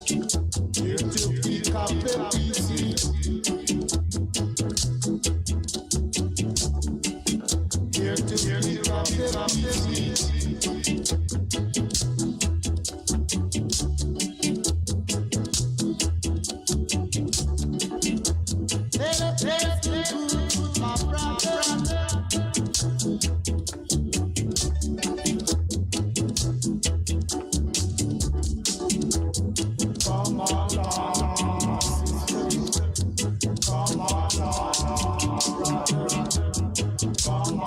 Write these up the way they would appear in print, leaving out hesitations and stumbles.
Here to pick up the pieces. Here to pick up the pieces. My brother. Come on, come on, brother. Come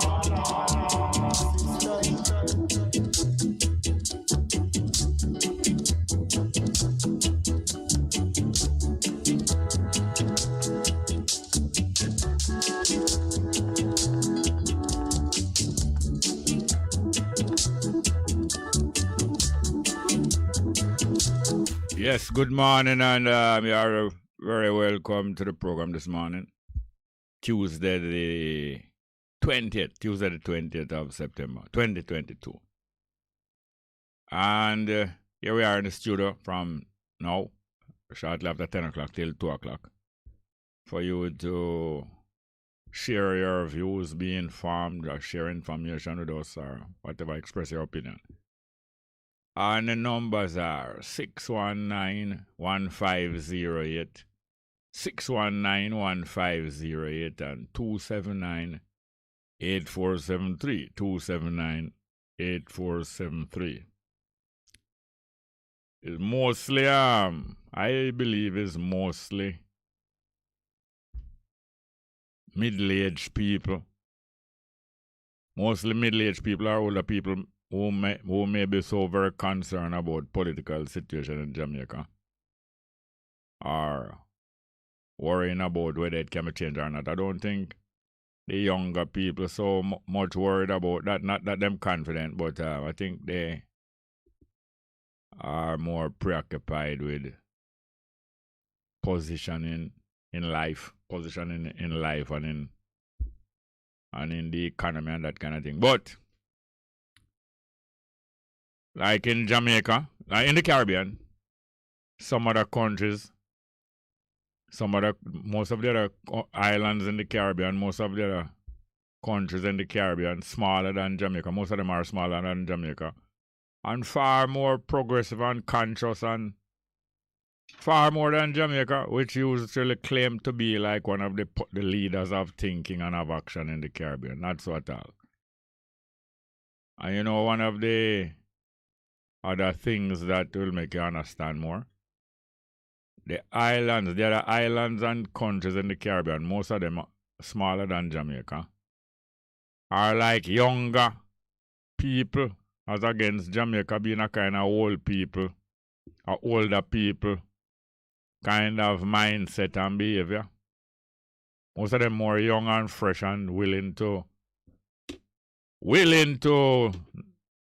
Yes, good morning, and you are very welcome to the program this morning. Tuesday the 20th of September, 2022. And here we are in the studio from now, shortly after 10 o'clock till 2 o'clock, for you to share your views, be informed, or share information with us, or whatever, express your opinion. And the numbers are 619-1508, 619-1508, and 279-8473, 279-8473. It's mostly, I believe it's mostly middle-aged people. Mostly middle-aged people or older people who may be so very concerned about political situation in Jamaica, or worrying about whether it can be changed or not. I don't think the younger people so much worried about that. Not that them confident, but I think they are more preoccupied with positioning in life, and in the economy and that kind of thing. But like in Jamaica, like in the Caribbean, some other countries, most of the other islands in the Caribbean, most of the other countries in the Caribbean, smaller than Jamaica. Most of them are smaller than Jamaica, and far more progressive and conscious, and far more than Jamaica, which usually claim to be like one of the leaders of thinking and of action in the Caribbean. Not so at all. And you know, one of the other things that will make you understand more, the other islands and countries in the Caribbean, most of them are smaller than Jamaica, are like younger people, as against Jamaica being a kind of old people, or older people kind of mindset and behavior. Most of them more young and fresh and willing to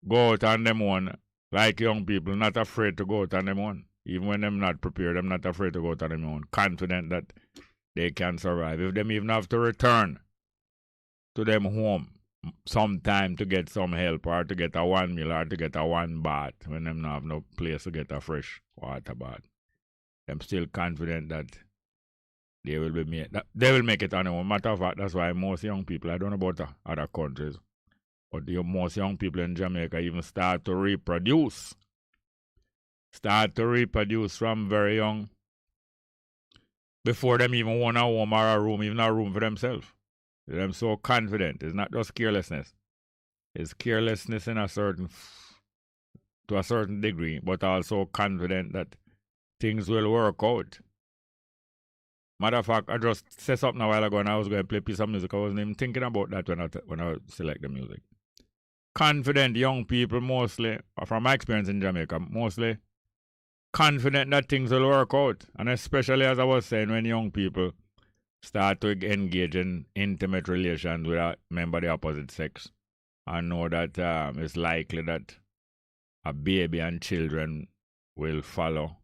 go out on them own, like young people, not afraid to go out on them own. Even when they're not prepared, I'm not afraid to go out on them own, confident that they can survive. If them even have to return to them home sometime to get some help, or to get a 1 meal, or to get a 1 bath, when them not have no place to get a fresh water bath, I'm still confident that they will make it on their own. Matter of fact, that's why most young people, I don't know about other countries, but most young people in Jamaica even start to reproduce from very young, before them even want a home or a room, even a room for themselves. They're so confident. It's not just carelessness. It's carelessness to a certain degree, but also confident that things will work out. Matter of fact, I just said something a while ago, and I was going to play a piece of music. I wasn't even thinking about that when I select the music. Confident young people, mostly, from my experience in Jamaica, mostly confident that things will work out. And especially, as I was saying, when young people start to engage in intimate relations with a member of the opposite sex, and know that it's likely that a baby and children will follow.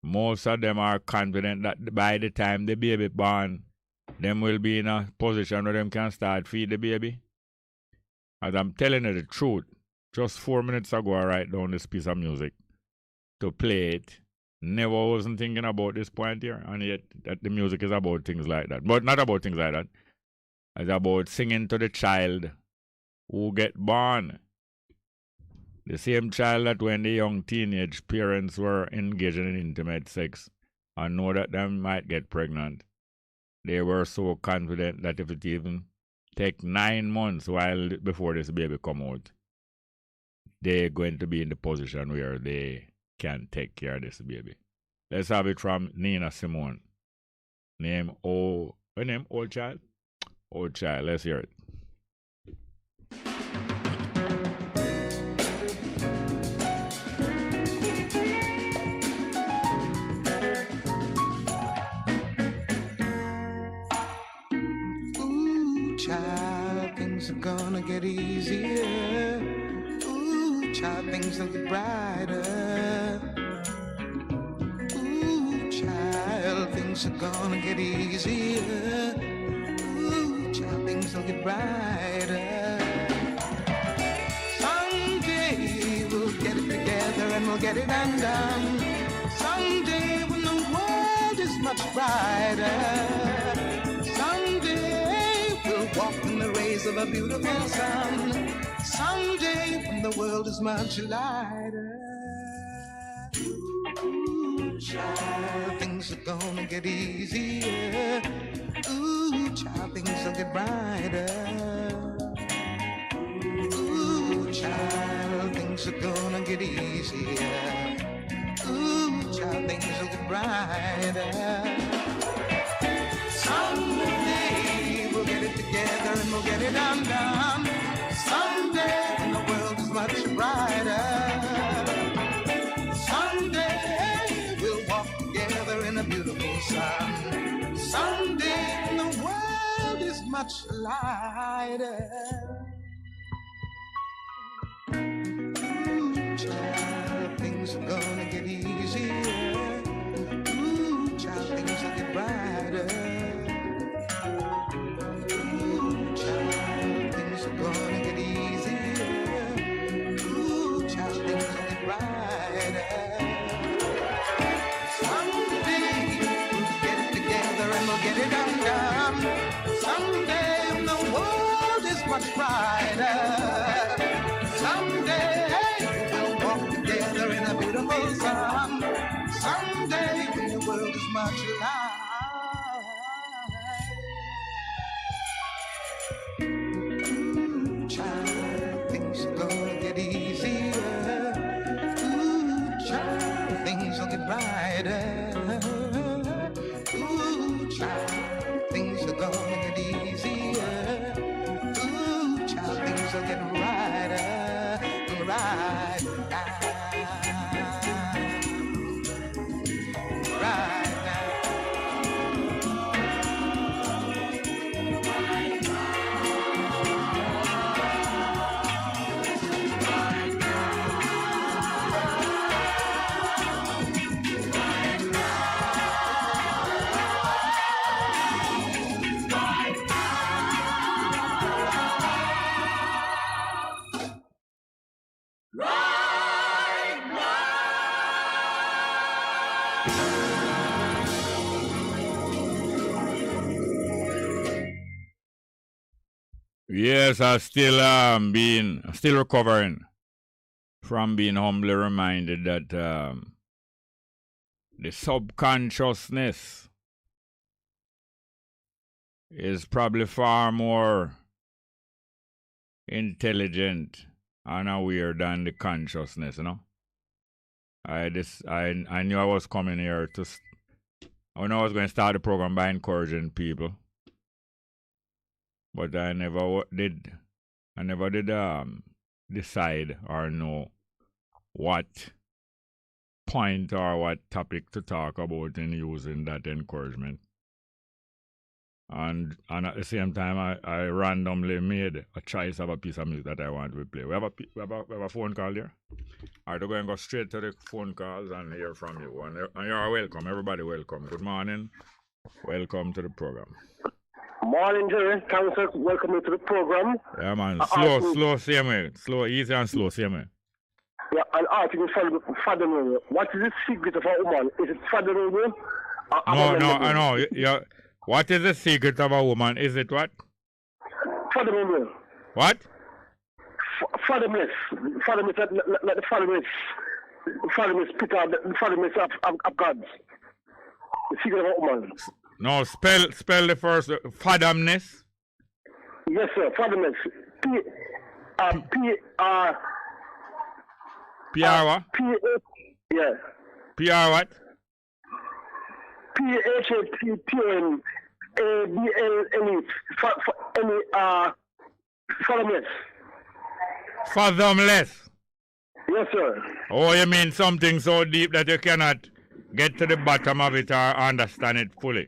Most of them are confident that by the time the baby born, them will be in a position where them can start feed the baby. As I'm telling you the truth, just 4 minutes ago I write down this piece of music to play it never wasn't thinking about this point here, and yet that the music is about things like that. But not about things like that. It's about singing to the child who get born. The same child that when the young teenage parents were engaging in intimate sex and know that they might get pregnant, they were so confident that if it even take 9 months before this baby come out, they're going to be in the position where they can take care of this baby. Let's have it from Nina Simone. Her name Old Child? Old Child, let's hear it. Ooh, child, things are gonna get easier. Ooh, child, things will get brighter. Ooh, child, things are gonna get easier. Ooh, child, things will get brighter. Someday we'll get it together and we'll get it undone. Someday when the world is much brighter. Someday we'll walk in the rays of a beautiful sun. Someday when the world is much lighter. Ooh, child, things are gonna get easier. Ooh, child, things will get brighter. Ooh, child, things are gonna get easier. Ooh, child, things will get brighter. Someday we'll get it together and we'll get it undone. Someday when the world is much brighter. Someday we'll walk together in a beautiful sun. Someday when the world is much lighter. Ooh, child, things are gonna get easier. Ooh, child, things will get brighter. Ooh, child, things are gonna get easier. Ooh, child, things will get brighter. Someday we'll get it together and we'll get it undone. Someday when the world is much brighter. Someday we'll walk together in a beautiful sun. Someday when the world is much lighter. Ooh, child, things are gonna get easier. Ooh, child, things will get brighter. Ooh, child, things are gonna get easier. Ooh, child, things will get brighter. Right now. Right now. Yes, I still still recovering from being humbly reminded that the subconsciousness is probably far more intelligent and aware than the consciousness, you know. I knew I was coming here I know I was going to start the program by encouraging people, but I never did decide or know what point or what topic to talk about in using that encouragement. And at the same time, I randomly made a choice of a piece of music that I want to play. We have a phone call here. All right, we're going to go straight to the phone calls and hear from you. And you're welcome. Everybody welcome. Good morning. Welcome to the program. Morning, Jerry. Thanks for welcoming to the program. Yeah, man. Slow, same way. Slow, easy and slow, same way. an article fathomable. What is the secret of a woman? Is it fathomable? No, I know. What is the secret of a woman? Is it what? Fathomable. What? Fathomless. Fathomless, like the fathomless. Fathomless Peter, the fathomless of God. The secret of a woman. No, spell the first. Fathomness? Yes, sir. Fathomless. P-R... P-R what? Yeah. P-R what? P-H-A-T-T-O-N A-B-L-N-E fathomless. Fathomless? Yes, sir. Oh, you mean something so deep that you cannot get to the bottom of it or understand it fully?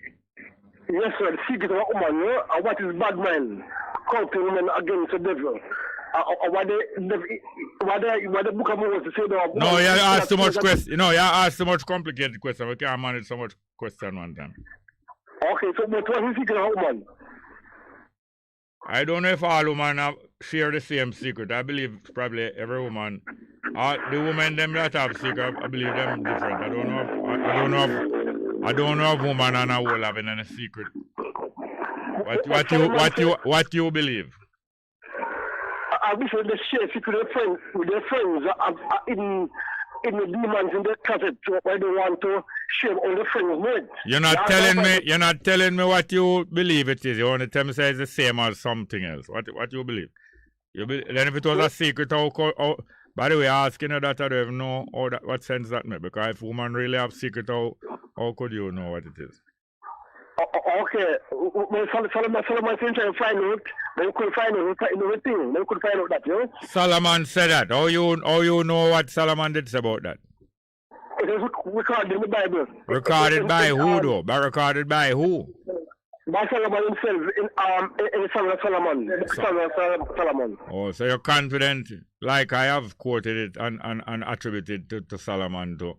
Yes, sir. The secret of a woman, you know? And what is bad man? Counting women against the devil. What the book of Moses say about... No, you ask too much question. You ask too much complicated question. We can't manage so much question one time. Okay, so but what is the secret of a woman? I don't know if all women share the same secret. I believe probably every woman, the women them that have secret, I believe them different. I don't know if woman and a whole having any secret. What you believe? I wish they share secret with their friends in the demons in the closet. Why they want to share all the friends with. You're not telling me what you believe it is. You want to tell me say it's the same as something else. What you believe? Then if it was a secret, by the way, asking you that I don't even know what sense that makes. Because if women really have secret, how could you know what it is? Okay. Well, Solomon trying to find out. They could find out everything. They could find out that, you know? Solomon said that. How you know what Solomon did say about that? It is recorded in the Bible. Recorded by who though? Recorded by who? By Solomon himself in the Song of Solomon. Solomon. Oh, so you're confident, like I have quoted it and attributed to Solomon too.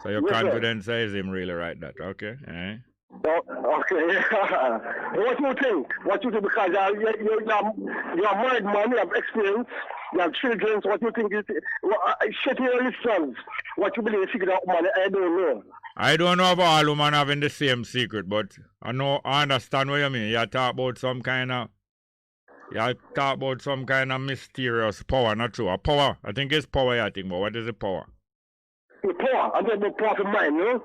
So you're confident says him really right that, okay? Eh? Okay. What do you think? Because you're a married man, you have experience, you have children, so what do you think is share your listeners. What you believe is secret of woman, I don't know. I don't know about all women having the same secret, but I understand what you mean. You talk about some kind of mysterious power, not true. A power. I think it's power you think, but what is the power? The power, I'm talking about power of mind, you know?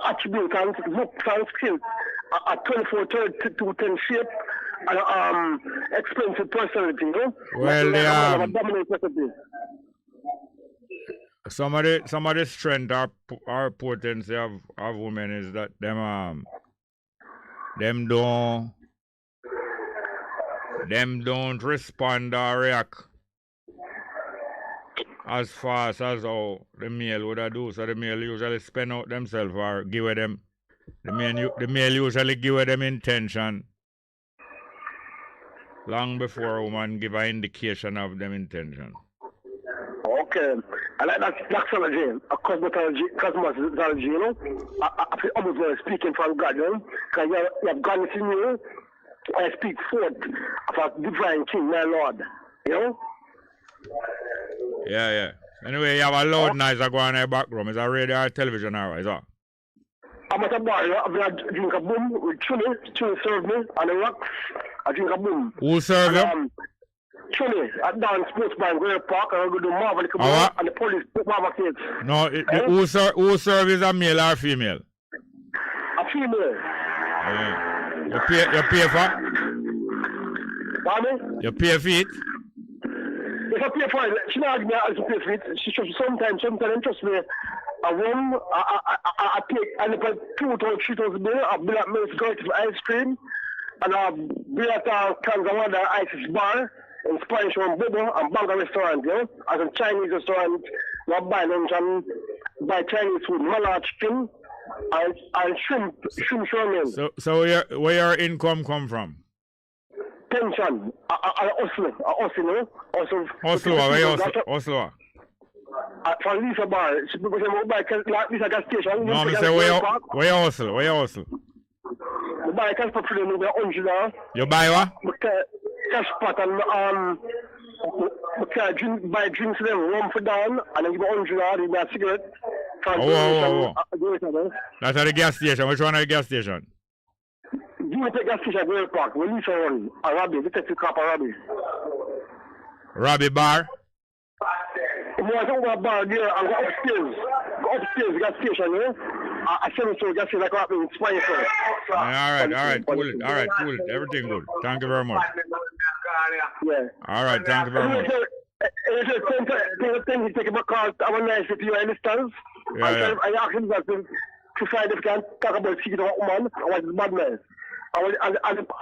Attribute and look and skill. A 24 to 10 shape and expensive personality, you know? Well, dominant personality. Some of the strength or potency of women is that them don't respond or react as fast as how the male would do. So the male usually spend out themselves or give them the male usually give them intention long before a woman give an indication of them intention. Okay. I like that doxology, a cosmology, you know? I feel almost speaking from God, you know? Because you have God in you. I speak forth of a divine King, my Lord, you know? Yeah. Anyway, you have a loud noise that go on in the background. Is that radio or television or is that? I'm at a bar, I drink a boom with chili serve me, and the rocks, I drink a boom. Who serve you? Chili, at down sports bar in Greer Park, and I go to Marvel, and the police put Marvel kids. No, who serve is a male or female? A female. Yeah. You pay for? Pardon? You pay for it? If I pay for it, she not ask me how to pay for it. She sometimes trust me. I won, I take, and if I 2,000-3,000 bill, I bill at Mills Girl for ice cream, and I bill at cans of water ice bar, in Spanish one Bobo, and Bongo restaurant, you know, as a Chinese restaurant, I buy lunch and buy Chinese food, mala chicken, and shrimp ramen. So where your income come from? Pension, I hustle, you know, Hustle. From Lisa Bar, she people say, "Buy like Lisa gas station." No, me say where you hustle? I buy cash pot for them with $100. You buy what? Cash pot and buy drinks to them, rum for down, and then give $100, give me a cigarette. Oh. That's at the gas station. Which one at the gas station? Give me the gas station, Girl Park. We leave one. A Robbie, detective cop, a Robbie. Robbie Bar? If you want to go to a bar there and go upstairs, gas station, I send it to a gas station like Robbie in Spine. All right, cool it. Everything good. Thank you very much. Yeah. All right, thank you very much. He take a call. I want to ask you understand. Yeah. I asked him that to find if he can talk about secret of woman. I want his bad man. And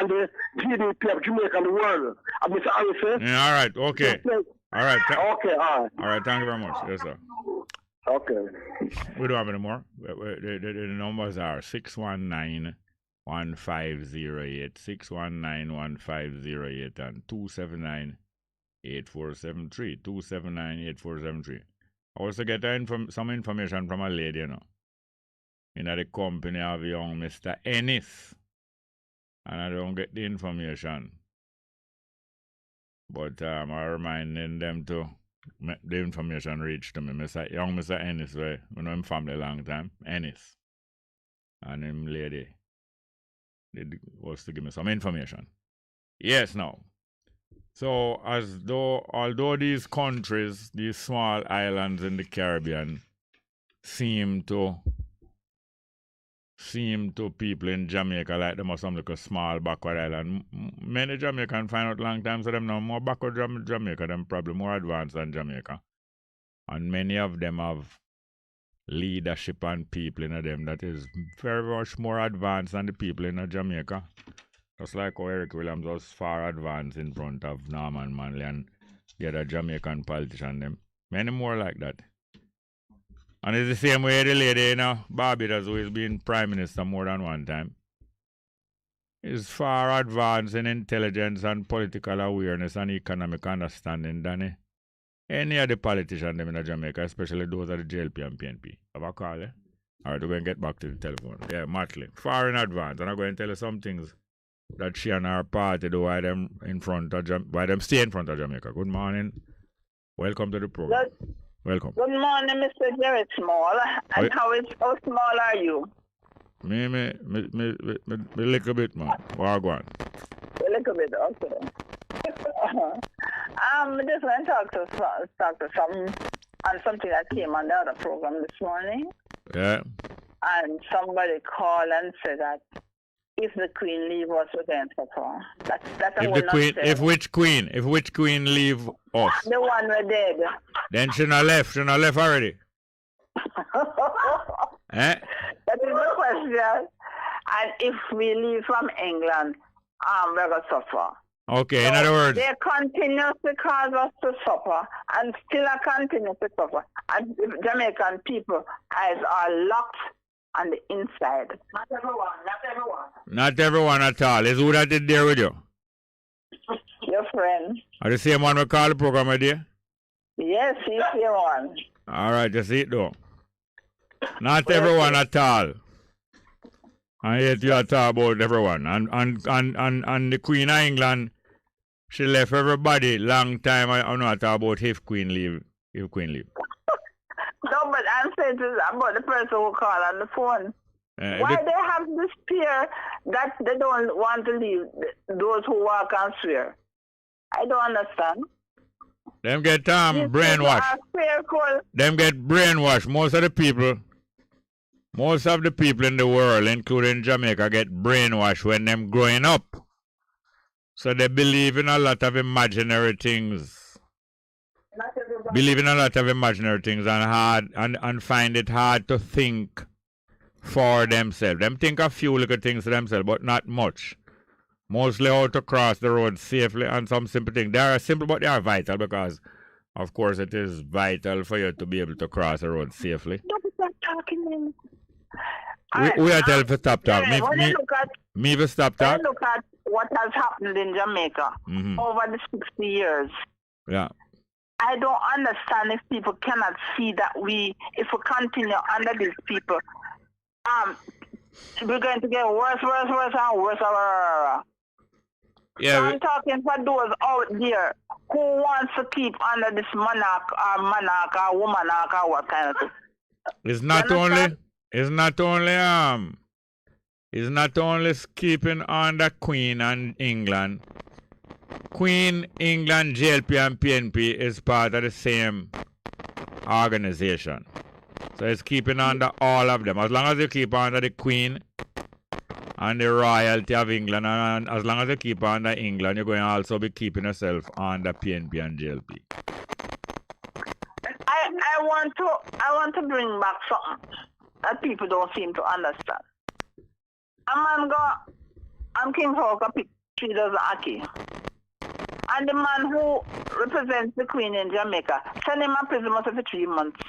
the GDP of Jamaica and the world. And Mr. Harris. Yeah, all right, okay. All right. Okay, all right. All right, thank you very much. Yes, sir. Okay. We don't have any more. The numbers are 619-1508, 619-1508, and 279-8473. 279-8473. I also get some information from a lady, you know. In the company of young Mr. Ennis. And I don't get the information. But I'm reminding them to make the information reach to me. Young Mr. Ennis, we know him family a long time. Ennis. And him lady was to give me some information. Yes, now. So, although these countries, these small islands in the Caribbean, seem to people in Jamaica like them or some like a small backward island, many Jamaicans find out long time, so them now more backward Jamaica, them probably more advanced than Jamaica. And many of them have leadership and people in them that is very much more advanced than the people in Jamaica. Just like how Eric Williams was far advanced in front of Norman Manley and the other Jamaican politician them. Many more like that. And it's the same way the lady, you know, Barbados, who has been Prime Minister more than one time, is far advanced in intelligence and political awareness and economic understanding than any of the politicians in Jamaica, especially those of the JLP and PNP. Have a call, eh? All right, we're going to get back to the telephone. Yeah, Matley, far in advance. And I'm going to tell you some things that she and her party do why them stay in front of Jamaica. Good morning. Welcome to the program. Welcome. Good morning, Mr. Jerry Small. And how small are you? Me, little bit, man. Wagwan. A little bit, okay. I just want to talk to something that came on the other program this morning. Yeah. And somebody called and said that if the Queen leave us, we're going to suffer. If which Queen leave us? The one we're dead. Then she not left already. Eh? That is the question. And if we leave from England, we're going to suffer. Okay, so in other words, they continue to cause us to suffer and still continue to suffer. And Jamaican people eyes are locked on the inside. Not everyone. Not everyone at all. Is who that did there with you? Your friend. Are the same one we call the program with you? Yes, he's the one. All right, just see it though. Not everyone at all. And yet you talk about everyone. And the Queen of England, she left everybody long time. I know talk about if Queen leave. No, but I'm saying about the person who called on the phone. Why they have this fear that they don't want to leave those who walk and swear? I don't understand. Them get brainwashed. Them get brainwashed. Most of the people in the world, including Jamaica, get brainwashed when them growing up. So they believe in a lot of imaginary things. And find it hard to think for themselves. Them think a few little things to themselves, but not much. Mostly how to cross the road safely and some simple things. They are simple, but they are vital because, of course, it is vital for you to be able to cross the road safely. Don't stop talking. We are telling to stop talking. Me will stop talking. Look at what has happened in Jamaica over the 60 years. Yeah. I don't understand if people cannot see that if we continue under these people, we're going to get worse and worse. Yeah. So I'm talking for those out there who wants to keep under this monarch or womanarch or what kind of thing. It's not only keeping on the Queen and England. Queen, England, JLP and PNP is part of the same organization. So it's keeping under all of them. As long as you keep under the Queen and the royalty of England, and as long as you keep under England, you're going to also be keeping yourself under PNP and JLP. I want to bring back something that people don't seem to understand. A man go and King Hawker pick 3 dozen Aki. And the man who represents the Queen in Jamaica send him a prison for 3 months.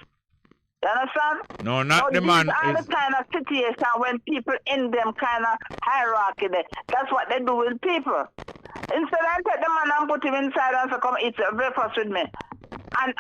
You understand? No, not so the man. These are the kind of situation when people in them kind of hierarchy there. That's what they do with people. Instead I take the man and put him inside and say, come eat breakfast with me. And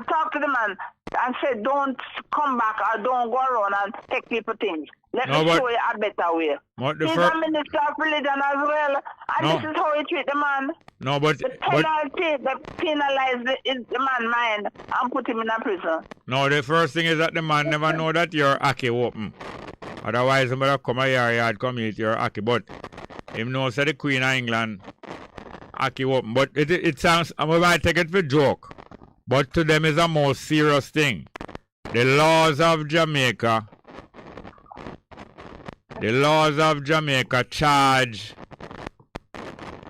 talk to the man and say, don't come back or don't go around and take people things. Let me show you a better way. He's a minister of religion as well, and this is how he treat the man. No, but the penalty that penalize the man's mind and put him in a prison. No, the first thing is that the man never know that you're Aki open. Otherwise, somebody come a yard come eat your Aki. But him knows that the Queen of England Aki open. But it sounds, I might take it for joke, but to them is a more serious thing. The laws of Jamaica charge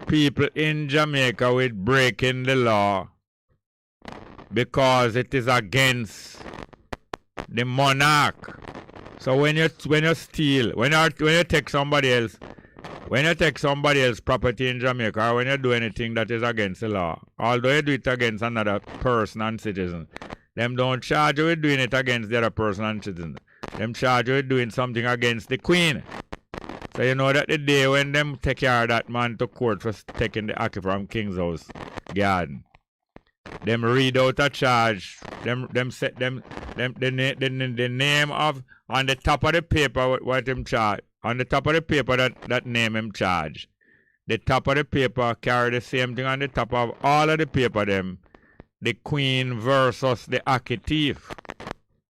people in Jamaica with breaking the law because it is against the monarch. So when you steal, when you take somebody else property in Jamaica, or when you do anything that is against the law, although you do it against another person and citizen, them don't charge you with doing it against the other person and citizen. Them charge you with doing something against the Queen. So you know that the day when them take care of that man to court for taking the Aki from King's House garden, them read out a charge, them set them the name of on the top of the paper what him charge. On the top of the paper that name him charge. The top of the paper carry the same thing on the top of all of the paper them. The Queen versus the Aki thief.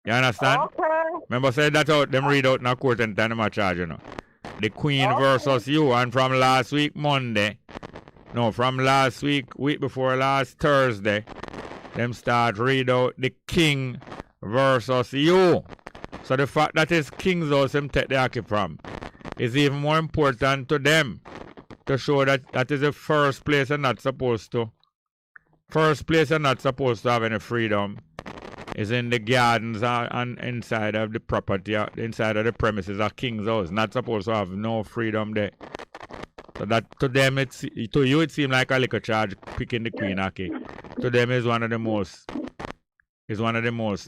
You understand? Okay. Remember say that out them read out in a court and time them a charge, you know. The Queen versus you, and from last week week before last Thursday, them start read out the King versus you. So the fact that it's King's House him take the Aki from is even more important to them to show that that is the first place and not supposed to have any freedom is in the gardens and inside of the property, inside of the premises of King's House. Not supposed to have no freedom there. So that to them, to you it seems like a little charge picking the Queen Aki. To them is one of the most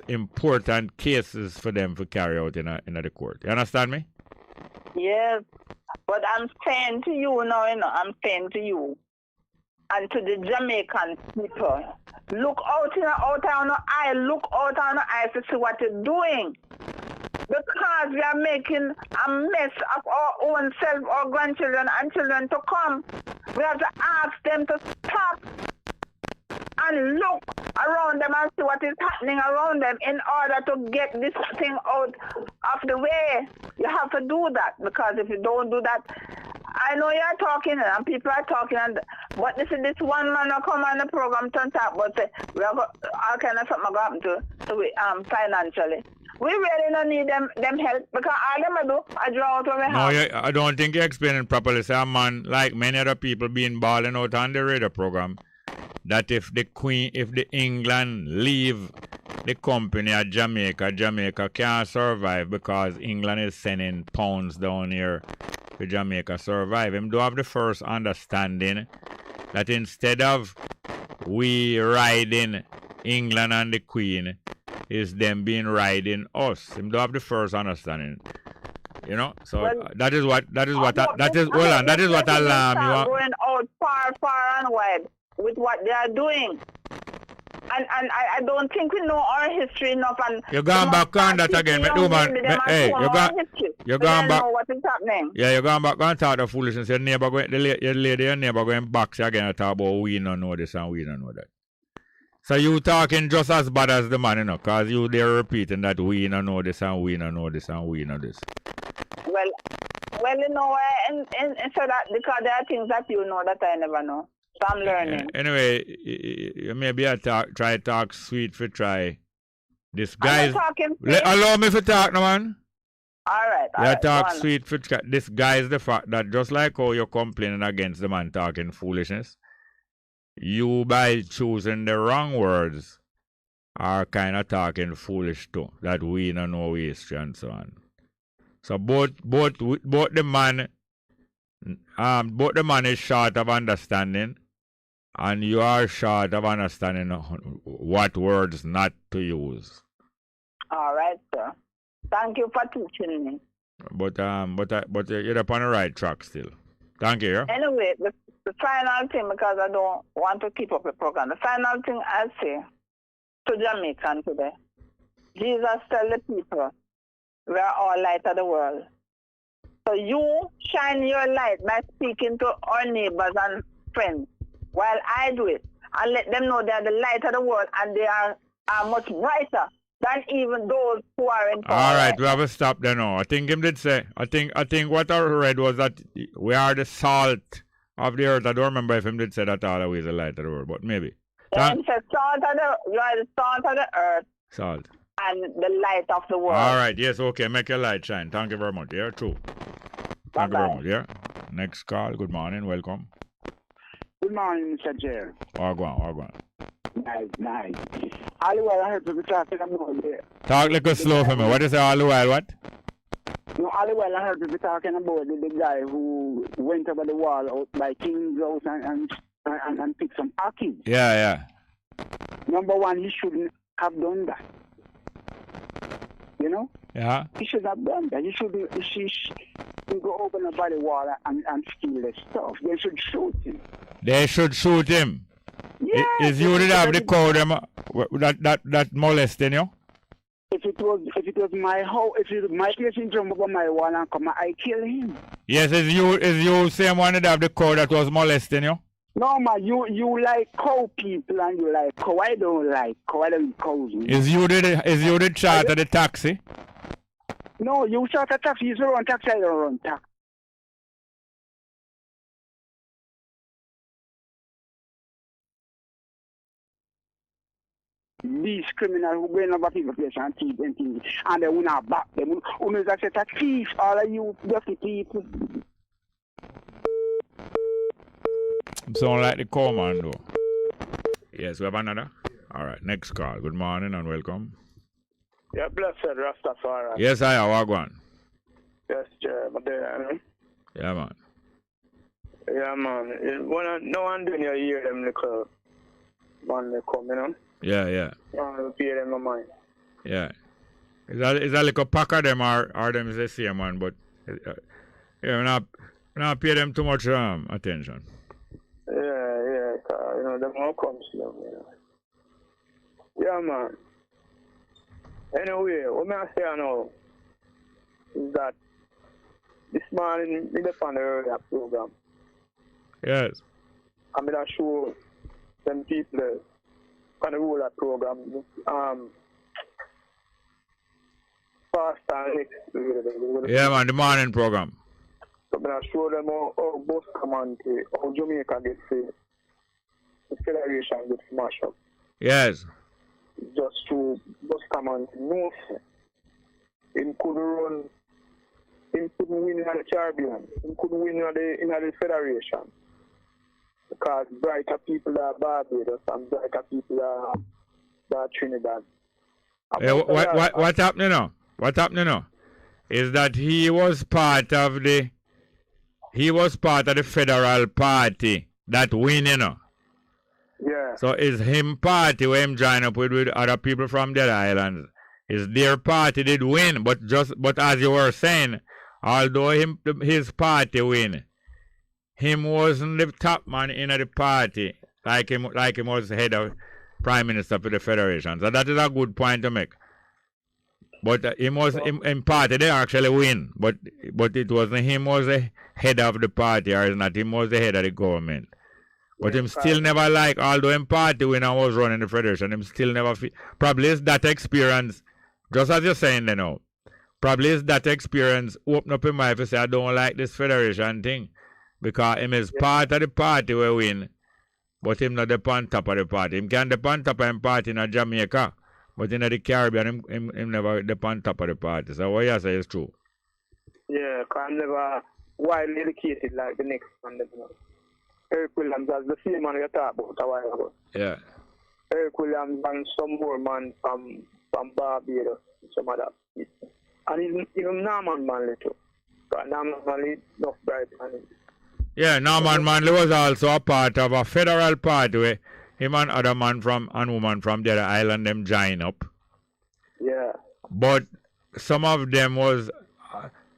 important cases for them to carry out in the court. You understand me? Yes, but I'm saying to you now, I'm saying to you and to the Jamaican people, look out on the eye, look out on the eye to see what you're doing. Because we are making a mess of our own self, our grandchildren and children to come. We have to ask them to stop and look around them and see what is happening around them in order to get this thing out of the way. You have to do that, because if you don't do that, I know you're talking and people are talking, but this one man will come on the program to talk about we have got all kind of something going to happen to financially. We really don't need them help, because all them do I draw out what we have. No, I don't think you're explaining properly. Say a man like many other people being balling out on the radio program that if the England leave the company at Jamaica can't survive because England is sending pounds down here to Jamaica survive. Him do have the first understanding that instead of we riding England and the Queen, is them being riding us. Him do have the first understanding. You know, so that is what alarm you. Going out far and wide with what they are doing. And I don't think we know our history enough. And you're going back on that again. But you're going back. Know what is happening. Yeah, you're going back and talk the foolishness. Your neighbor going, your lady, your neighbor going back again and talk about we don't know this and we don't know that. So you talking just as bad as the man, you know, because you there repeating that we don't know this and we don't know this and we know this. Well, you know, and so that because there are things that you know that I never know. So I'm learning. Anyway, maybe I try talk sweet for try. This guy's allow me to talk now, man. Alright. Talk sweet for this guy's the fact that just like how you're complaining against the man talking foolishness, you by choosing the wrong words are kind of talking foolish too. That we don't know history and so on. So both the man is short of understanding, and you are short of understanding what words not to use. All right, sir. Thank you for teaching me. But you're up on the right track still. Thank you. Anyway, the final thing, because I don't want to keep up the program. The final thing I say to Jamaican today: Jesus tell the people, we are all light of the world. So you shine your light by speaking to our neighbors and friends while I do it, and let them know they are the light of the world and they are much brighter than even those who are in power. All right, we have to stop there now. I think him did say, I think what I read was that we are the salt of the earth. I don't remember if him did say that always the light of the world, but maybe. He said you are the salt of the earth. Salt. And the light of the world. All right, yes, okay, make your light shine. Thank you very much. Yeah, true. Thank you very much. Yeah. Next call. Good morning. Welcome. Good morning, Mr. Jerry. Go on. Nice. All the while I heard people talking about it. Talk little slow for me. What is it all the while? What? No, all the while I heard people talking about the guy who went over the wall out by King's house and picked some package. Yeah. Number one, he shouldn't have done that. You know? Yeah. He should have done that. He should go open the body wall and steal the stuff. They should shoot him. They should shoot him. Yeah. Is you did have the code that molesting you? If it was my house, if it was my place in jump over my wall and come, I kill him. Yes, is you same one that have the code that was molesting you? No, man, you like cow people and you like cow. I don't like cow. I don't cows. Is you the charter the taxi? No, you charter taxi. You run taxi. I don't run taxi. These criminals who going over people's place and thief and things, and they will not back them. Who knows that set a thief? All of you dirty people. Sound like the commando. Yes, we have another. All right, next call. Good morning and welcome. Yeah, blessed Rastafari. Yes, I have. Wagwan. Yes, Midday. Yeah, man. Yeah, man. No one then you hear them little man they come, you know? Yeah. You pay them no mind. Yeah. Is that like a pack of them or them is the same man, but yeah, we not pay them too much attention. Yeah, you know, them all comes to them, you know. Yeah, man. Anyway, what I say now is that this morning, we left on the earlier program. Yes. I'm going to show them people on the ruler program. Fast and next. Yeah, man, the morning program. So I'm going to show them how bus community, how Jamaica gets the federation gets smashed up. Yes. Just to bus community. No, he couldn't win in the Caribbean. He couldn't win in the federation. Because brighter people are Barbados and brighter people are Trinidad. Yeah, what happened now? What happened now? Is that he was part of the federal party that win, you know. Yeah. So is him party where him join up with other people from the islands. Is their party did win, but as you were saying, although his party win, him wasn't the top man in the party like him was head of prime minister for the federation. So that is a good point to make. But him was in party they actually win. But it wasn't him was the head of the party, or is not him was the head of the government. But him still never like, although him party when I was running the federation, him still never probably it's that experience, just as you're saying you know. Probably it's that experience open up his mind to say I don't like this federation thing. Because him is part of the party we win, but him not the on top of the party. Him can the on top of the party in Jamaica, but in the Caribbean him never the on top of the party. So what you say is true. Yeah, because I'm never widely educated like the next one. Eric Williams, that's the same man you talked about a while ago. Yeah. Eric Williams and some more man from Barbados, some other people. And even Norman Manley too. But Norman Manley not bright man. Yeah, Norman Manley was also a part of a federal party where him and other man and woman from the other island them join up. Yeah. But some of them was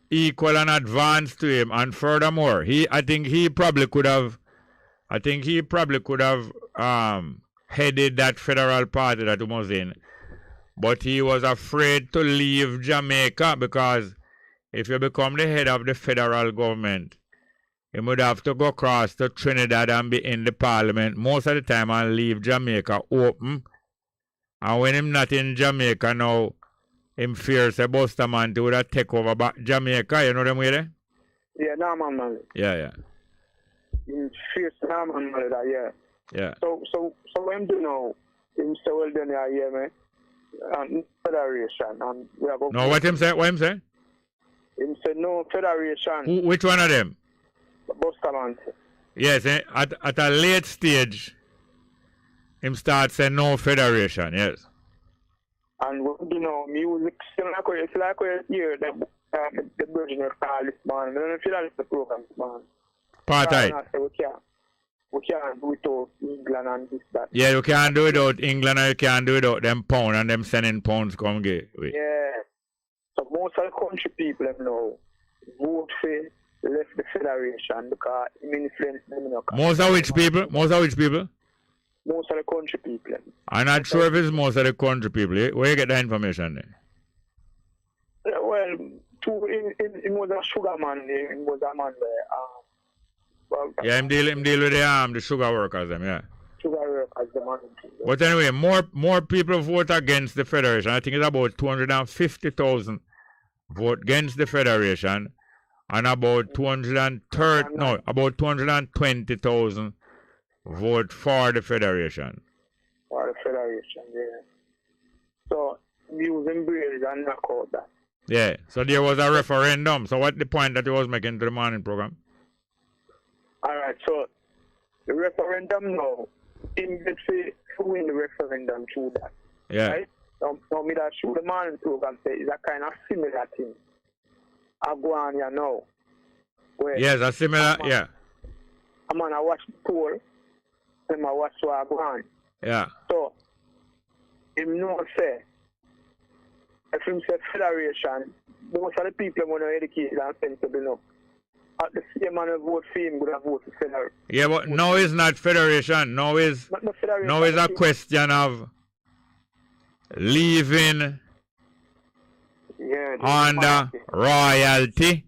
equal and advanced to him, and furthermore, I think he probably could have headed that federal party that he was in. But he was afraid to leave Jamaica because if you become the head of the federal government, you would have to go across to Trinidad and be in the parliament most of the time and leave Jamaica open. And when him not in Jamaica now, him fears a Buster man to would have take over back Jamaica, you know them way there? Yeah, Norman Manley. Yeah. Him fears Norman Manley, yeah. So when do you know, him say well done here, man. Federation and we have no, what him say? Him said no federation. Which one of them? Busterman. Yes, at a late stage, him start saying no federation. Yes. And you know, music it's like we hear the version of this man. I don't know if you like the program, man. Apartheid. We can't do it without England and this, that. Yeah, you can't do it without England and you can't do it without them pounds and them sending pounds come get with. Yeah. So most of the country people them know vote for left the federation because it influence them. Most of which people? Most of the country people. I'm not sure if it's most of the country people. Where you get that information then? Well, it was a sugar man. It was a man there. Yeah, I'm deal with the sugar workers them, yeah. Sugar workers, the man. But anyway, more people vote against the federation. I think it's about 250,000 vote against the federation, and about 220,000 vote for the federation. For the federation, yeah. So using brains and knock out that. Yeah. So there was a referendum. So what the point that he was making to the morning program? Alright, so the referendum now, in the to win the referendum through that. Yeah. Right? Now me that through the morning program say is a kind of similar thing. I go on here now. Yes, a similar, yeah. I'm gonna watch the poll, then I watch what I go on. Yeah. So, him know say, if him say federation, most of the people want to educate and sensible enough. At the same man who vote for him would have voted for federation. Yeah, but now is not federation. Now is a question of leaving under royalty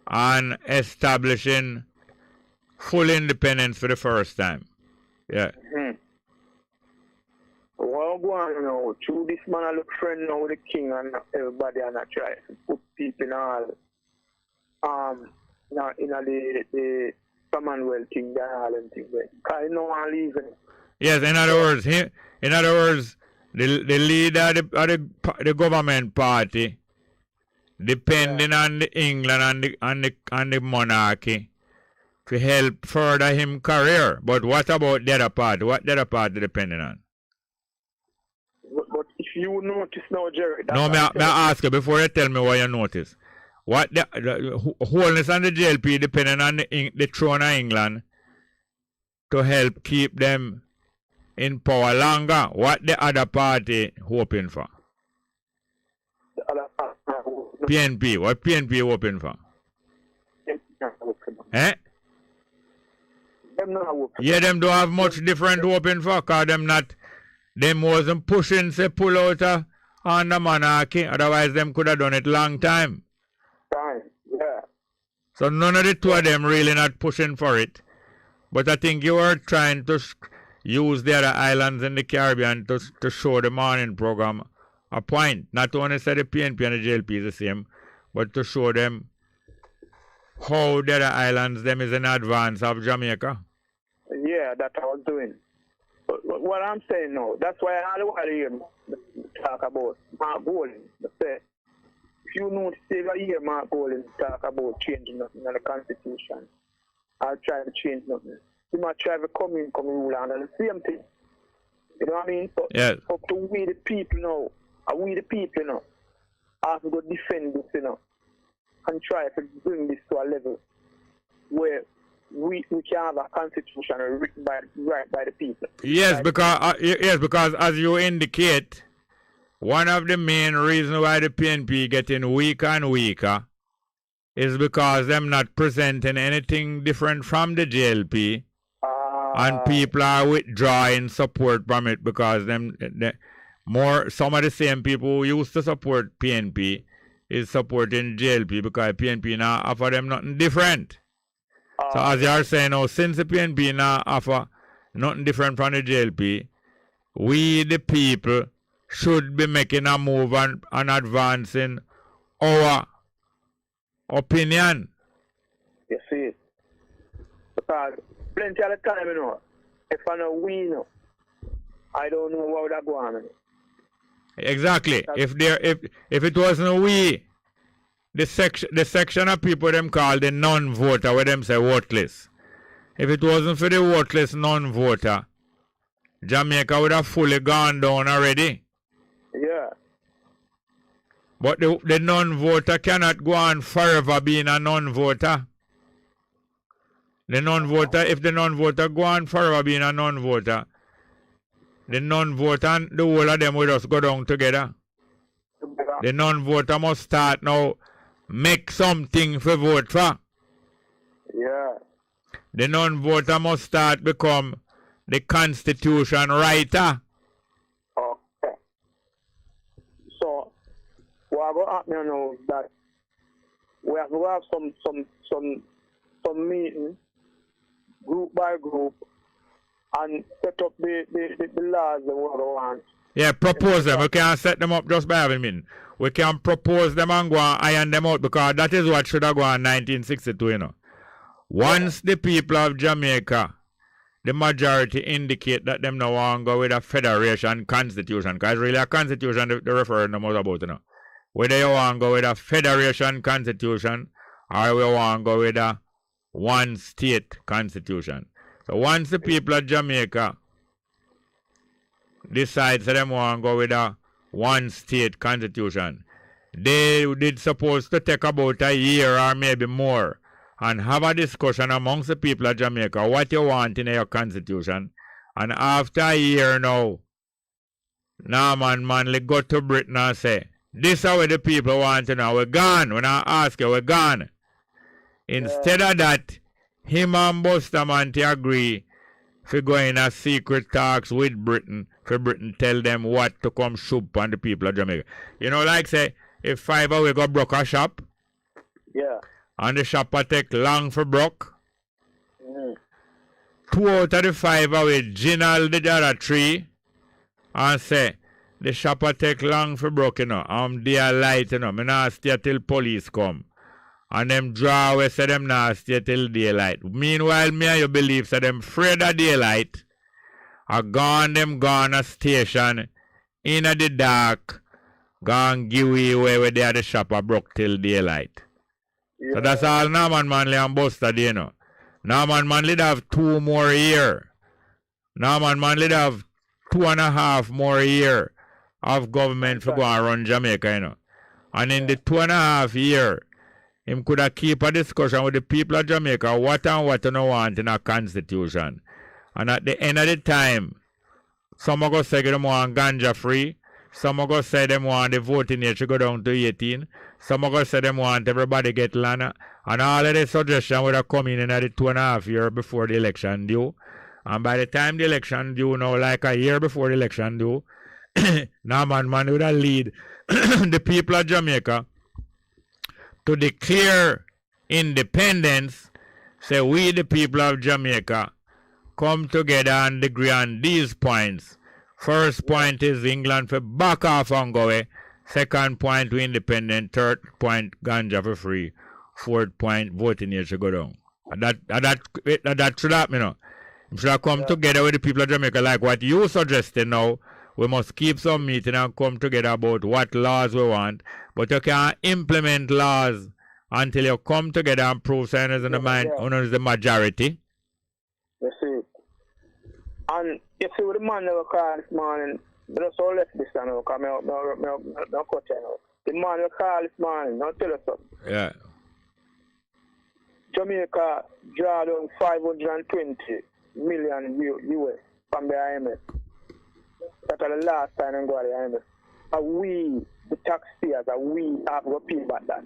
and establishing full independence for the first time. Yeah. Well, go on now. Through this man, I look friend now with the king and everybody, and I try to put people in all. Now in the Commonwealth thing, the Ireland thing, because I know I'm leaving. Yes, in other words, the leader of the government party, depending on the England and the monarchy, to help further him career. But what about the other party? What the other party depending on? But if you notice now, Jerry. No, may I ask you before you tell me what you notice. What the wholeness and the JLP depending on the throne of England to help keep them in power longer. What the other party hoping for? The other party. PNP. What PNP hoping for? Eh? Them not hoping. Yeah, them don't have much different hoping for, because them wasn't pushing say pull out a on the monarchy. Otherwise, them could have done it long time. Yeah. So none of the two of them really not pushing for it. But I think you were trying to use the other islands in the Caribbean to show the morning program a point. Not only say the PNP and the JLP is the same, but to show them how the other islands them is in advance of Jamaica. Yeah, that I was doing. But what I'm saying now, that's why I don't want to hear talk about Mark Golding. Say, if you notice, every year Mark Golding talk about changing nothing in the Constitution, I'll try to change nothing. He might try to come in rule under the same thing. You know what I mean? So, yes. Up to we the people now, have to go defend this, and try to bring this to a level where we can have a constitution written right by the people. Yes, because as you indicate, one of the main reasons why the PNP getting weaker and weaker is because them not presenting anything different from the JLP, and people are withdrawing support from it because some of the same people who used to support PNP is supporting JLP because PNP now offer them nothing different. So as you are saying now, since the PNP now offer nothing different from the JLP, we the people should be making a move and advancing our opinion. You see, because plenty of the time, if I know we know, I don't know what would go on. Exactly. If it wasn't we, the section of people them call the non-voter, where them say voteless. If it wasn't for the voteless non-voter, Jamaica would have fully gone down already. Yeah. But the non-voter cannot go on forever being a non-voter. If the non-voter go on forever being a non-voter, the non-voter and the whole of them will just go down together. The non-voter must start now, make something for vote for. Yeah. The non-voter must start become the constitution writer. Okay. So what will happen now is that we have to have some meeting, group by group, and set up the laws that we want. Yeah, propose them. We can't set them up just by having meeting. We can propose them and go and iron them out, because that is what should have gone in 1962, Once the people of Jamaica, the majority indicate that them now want to go with a federation constitution, because really a constitution the referendum was about, Whether you want to go with a federation constitution or we want to go with a one state constitution. So once the people of Jamaica decide that they want to go with a one state constitution, they did supposed to take about a year or maybe more and have a discussion amongst the people of Jamaica what you want in your constitution. And after a year now, Norman Manley go to Britain and say, this is what the people want to know. We're gone. When I ask you, we're gone. Instead of that, him and Bustamante agree for going a secret talks with Britain, for Britain tell them what to come shoot on the people of Jamaica. Like say, if 5 hours go broke a shop, and the shop take long for broke, 2 out of the 5 hours jingle the other 3 and say, the shop take long for broke, I'm there light, me not stay till police come. And them draw away, say them not stay till daylight. Meanwhile, me and you believe, say them afraid of daylight, gone a station, in the dark, gone give away where they are the shop broke till daylight. So that's all Norman Manley and Buster do, Norman Manley have 2 more year. Norman Manley have 2.5 more year of government for go and run Jamaica, And in the 2.5 year, him could have keep a discussion with the people of Jamaica what and what you want in a constitution. And at the end of the time, some are going to say them want ganja free, some are going to say them want the voting age to go down to 18, some are going to say them want everybody get land, and all of the suggestions would have come in the 2.5 year before the election due. And by the time the election due now, like a year before the election due, Norman Man would lead the people of Jamaica to declare independence. Say, we the people of Jamaica come together and agree on these points. First point is England for back off Bongo. Second point, we independent. Third point, ganja for free. Fourth point, voting age should go down. That should happen, you know. We should have come together with the people of Jamaica like what you suggested now. We must keep some meeting and come together about what laws we want. But you can't implement laws until you come together and prove sign is in the mind, is the majority. You see. And you see what the man never called this morning, I just all left this now, because I cut you now. The man will call this morning, I'll tell you something. Yeah. Jamaica draw down 520 million US from the IMF. That's the last time I go to the IMF. And we, the taxpayers, we have to pay back that.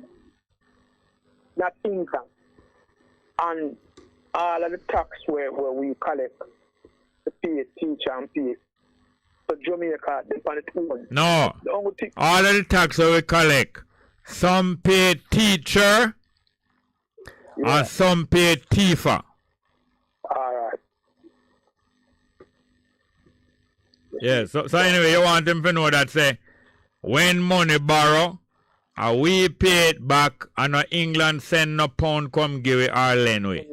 Not income. And all of the tax where we collect to pay teacher and pay. So Jamaica, they on its own. No. All of the tax where we collect, some pay teacher and some pay tiefer. Alright. Yeah, so anyway, you want them to know that say, when money borrow, we pay it back, and England send no pound come give it our lend way.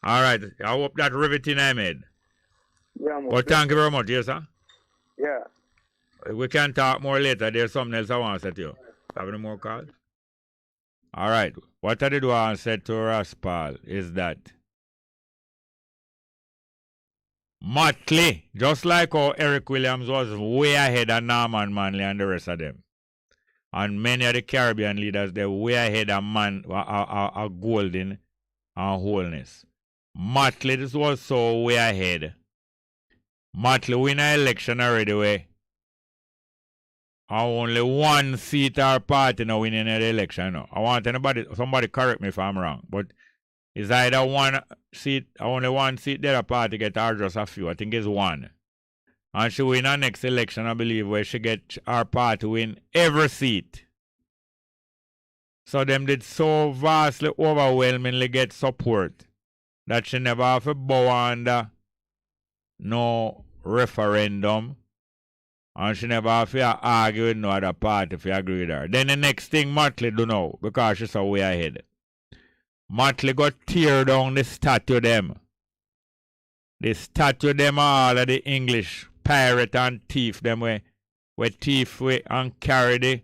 Alright, I hope that riveting I made. Yeah, well, thank you very much, yes, sir? Yeah. We can talk more later. There's something else I want to say to you. Have any more calls? Alright, what I did want to say to Raspal is that Motley, just like how Eric Williams was way ahead of Norman Manley and the rest of them, and many of the Caribbean leaders, they're way ahead of Golden and Wholeness. Motley, this was so way ahead. Motley win an election already way. And only one seat our party now winning the election. No. I want somebody correct me if I'm wrong, but it's either one seat, only one seat the other party get or just a few. I think it's one. And she win her next election, I believe, where she get our party win every seat. So them did so vastly overwhelmingly get support that she never have to bow under no referendum. And she never have to argue with no other party if you agree with her. Then the next thing Motley do know, because she's so way ahead. Motley got tear down the statue them. The statue them all of the English pirate and thief them where thief we and carry the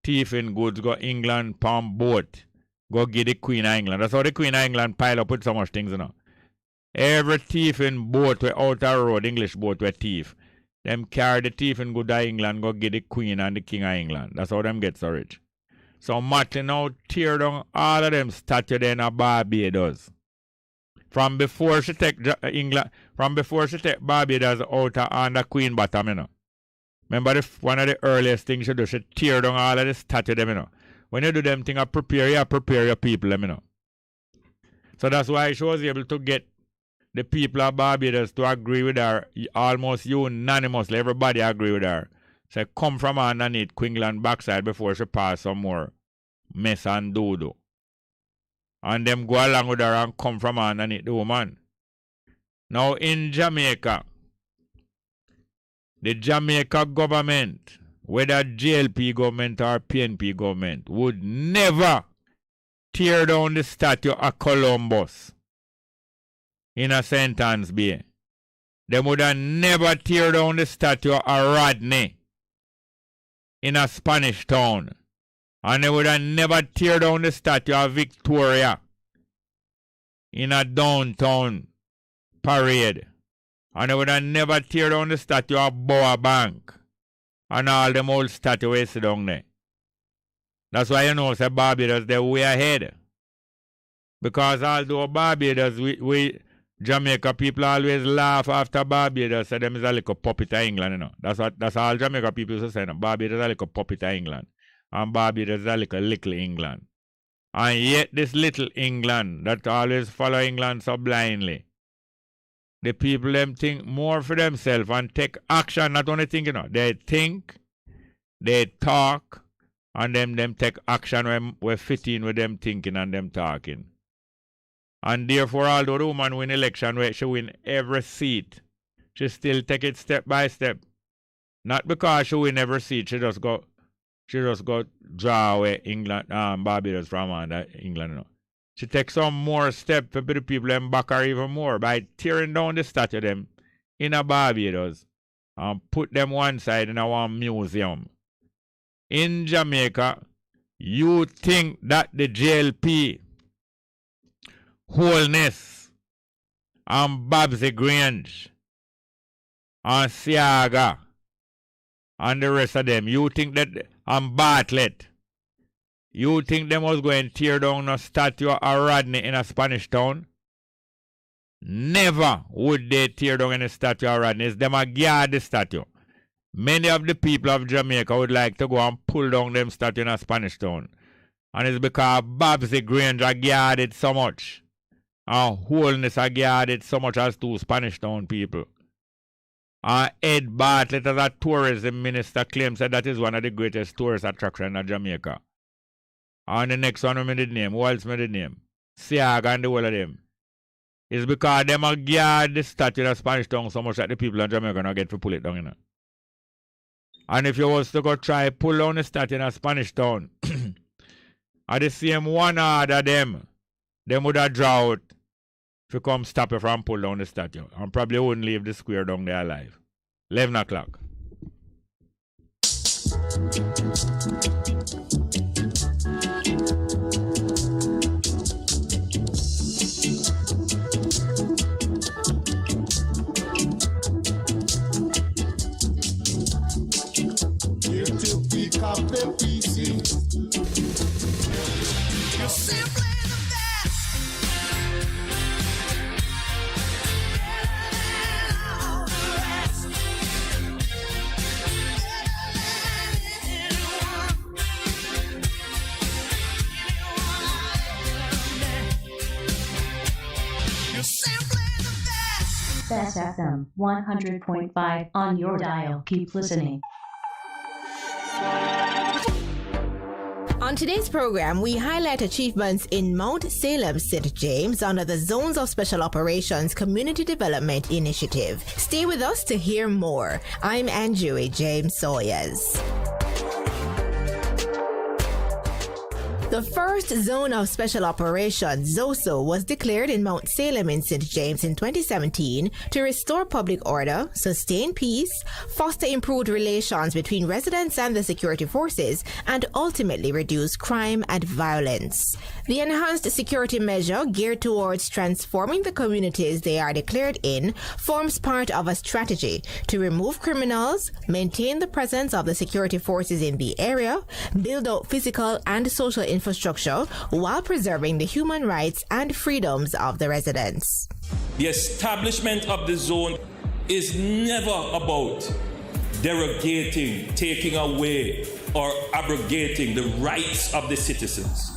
thief in goods go England palm boat. Go get the Queen of England. That's how the Queen of England pile up with so much things, you know. Every thief in boat we out of road, English boat we thief. Them carry the thief in good of England, go get the Queen and the King of England. That's how them get so rich. So Motley now tear down all of them statue there in Barbados. From before she take Barbados out on the Queen bottom, you know. Remember one of the earliest things she do, she tear down all of the statue them, you know. When you do them things, prepare your people, you know. So that's why she was able to get the people of Barbados to agree with her almost unanimously. Everybody agree with her. Say, come from underneath Queensland backside before she pass some more mess and dodo. And them go along with her and come from underneath the woman. Now in Jamaica, the Jamaica government, whether JLP government or PNP government, would never tear down the statue of Columbus in a St. Anne's Bay. They would have never tear down the statue of Rodney in a Spanish town. And they would have never tear down the statue of Victoria in a downtown parade. And they would have never tear down the statue of Boa Bank and all them old statues down there. That's why you know, say Barbados, they're way ahead. Because although Barbados, we Jamaica people always laugh after Barbados, say them is a little puppet of England, you know. That's all Jamaica people used to say, no? Barbados is a little puppet of England. And Barbados is a little England. And yet this little England that always follow England so blindly the people them think more for themselves and take action, not only think, they think, they talk, and them take action when we fit in with them thinking and them talking. And therefore, although the woman win election where she win every seat, she still take it step by step. Not because she win every seat, she just go draw away England, Barbados from under England. She takes some more step for the people and back her even more by tearing down the statue them in a Barbados and put them one side in our museum. In Jamaica, you think that the JLP, Wholeness, and Babsy Grange, and Siaga, and the rest of them, you think that, and Bartlett, you think them was going to tear down a statue of Rodney in a Spanish town? Never would they tear down any statue of Rodney. It's them a guard the statue. Many of the people of Jamaica would like to go and pull down them statue in a Spanish town. And it's because Babsy Grange are guarded so much. And Wholeness are guarded so much as two Spanish town people. And Ed Bartlett, as a tourism minister, claims that is one of the greatest tourist attractions in Jamaica. And the next one, I did name. Who else I did name? Siaga and the whole of them. It's because them are guard the statue of Spanish town so much that the people in Jamaica don't get to pull it down. And if you was to go try pull down the statue in a Spanish town, at the same one order them would have draw out to come stop you from pull down the statue. And probably wouldn't leave the square down there alive. 11 o'clock. You're simply the best. Better than all the rest. Better than anyone. You're simply the best. Bess FM 100.5 on your dial. Keep listening. On today's program, we highlight achievements in Mount Salem, St. James under the Zones of Special Operations Community Development Initiative. Stay with us to hear more. I'm Andrew James Sawyers. The first Zone of Special Operations, ZOSO, was declared in Mount Salem in St. James in 2017 to restore public order, sustain peace, foster improved relations between residents and the security forces, and ultimately reduce crime and violence. The enhanced security measure geared towards transforming the communities they are declared in forms part of a strategy to remove criminals, maintain the presence of the security forces in the area, build out physical and social infrastructure while preserving the human rights and freedoms of the residents. The establishment of the zone is never about derogating, taking away, or abrogating the rights of the citizens.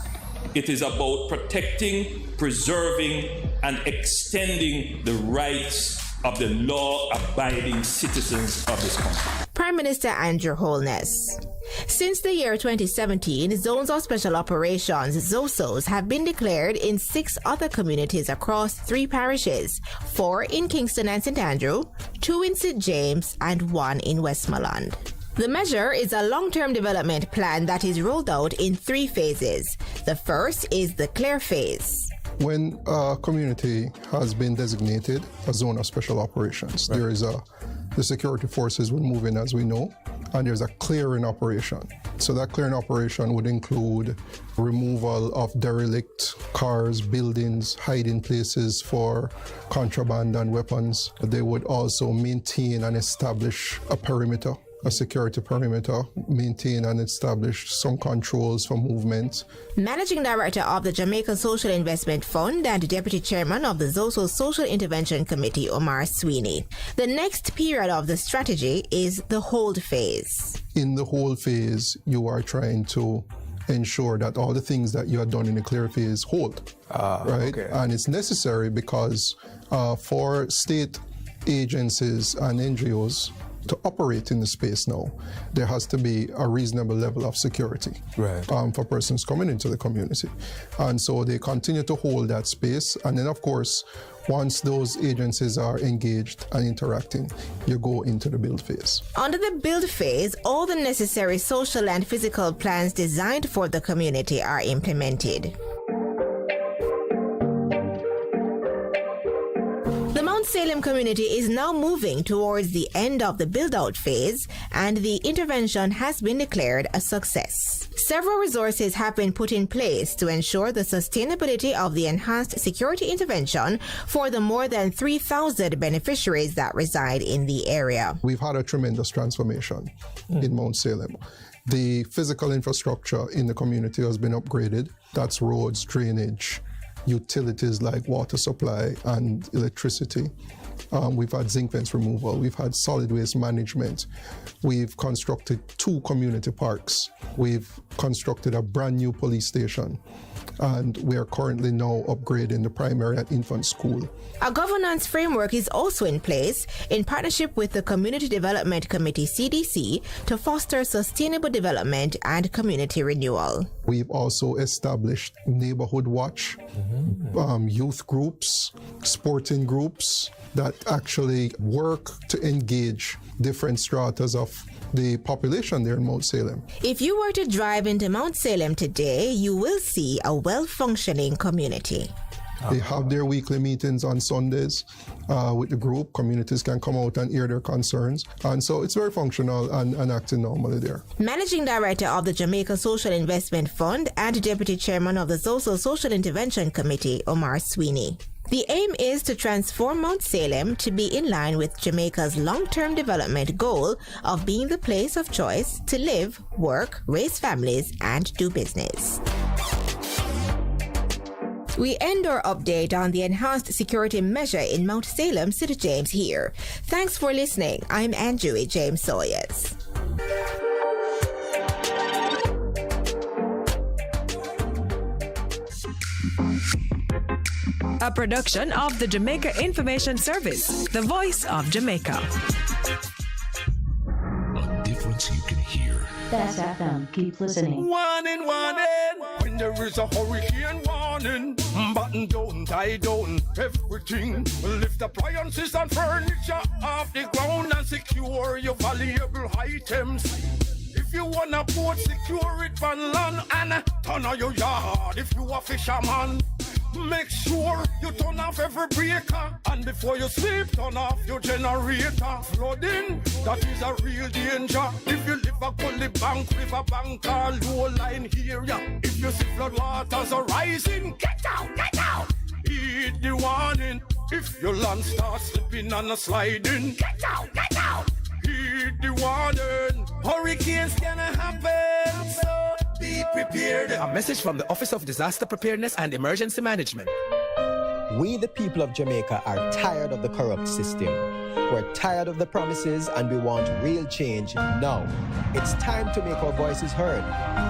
It is about protecting, preserving, and extending the rights of the law-abiding citizens of this country. Prime Minister Andrew Holness. Since the year 2017, Zones of Special Operations, ZOSOs, have been declared in 6 other communities across 3 parishes, 4 in Kingston and St. Andrew, 2 in St. James, and 1 in Westmoreland. The measure is a long-term development plan that is rolled out in 3 phases. The first is the clear phase. When a community has been designated a zone of special operations, there is the security forces will move in, as we know, and there's a clearing operation. So that clearing operation would include removal of derelict cars, buildings, hiding places for contraband and weapons. They would also maintain and establish a perimeter, a security perimeter, maintain and establish some controls for movement. Managing Director of the Jamaica Social Investment Fund and Deputy Chairman of the ZOSO Social Intervention Committee, Omar Sweeney. The next period of the strategy is the hold phase. In the hold phase, you are trying to ensure that all the things that you have done in the clear phase hold, right? Okay. And it's necessary because For state agencies and NGOs to operate in the space now, there has to be a reasonable level of security for persons coming into the community. And so they continue to hold that space. And then, of course, once those agencies are engaged and interacting, you go into the build phase. Under the build phase, all the necessary social and physical plans designed for the community are implemented. The Mount Salem community is now moving towards the end of the build-out phase, and the intervention has been declared a success. Several resources have been put in place to ensure the sustainability of the enhanced security intervention for the more than 3,000 beneficiaries that reside in the area. We've had a tremendous transformation in Mount Salem. The physical infrastructure in the community has been upgraded. That's roads, drainage, utilities like water supply and electricity. We've had zinc fence removal. We've had solid waste management. We've constructed 2 community parks. We've constructed a brand new police station. And we are currently now upgrading the primary and infant school. A governance framework is also in place in partnership with the Community Development Committee, CDC, to foster sustainable development and community renewal. We've also established neighborhood watch, youth groups, sporting groups that actually work to engage different stratas of the population there in Mount Salem. If you were to drive into Mount Salem today, you will see a well-functioning community. They have their weekly meetings on Sundays with the group. Communities can come out and hear their concerns. And so it's very functional and acting normally there. Managing Director of the Jamaica Social Investment Fund and Deputy Chairman of the Zoso Social Intervention Committee, Omar Sweeney. The aim is to transform Mount Salem to be in line with Jamaica's long-term development goal of being the place of choice to live, work, raise families, and do business. We end our update on the enhanced security measure in Mount Salem, St. James here. Thanks for listening. I'm Anjui James Sawyers. A production of the Jamaica Information Service, the voice of Jamaica. A difference you can hear. Best FM. Keep listening. Warning, warning. When there is a hurricane warning, button down, tie down, everything. Lift appliances and furniture off the ground and secure your valuable items. If you wanna port, secure it on land and turn on your yard if you a fisherman. Make sure you turn off every breaker, and before you sleep, turn off your generator. Flooding, that is a real danger. If you live a gully bank, river bank, or low line area, if you see flood waters are rising, get out, get out. Heed the warning. If your land starts slipping and sliding, get out, get out. Heed the warning. Hurricanes gonna happen, so be prepared. A message from the Office of Disaster Preparedness and Emergency Management. We, the people of Jamaica, are tired of the corrupt system. We're tired of the promises and we want real change now. It's time to make our voices heard.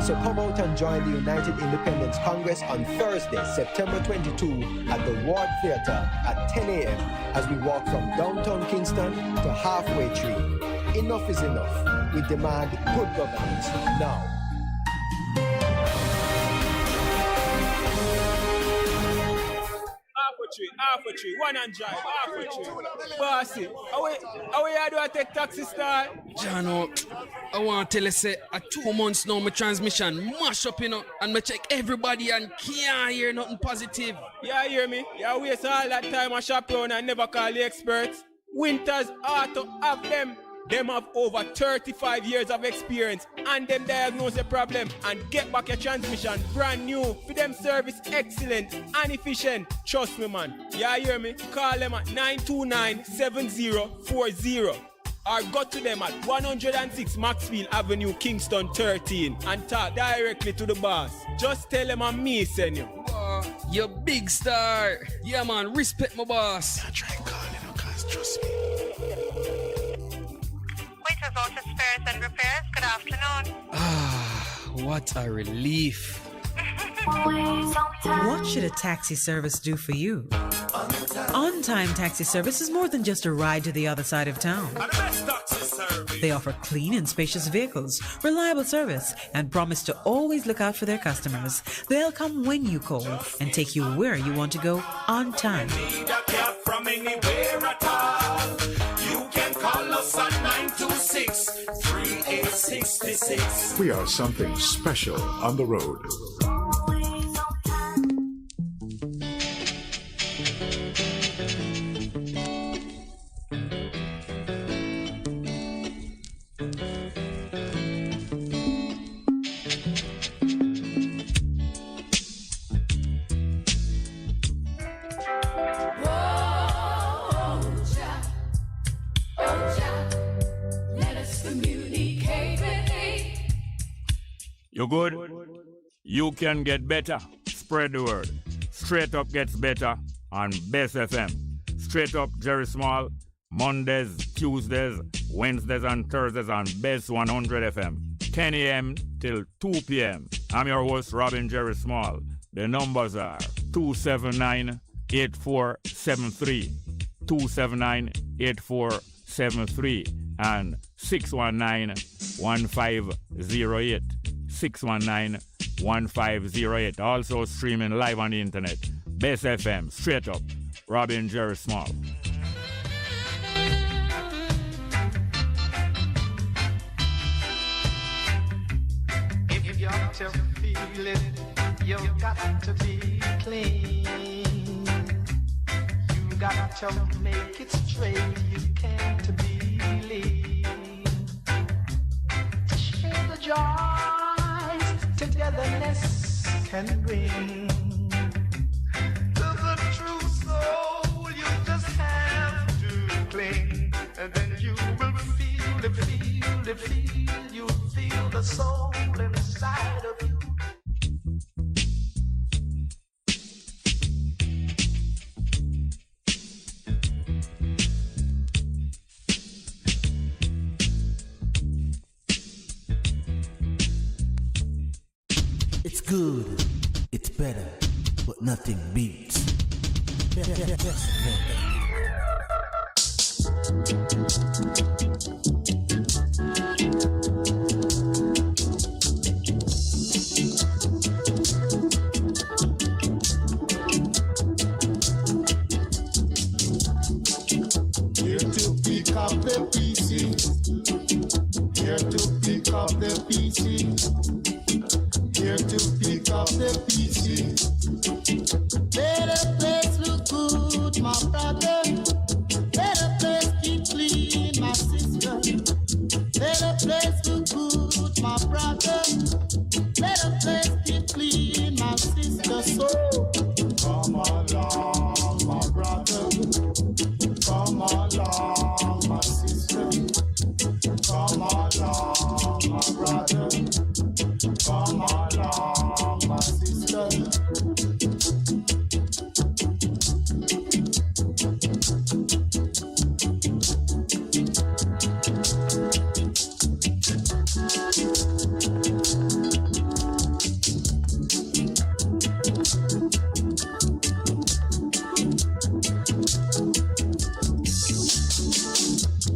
So come out and join the United Independence Congress on Thursday, September 22 at the Ward Theatre at 10 a.m. as we walk from downtown Kingston to Halfway Tree. Enough is enough. We demand good governance now. Half a tree, one and drive, half a tree. Bossy, how you do I take taxi star? Jano, I want to tell you, say, 2 months now, my transmission mash up, and I check everybody and can't hear nothing positive. Yeah, hear me? You waste all that time I shop around and never call the experts. Winters Auto have them. Them have over 35 years of experience and them diagnose the problem and get back your transmission brand new. For them service excellent and efficient. Trust me, man. Yeah, hear me? Call them at 929-7040 or go to them at 106 Maxfield Avenue, Kingston 13 and talk directly to the boss. Just tell them I'm me, send you. You big star. Yeah, man, respect my boss. I try calling her, cause trust me. Waiters Auto Spares and Repairs, good afternoon. What a relief. What should a taxi service do for you? On-Time Taxi Service is more than just a ride to the other side of town. They offer clean and spacious vehicles, reliable service, and promise to always look out for their customers. They'll come when you call and take you where you want to go on time. Need a cab from anywhere at all. You can call us at 926-3866. We are something special on the road. You good? You can get better. Spread the word. Straight Up gets better on Bess FM. Straight Up Jerry Small, Mondays, Tuesdays, Wednesdays and Thursdays on Bess 100 FM. 10 a.m. till 2 p.m. I'm your host, Robin Jerry Small. The numbers are 279-8473, 279-8473, and 619-1508. 619-1508. Also streaming live on the internet. Bess FM, Straight Up, Robin Jerry Small. If you got to feel it, you got to be clean. You got to make it straight, you can't be lean. Share the joys togetherness can bring. To the true soul, you just have to cling, and then you will feel you feel the soul inside of you. It's good, it's better, but nothing beats. Here to pick up the pieces. Here to pick up the pieces. Here to pick up the pieces. Let a place look good, my brother. Let a place keep clean, my sister. Let a place look good, my brother. Let a place keep clean, my sister. So come along, my brother. Come along, my sister. Come along, my brother. Come along, my sister.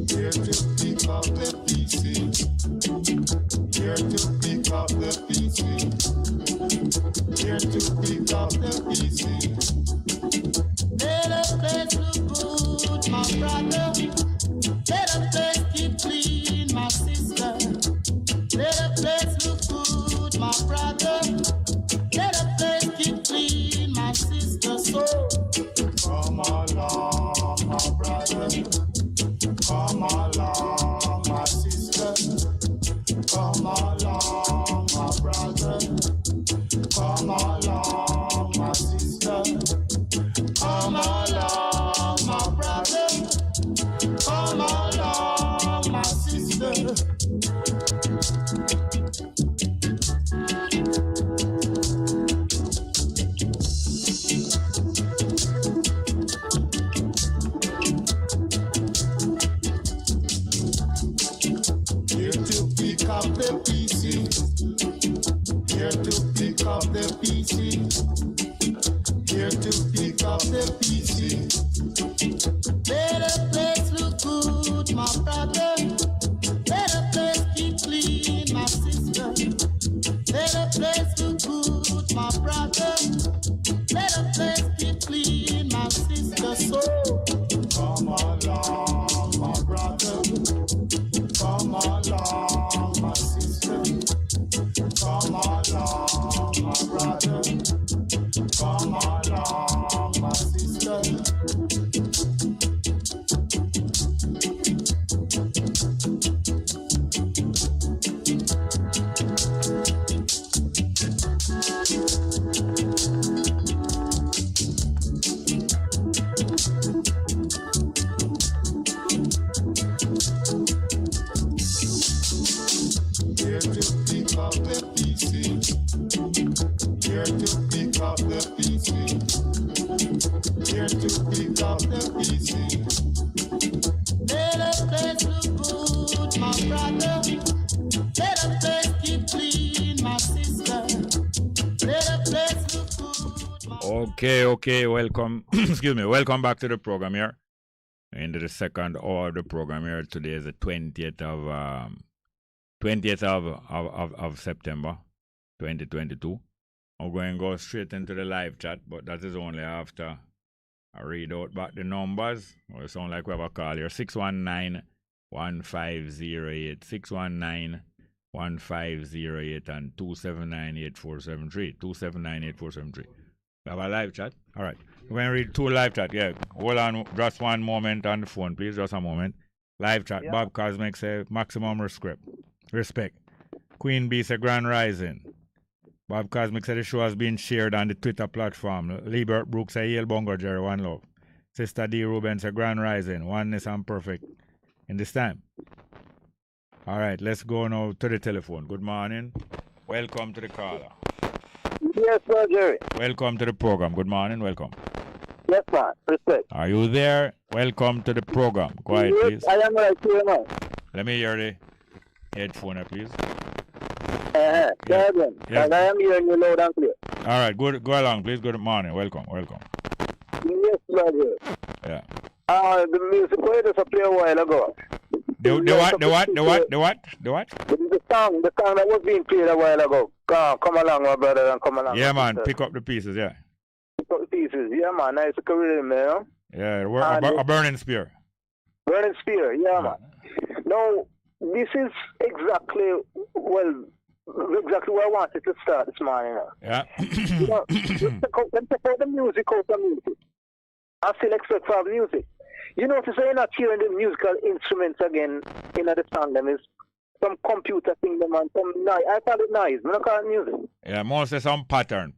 Here to pick up the pieces. Here to pick up the pieces. Here to pick up the pieces. Let a place look good, my brother. Let a place keep clean, my sister. Let a place look good, my brother. Let a place keep clean, my sister. So come along, my brother. Come along, my sister. Come along, my brother. Come along, my sister. Let the place look good, my brother. Let the place keep clean, my sister. So come along, my brother. Come along, my sister. Come along, my brother. Come along, my sister. Here to pick up the pieces. Here to pick up the pieces. Here to pick up the pieces. Let the place look good, my brother. Let the place keep clean, my sister. Let the place look good. Okay, welcome. Excuse me, welcome back to the program here. Into the second hour of the program here. Today is the 20th of September 2022. I'm going to go straight into the live chat, but that is only after I read out back the numbers. Well, it sounds like we have a call here. 619-1508. 619-1508 and 279-8473. 279-8473. We have a live chat. All right. We're going to read two live chat. Yeah. Hold on just one moment on the phone, please. Just a moment. Live chat. Yeah. Bob Cosmic say maximum respect. Queen Bee say grand rising. Bob Cosmic said the show has been shared on the Twitter platform. Liebert Brooks say Hail Bongo Jerry, one love. Sister D. Ruben say grand rising. Oneness and perfect in this time. All right, let's go now to the telephone. Good morning. Welcome to the caller. Yes, sir, Jerry. Welcome to the program. Good morning. Welcome. Yes, man. Respect. Are you there? Welcome to the program. Quiet, yes, please. I am right here now. Let me hear the headphone, please. Yeah. Yes. And I am hearing you loud and clear. All right, good. Go along, please. Good morning. Welcome. Yes, brother. Yeah. The music way just play a while ago. The what? The song that was being played a while ago. Come along, my brother, and come along. Yeah, man. Pick up the pieces, yeah. Pick up the pieces, yeah, man. Nice career, man. Yeah, a burning spear. Burning spear, yeah, man. Now, this is exactly what I wanted to start this morning. Yeah. You know, let's take out the music out of music. I still expect for music. You notice you're not hearing the musical instruments again in the song. Them is some computer thing them and some noise. I call it noise. I don't call it music. Yeah, mostly some patterns.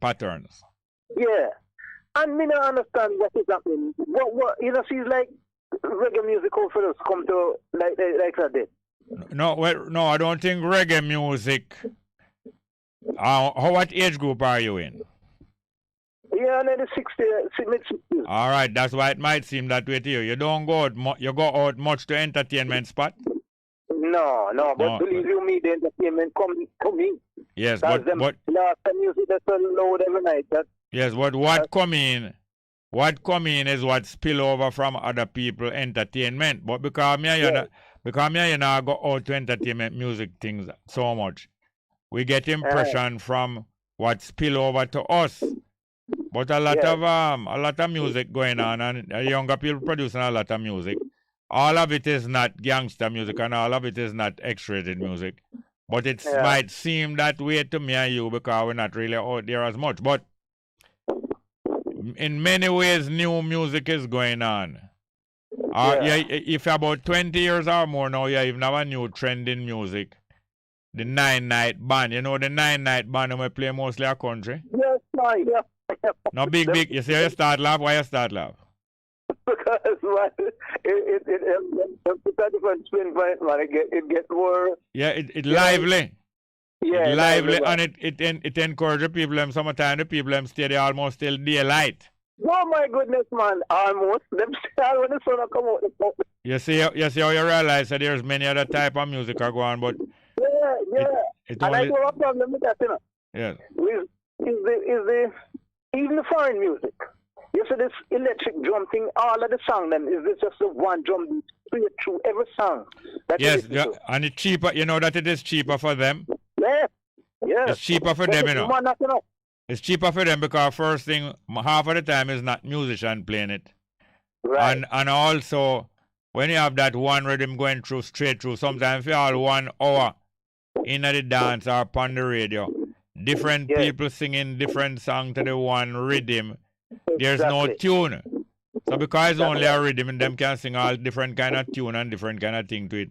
Yeah. And me not understand what is happening. What you know, she's like reggae music for us come to like that. No, I don't think reggae music. What age group are you in? Yeah, the 60s, mid-60s. All right, that's why it might seem that way to you. You don't go out, you go out much to entertainment spot? No, but believe you me, the entertainment come in. Yes, but last music that's so loud every night. Yes, but what come in is what spill over from other people entertainment. But because me you know go out to entertainment music things so much, we get impression from what spill over to us. But a lot of music going on, and younger people producing a lot of music. All of it is not gangster music, and all of it is not X-rated music. But it might seem that way to me and you because we're not really out there as much. But in many ways, new music is going on. If you're about 20 years or more now, you even have a new trend in music. The 9-night band. You know the 9-night band we play mostly a country? Yes, yeah. No, big. You see how you start laugh? Why you start laugh? Because it gets more. Yeah, it lively. Yeah, it lively, and it encourages people. Sometimes the people stay there almost till daylight. Oh my goodness, man! Almost them start when the sun come out. You see how you realize that there's many other type of music are going, but yeah. And I have a problem with that, you know. Yeah. Even the foreign music. You see this electric drum thing, all of the song then is this just the one drum straight through every song. Yes, and it's cheaper, you know that it is cheaper for them. Yeah. Yeah. It's cheaper for them, you know. Man, that's enough. It's cheaper for them because first thing, half of the time is not musician playing it. Right. And also, when you have that one rhythm going through straight through, sometimes you all 1 hour in the dance or upon the radio, different people singing different songs to the one rhythm. There's no tune. So because it's only a rhythm, and them can sing all different kind of tune and different kind of thing to it.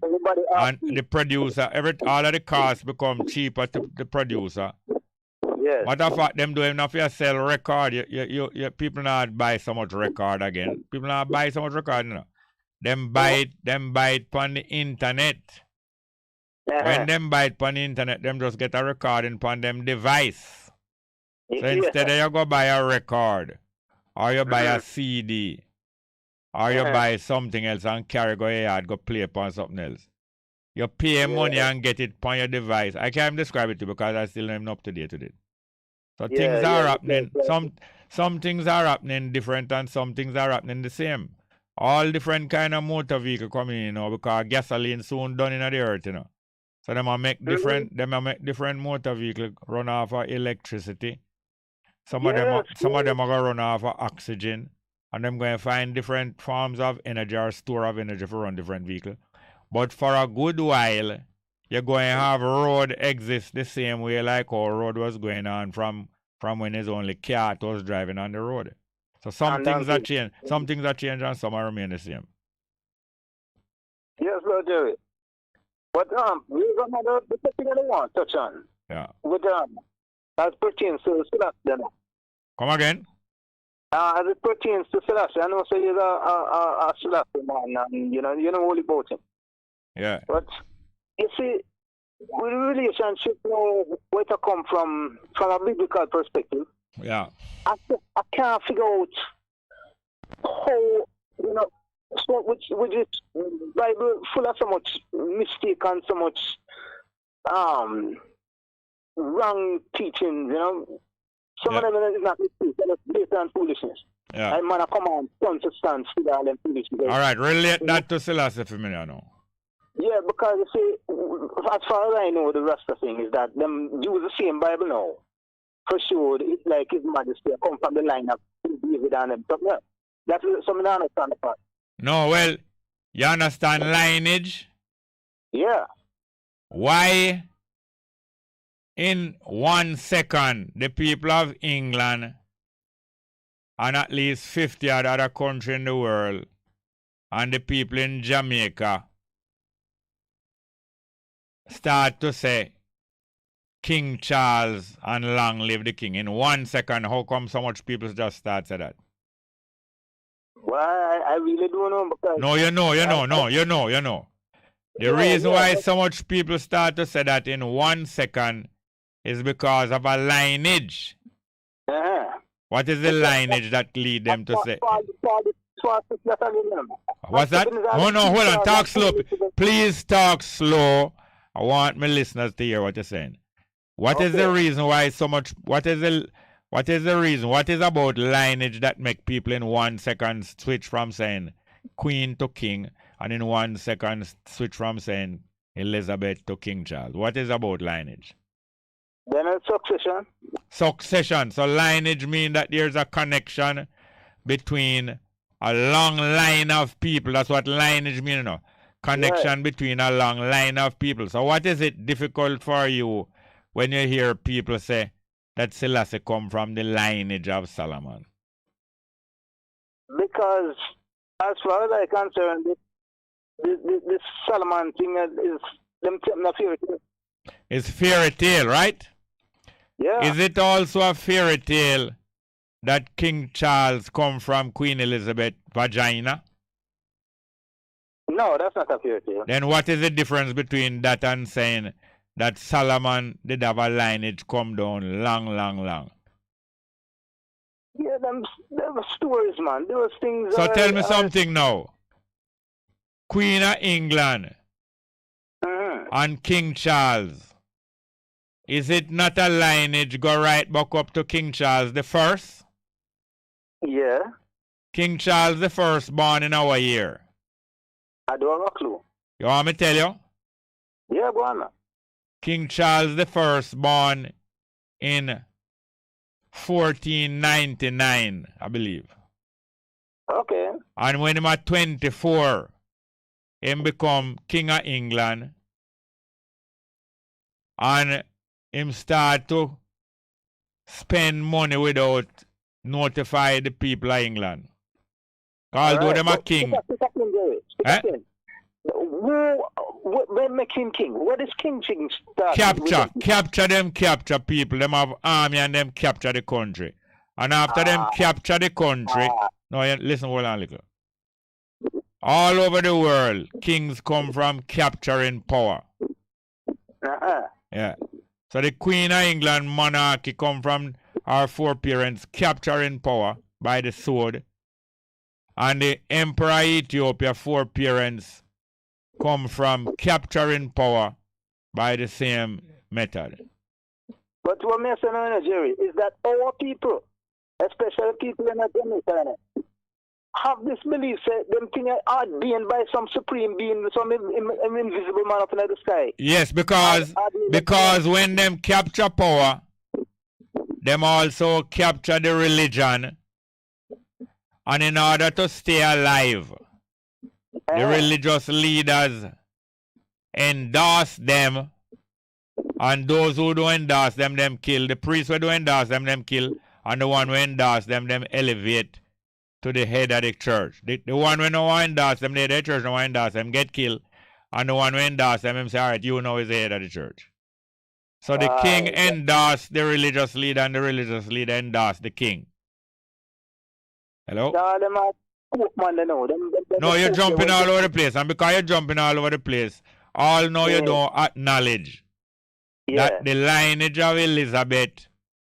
And the producer, all of the costs become cheaper to the producer. Yes. Matter of fact, them doing enough you sell record, you people not buy so much record again. People not buy so much record, you know. Them buy it on the internet. When them buy it on the internet, them just get a recording on them device. So instead of you go buy a record, or you buy a CD, or you buy something else and carry go yard, go play upon something else. You pay money and get it on your device. I can't describe it to you because I still am up to date with it. So things are happening. Some things are happening different and some things are happening the same. All different kind of motor vehicle coming in, you know, because gasoline soon done in the earth, you know. So them make different motor vehicle run off of electricity. Some of them are gonna run off of oxygen, and them going to find different forms of energy or store of energy for run different vehicle. But for a good while, you're going to have road exist the same way like how road was going on from when it's only car was driving on the road. So some things are changed. Some things are changed and some are remain the same. Yes, Lord Jerry. But we got another thing that I want to touch on. Yeah. With as pertains to Selassie. Come again? As it pertains to Selassie, I know say he's a Selassie man, and you know all about him. Yeah. But you see, with relationship, you know, where to come from a biblical perspective. Yeah. I can't figure out how, you know, so which is Bible full of so much mistake and so much wrong teaching, you know. Some of them is not mistake, they're based on foolishness. Yeah. And man, come on, consistent with all them foolishness. All right, relate that to Selassie for me now. Yeah, because you see, as far as I know, the rest of the thing is that them use the same Bible now. For sure, it's like His Majesty come from the line of David and them. So, yeah, that's something I understand about. No, well, you understand lineage? Yeah. Why in 1 second the people of England and at least 50 other countries in the world and the people in Jamaica start to say King Charles and long live the king? In 1 second, how come so much people just start to that? Well, I really don't know because... No, you know. The reason why so much people start to say that in 1 second is because of a lineage. What is the lineage that lead them to say? What's that? Oh, no, hold on. Talk slow. Please talk slow. I want my listeners to hear what you're saying. What is the reason why so much... What is the reason? What is about lineage that make people in 1 second switch from saying Queen to King and in 1 second switch from saying Elizabeth to King Charles? What is about lineage? Then it's succession. Succession. So lineage means that there's a connection between a long line of people. That's what lineage means, you know. Connection between a long line of people. So what is it difficult for you when you hear people say that Selassie come from the lineage of Solomon? Because as far as I'm concerned, this Solomon thing is them telling a fairy tale. It's fairy tale, right? Yeah. Is it also a fairy tale that King Charles come from Queen Elizabeth vagina? No, that's not a fairy tale. Then what is the difference between that and saying that Solomon did have a lineage come down long? Yeah, them stories, man. Those things. So tell me something now. Queen of England and King Charles. Is it not a lineage go right back up to King Charles the First? Yeah. King Charles the First born in our year. I don't have a clue. You want me to tell you? Yeah, go on. King Charles I born in 1499, I believe. Okay. And when he was 24, he become King of England. And him start to spend money without notify the people of England. Although them a king. When make him king? What is king start? Capture people. Them have army and them capture the country. And after them capture the country, listen, hold on a little. All over the world, kings come from capturing power. Yeah. So the Queen of England monarchy come from our foreparents capturing power by the sword. And the Emperor of Ethiopia foreparents come from capturing power by the same method. But what I'm saying, Jerry, is that our people, especially people in Jamaica, have this belief that them things are being by some supreme being, some invisible man up in the sky. Yes, because when them capture power, them also capture the religion. And in order to stay alive, the religious leaders endorse them. And those who don't endorse them, them kill. The priests who don't endorse them, them kill. And the one who endorse them, them elevate to the head of the church. The one who don't endorse them, the church don't endorse them, get killed. And the one who endorse them, him say, all right, you know is the head of the church. So the king endorsed the religious leader and the religious leader endorsed the king. Hello? No, you're jumping all over the place. And because you're jumping all over the place, all know you don't acknowledge that the lineage of Elizabeth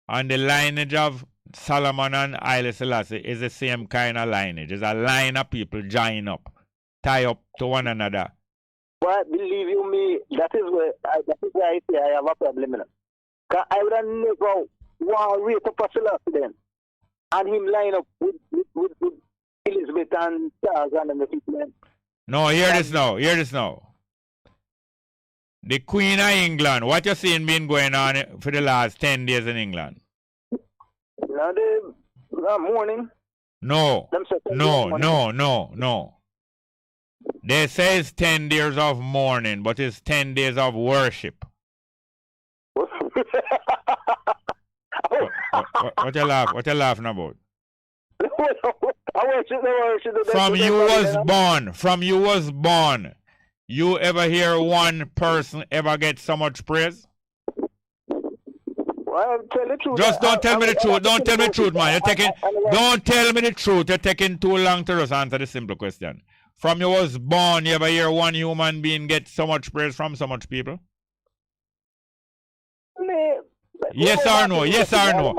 and the lineage of Solomon and Haile Selassie is the same kind of lineage. It's a line of people join up, tie up to one another. Well, believe you me, that is where I say I have a problem. Because I would have never want to rate up a Selassie then. And him line up with Elizabeth and Charles and the people. No, hear this now. The Queen of England, what you seeing been going on for the last 10 days in England? Now the morning. No. They say it's 10 days of mourning, but it's 10 days of worship. What you laughing about? From you was born, you ever hear one person ever get so much praise? Well, tell the truth. Just don't tell me the truth. Don't tell me the truth, man. Don't tell me the truth. You're taking too long to just answer the simple question. From you was born, you ever hear one human being get so much praise from so much people? Yes or no? Yes or no?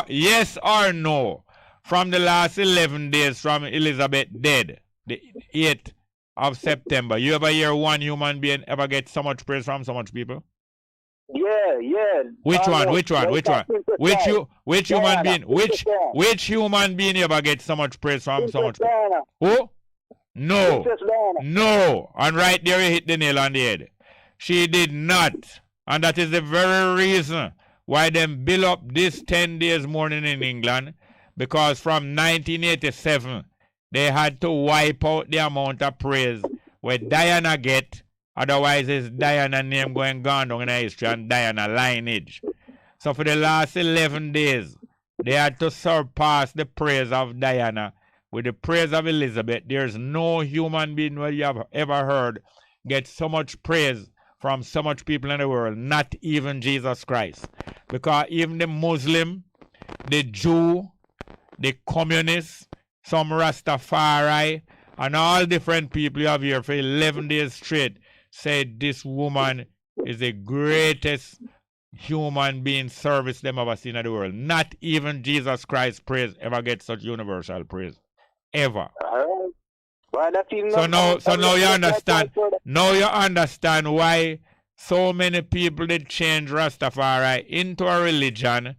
Yes or no? From the last 11 days from Elizabeth dead, the 8th of September, you ever hear one human being ever get so much praise from so much people? Yeah. Which one? Which human being? Which human being ever get so much praise from so much people? Who? No. And right there you hit the nail on the head. She did not. And that is the very reason why them build up this 10 days mourning in England. Because from 1987, they had to wipe out the amount of praise where Diana get. Otherwise, it's Diana name going gone down in history and Diana lineage. So for the last 11 days, they had to surpass the praise of Diana with the praise of Elizabeth. There's no human being where you have ever heard get so much praise from so much people in the world, not even Jesus Christ. Because even the Muslim, the Jew, the communists, some Rastafari, and all different people you have here for 11 days straight said this woman is the greatest human being service them ever seen in the world. Not even Jesus Christ praise ever gets such universal praise. Ever. So now you understand. Now you understand why so many people did change Rastafari into a religion.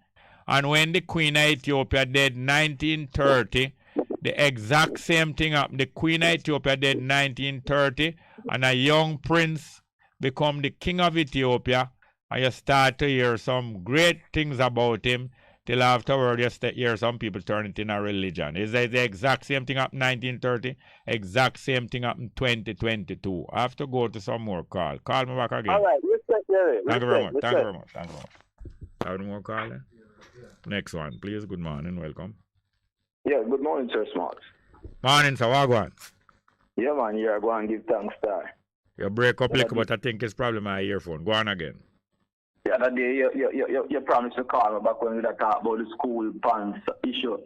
And when the Queen of Ethiopia did 1930, the exact same thing happened. The Queen of Ethiopia did 1930, and a young prince become the king of Ethiopia, and you start to hear some great things about him, till afterward you hear some people turn it in a religion. Is that the exact same thing up in 1930? Exact same thing up in 2022. I have to go to some more call. Call me back again. All right, respect, Jerry. Thank you very much. Respect. Thank you very much. Thank you very much. Have any more call? Next one, please. Good morning. Welcome. Yeah, good morning, Sir Smart. Morning, sir. Wagwan. Yeah, man, you're going to give thanks, sir. You break up little, but I think it's probably my earphone. Go on again. The other day, you promised to call me back when we talk about the school pants issue.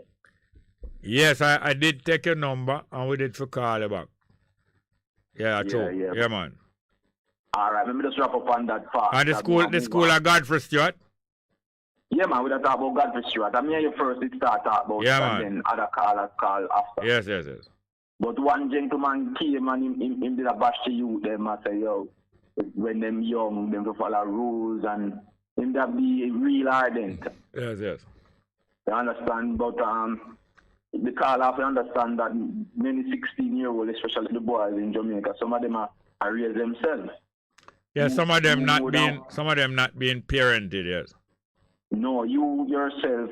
Yes, I did take your number and we did for call you back. Yeah, true. Yeah, man. All right, let me just wrap up on that part. And the school of Godfrey Stewart? Yeah, man, we talk about Godfrey Stewart. I mean, you first did start talk about it, and then other callers call after. Yes. But one gentleman came and him did a bash to you, them and say, yo, when them young, them to follow rules and him that be real ardent. Yes. You understand? But the call have to understand that many 16-year-olds, especially the boys in Jamaica, some of them are raised themselves. Yeah, some of them not being parented, yes. No, you yourself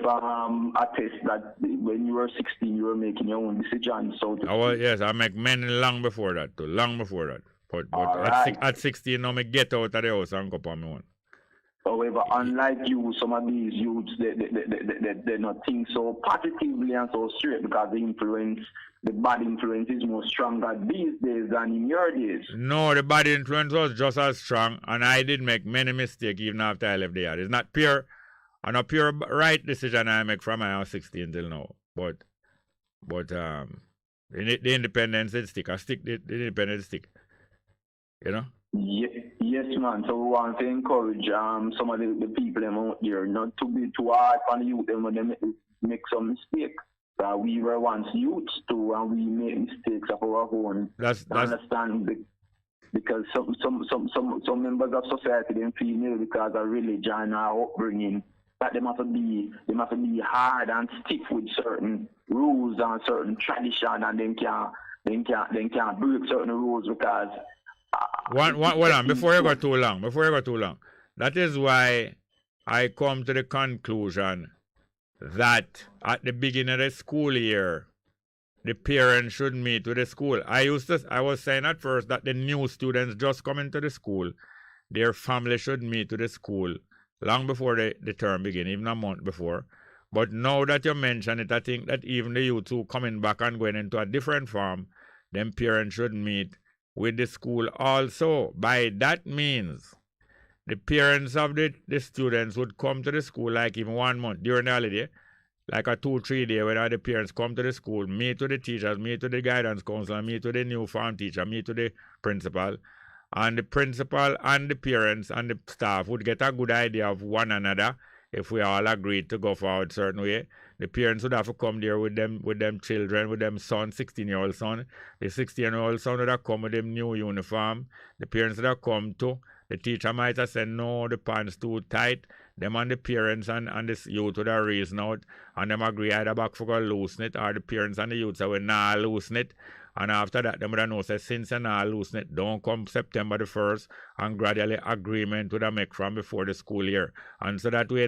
attest that when you were 16, you were making your own decisions. So yes, I make many long before that too. Long before that. But at 16, now I get out of the house and go on my own. However, unlike you, some of these youths, they not think so positively and so straight because the bad influence is more stronger these days than in your days. No, the bad influence was just as strong, and I did make many mistakes even after I left the yard. It's not pure, and a pure right decision I make from I was 16 till now. But the independence did stick. The independence stick. You know? Yes, man. So we want to encourage some of the people out there not to be too hard on the youth when they make some mistakes. We were once youths too, and we made mistakes of our own. That's understand because some members of society they feel because of religion or upbringing that they must be hard and stick with certain rules and certain tradition, and then can't break certain rules because. Hold on, before you go too long. That is why I come to the conclusion that at the beginning of the school year, the parents should meet with the school. I was saying at first that the new students just coming to the school, their family should meet with the school long before the term begin, even a month before. But now that you mention it, I think that even the youth who coming back and going into a different form, them parents should meet with the school also. By that means, the parents of the students would come to the school like even 1 month during the holiday, like a 2-3 day when the parents come to the school, meet with the teachers, meet with the guidance counselor, meet with the new farm teacher, meet with the principal. And the principal and the parents and the staff would get a good idea of one another if we all agreed to go forward a certain way. The parents would have to come there with them children, with them son, 16-year-old son. The 16-year-old son would have come with them new uniform. The parents would have come too. The teacher might have said, no, the pants too tight. Them and the parents and the youth would have reason out. And them agree either back for go loosen it, or the parents and the youth say, well, nah, loosen it. And after that, them would have know, say, since you nah loosen it, don't come September the 1st, and gradually agreement would have make from before the school year. And so that way,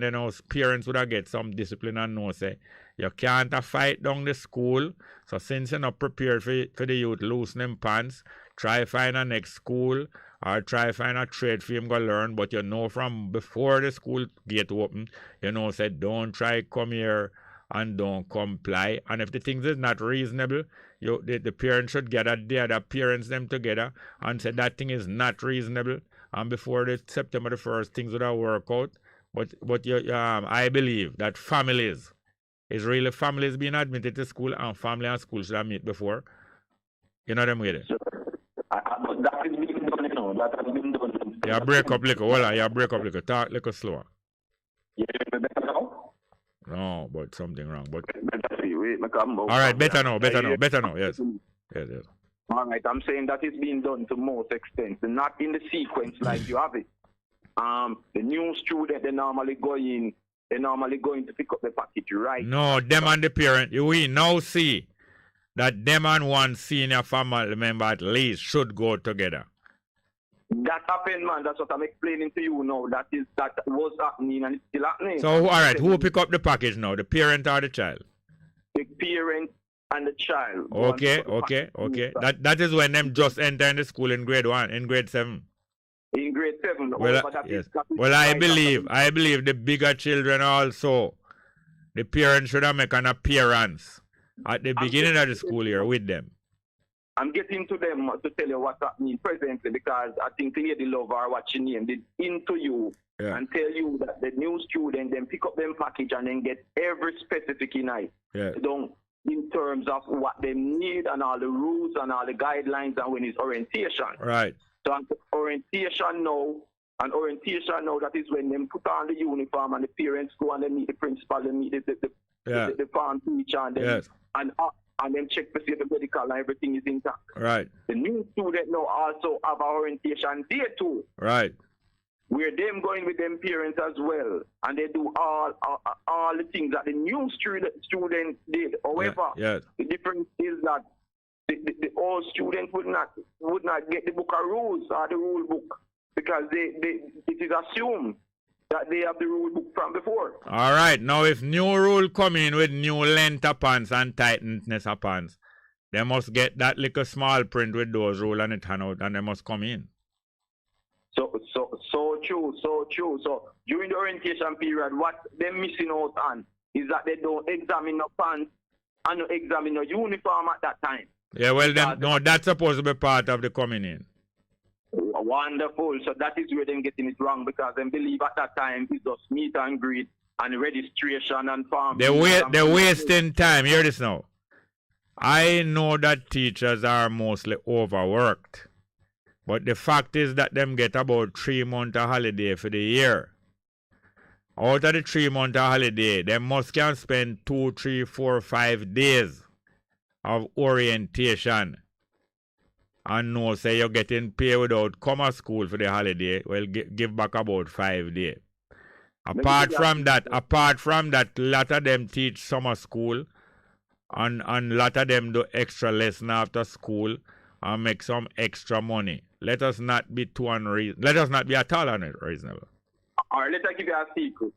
parents would have get some discipline and know, say, you can't fight down the school. So since you're not prepared for the youth loosen them pants, try find a next school, or try find a trade for him go learn, but you know from before the school gate open, you know, say, don't try come here and don't comply. And if the things is not reasonable, the parents should gather the other parents them together and say that thing is not reasonable. And before the September the 1st, things would have worked out. But I believe that families being admitted to school, and family and school should have met before. You know them with it. But that has been done, you know. That has been done. Yeah, break up little. Hold on, yeah, break up little. Talk little slower. Yeah, better now? No, but something wrong. But all right, better now. Yes. All right, I'm saying that it's being done to most extent, not in the sequence like you have it. The new student they normally going to pick up the package, right? No, them and the parent. We now see that them and one senior family member at least should go together. That happened, man. That's what I'm explaining to you now. That was happening and it's still happening. So, all right, who pick up the package now? The parent or the child? The parent and the child. Okay. That is when them just enter in the school in grade 1, in grade 7. In grade 7. Well, I believe the bigger children also, the parents should have make an appearance at the beginning of the school year with them. I'm getting to them to tell you what's happening presently because I think Lady Love or what she named it into you and tell you that the new student then pick up them package and then get every specific in in terms of what they need and all the rules and all the guidelines and when it's orientation. Right. So orientation now, that is when them put on the uniform and the parents go and they meet the principal, they meet the farm teacher and then check to see if the medical and everything is intact. Right. The new student now also have our orientation day too. Right. Where them going with them parents as well, and they do all the things that the new student did. However, the difference is that the old student would not get the book of rules or the rule book because it is assumed that they have the rule book from before. All right. Now, if new rule come in with new length of pants and tightness of pants, they must get that little small print with those rules and it hand out, and they must come in. So true. So during the orientation period, what they're missing out on is that they don't examine no pants and no examine no uniform at that time. Yeah, well, that's supposed to be part of the coming in. Wonderful. So that is where they're getting it wrong because they believe at that time it's just meet and greet and registration and farm. They're wasting time. Hear this now. I know that teachers are mostly overworked. But the fact is that them get about 3 months of holiday for the year. Out of the 3 months of holiday, they must can spend 2, 3, 4, 5 days of orientation. And know say you're getting paid without come to school for the holiday, well, give back about 5 days. Apart from that, lot of them teach summer school and lot of them do extra lesson after school and make some extra money. Let us not be too unreasonable. Let us not be at all unreasonable. All right, let me give you a secret.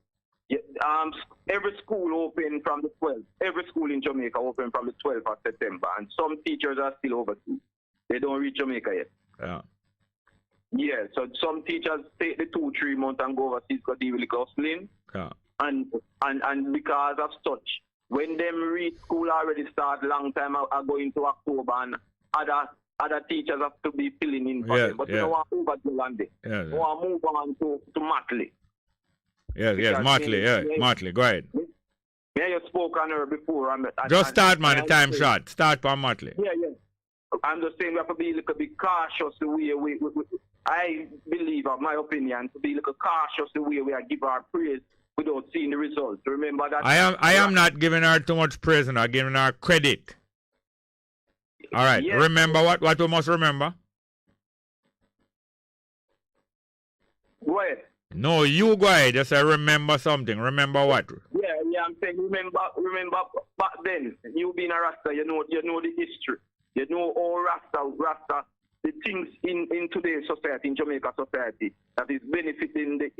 Every school open from the 12th. Every school in Jamaica open from the 12th of September, and some teachers are still overseas. They don't reach Jamaica yet. Yeah. Yeah, so some teachers take the 2-3 months and go overseas because they will go hustling. Yeah. And because of such, when them reach school already start long time ago into October and other teachers have to be filling in for them. But we don't want to over to London. We want to move on to Matley. Yes, Matley, go ahead. Yeah, you spoke on her before. Just start, man, the time shot. Start on Matley. Yeah. I'm just saying we have to be a little bit cautious the way I believe, of my opinion, to be a little cautious the way we give our praise without seeing the results. Remember that. I am not giving her too much praise, and I'm giving her credit. All right. Yes. Remember what we must remember? Go ahead. No, you go ahead. Just say remember something. Remember what? Yeah, I'm saying remember back then, you being a Rasta, you know the history. You know all Rasta, the things in today's society, in Jamaica society, that is benefiting the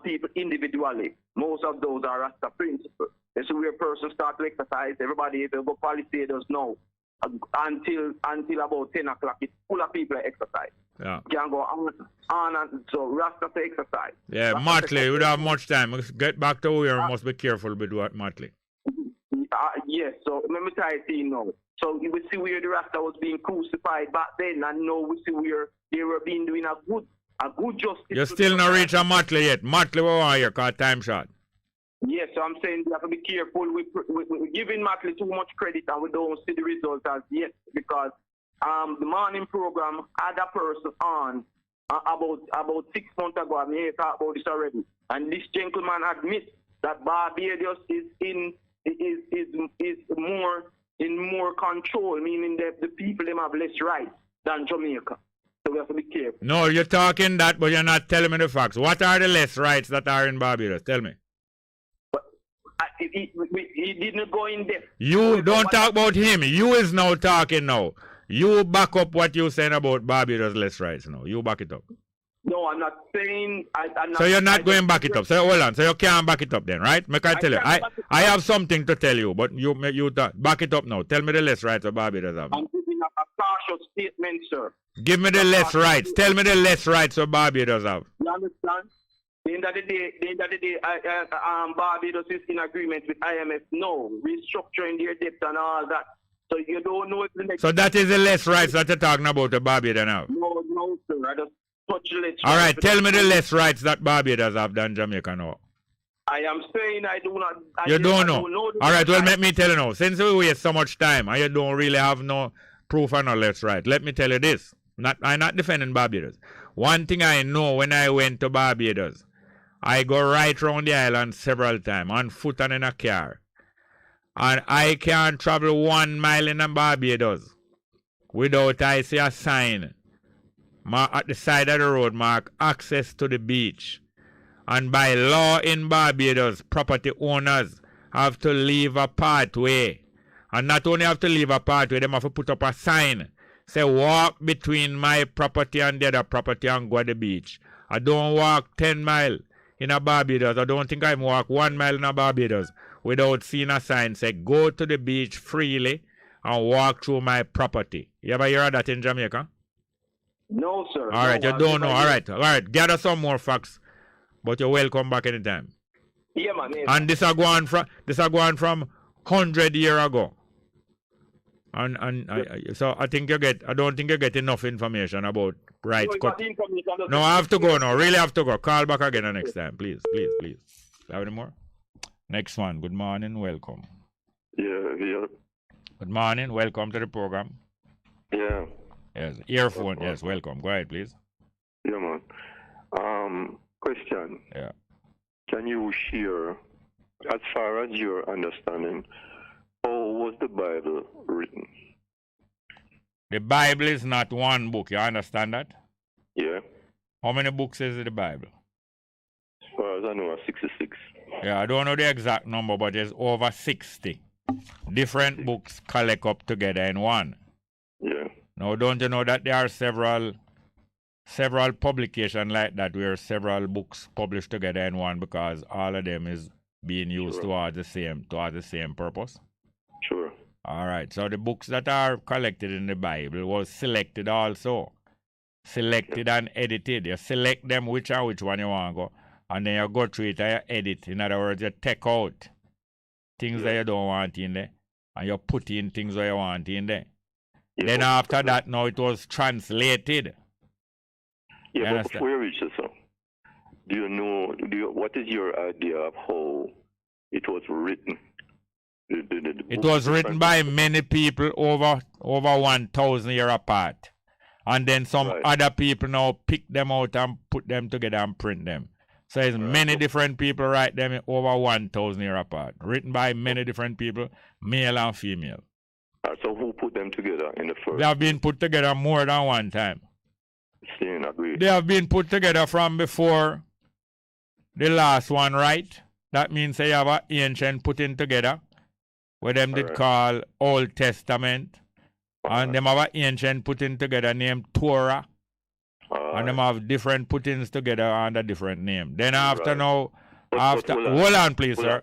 people individually. Most of those are Rasta principles. It's where a person starts to exercise. Everybody, if they go palisades now, until about 10 o'clock, it's full of people exercise. Yeah. You can go on and so Rasta to exercise. Yeah, Matley, we don't have much time. Let's get back to where we must be careful with what Matley. Yes, so let me try to now. So we see where the Rasta was being crucified back then, and now we see where they were being doing a good justice. You still not reach a Matley yet. Matley, we want here, cause time short. Yes, so I'm saying we have to be careful. We're giving Matley too much credit, and we don't see the results as yet because the morning program had a person on about 6 months ago. I mean, I talked about this already, and this gentleman admits that Barbados is more in more control, meaning that the people them have less rights than Jamaica. So we have to be careful. No, you're talking that, but you're not telling me the facts. What are the less rights that are in Barbados? Tell me. But he didn't go in depth. You don't talk about him. You is now talking now. You back up what you're saying about Barbados less rights now. You back it up. No, I'm not saying. So you're not going back it up. So hold on. So you can't back it up then, right? Make I tell you. I have something to tell you, but you back it up now. Tell me the less rights of Barbados have. I'm giving a partial statement, sir. Give me the less rights. Tell me the less rights of Barbados have. You understand? The end of the day, Barbados is in agreement with IMF. No, restructuring their debt and all that. So you don't know if the next. So that is the less rights that you're talking about the Barbados now. No, sir. I just touch the less. All right, tell me the less rights that Barbados have than Jamaica now. I am saying I do not. You don't know. All right, well, let me tell you now. Since we waste so much time and you don't really have no proof and no less right, let me tell you this. I'm not defending Barbados. One thing I know when I went to Barbados, I go right around the island several times, on foot and in a car. And I can't travel 1 mile in Barbados without I see a sign at the side of the road mark access to the beach. And by law in Barbados, property owners have to leave a pathway. And not only have to leave a pathway, they have to put up a sign. Say, walk between my property and the other property and go to the beach. I don't walk 10 miles in a Barbados. I don't think I walk 1 mile in a Barbados without seeing a sign say, go to the beach freely and walk through my property. You ever hear of that in Jamaica? No, sir. All right, you don't know. All right. Gather some more facts, but you're welcome back anytime. Yeah, man. Yeah. And this are going from 100 years ago. So I don't think you get enough information about rights. No, I have to go now. Really have to go. Call back again next time, please. Have any more? Next one. Good morning. Welcome. Yeah. Good morning. Welcome to the program. Yeah. Yes. Earphone. Yes. Welcome. Go ahead, please. Yeah, man. Question. Yeah. Can you share, as far as your understanding, how was the Bible written? The Bible is not one book. You understand that? Yeah. How many books is the Bible? As far as I know, 66. Yeah, I don't know the exact number, but there's over 60 different books collect up together in one. Yeah. Now, don't you know that there are several publications like that where several books published together in one because all of them is being used towards the same purpose? Sure. All right. So the books that are collected in the Bible was selected also. Selected and edited. You select them which one you want to go. And then you go through it and you edit. In other words, you take out things that you don't want in there. And you put in things that you want in there. Yeah, then after that, now it was translated. Yeah, but before you reach this, what is your idea of how it was written? It was written by many people over 1,000 years apart. And then some other people now pick them out and put them together and print them. So it's many different people write them over 1,000 years apart. Written by many different people, male and female. So who put them together in the first? They have been put together more than one time. They have been put together from before the last one, right? That means they have an ancient putting together, where them did call Old Testament. And them have an ancient putting together named Torah. And them have different puttings together under different name. Then after hold on please, sir.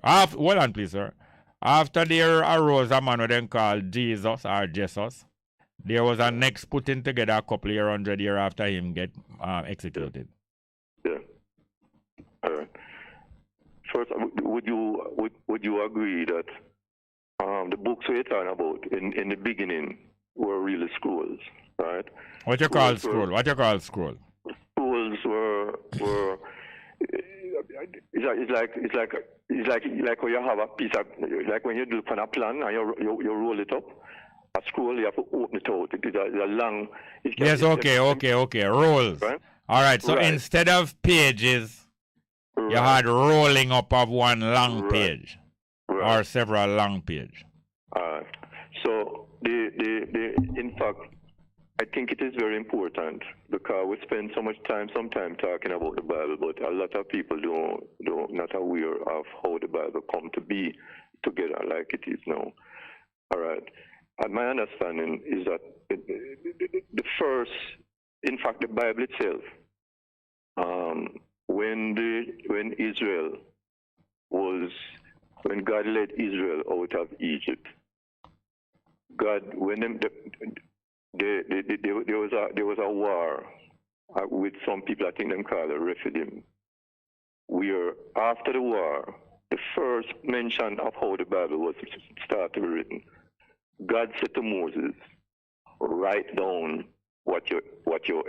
After there arose a man who then called Jesus or Jesus, there was a next putting together a couple of 100 years after him get executed. Yeah. All right. First, would you agree that the books we're talking about in the beginning were really scrolls, right? What you call scroll? Scrolls were it's like when you have a piece of, like when you do a plan and you roll it up. A scroll, you have to open it out. It's a long. Yes, okay. Rolls. Right? All right. So instead of pages, you had rolling up of one long page or several long page. So in fact, I think it is very important because we spend so much time sometimes talking about the Bible, but a lot of people don't not aware of how the Bible come to be together like it is now. All right. And my understanding is that the first, in fact, the Bible itself, when God led Israel out of Egypt, God, when there was a war with some people, I think them called a referendum, where after the war, the first mention of how the Bible was started to be written, God said to Moses, write down what you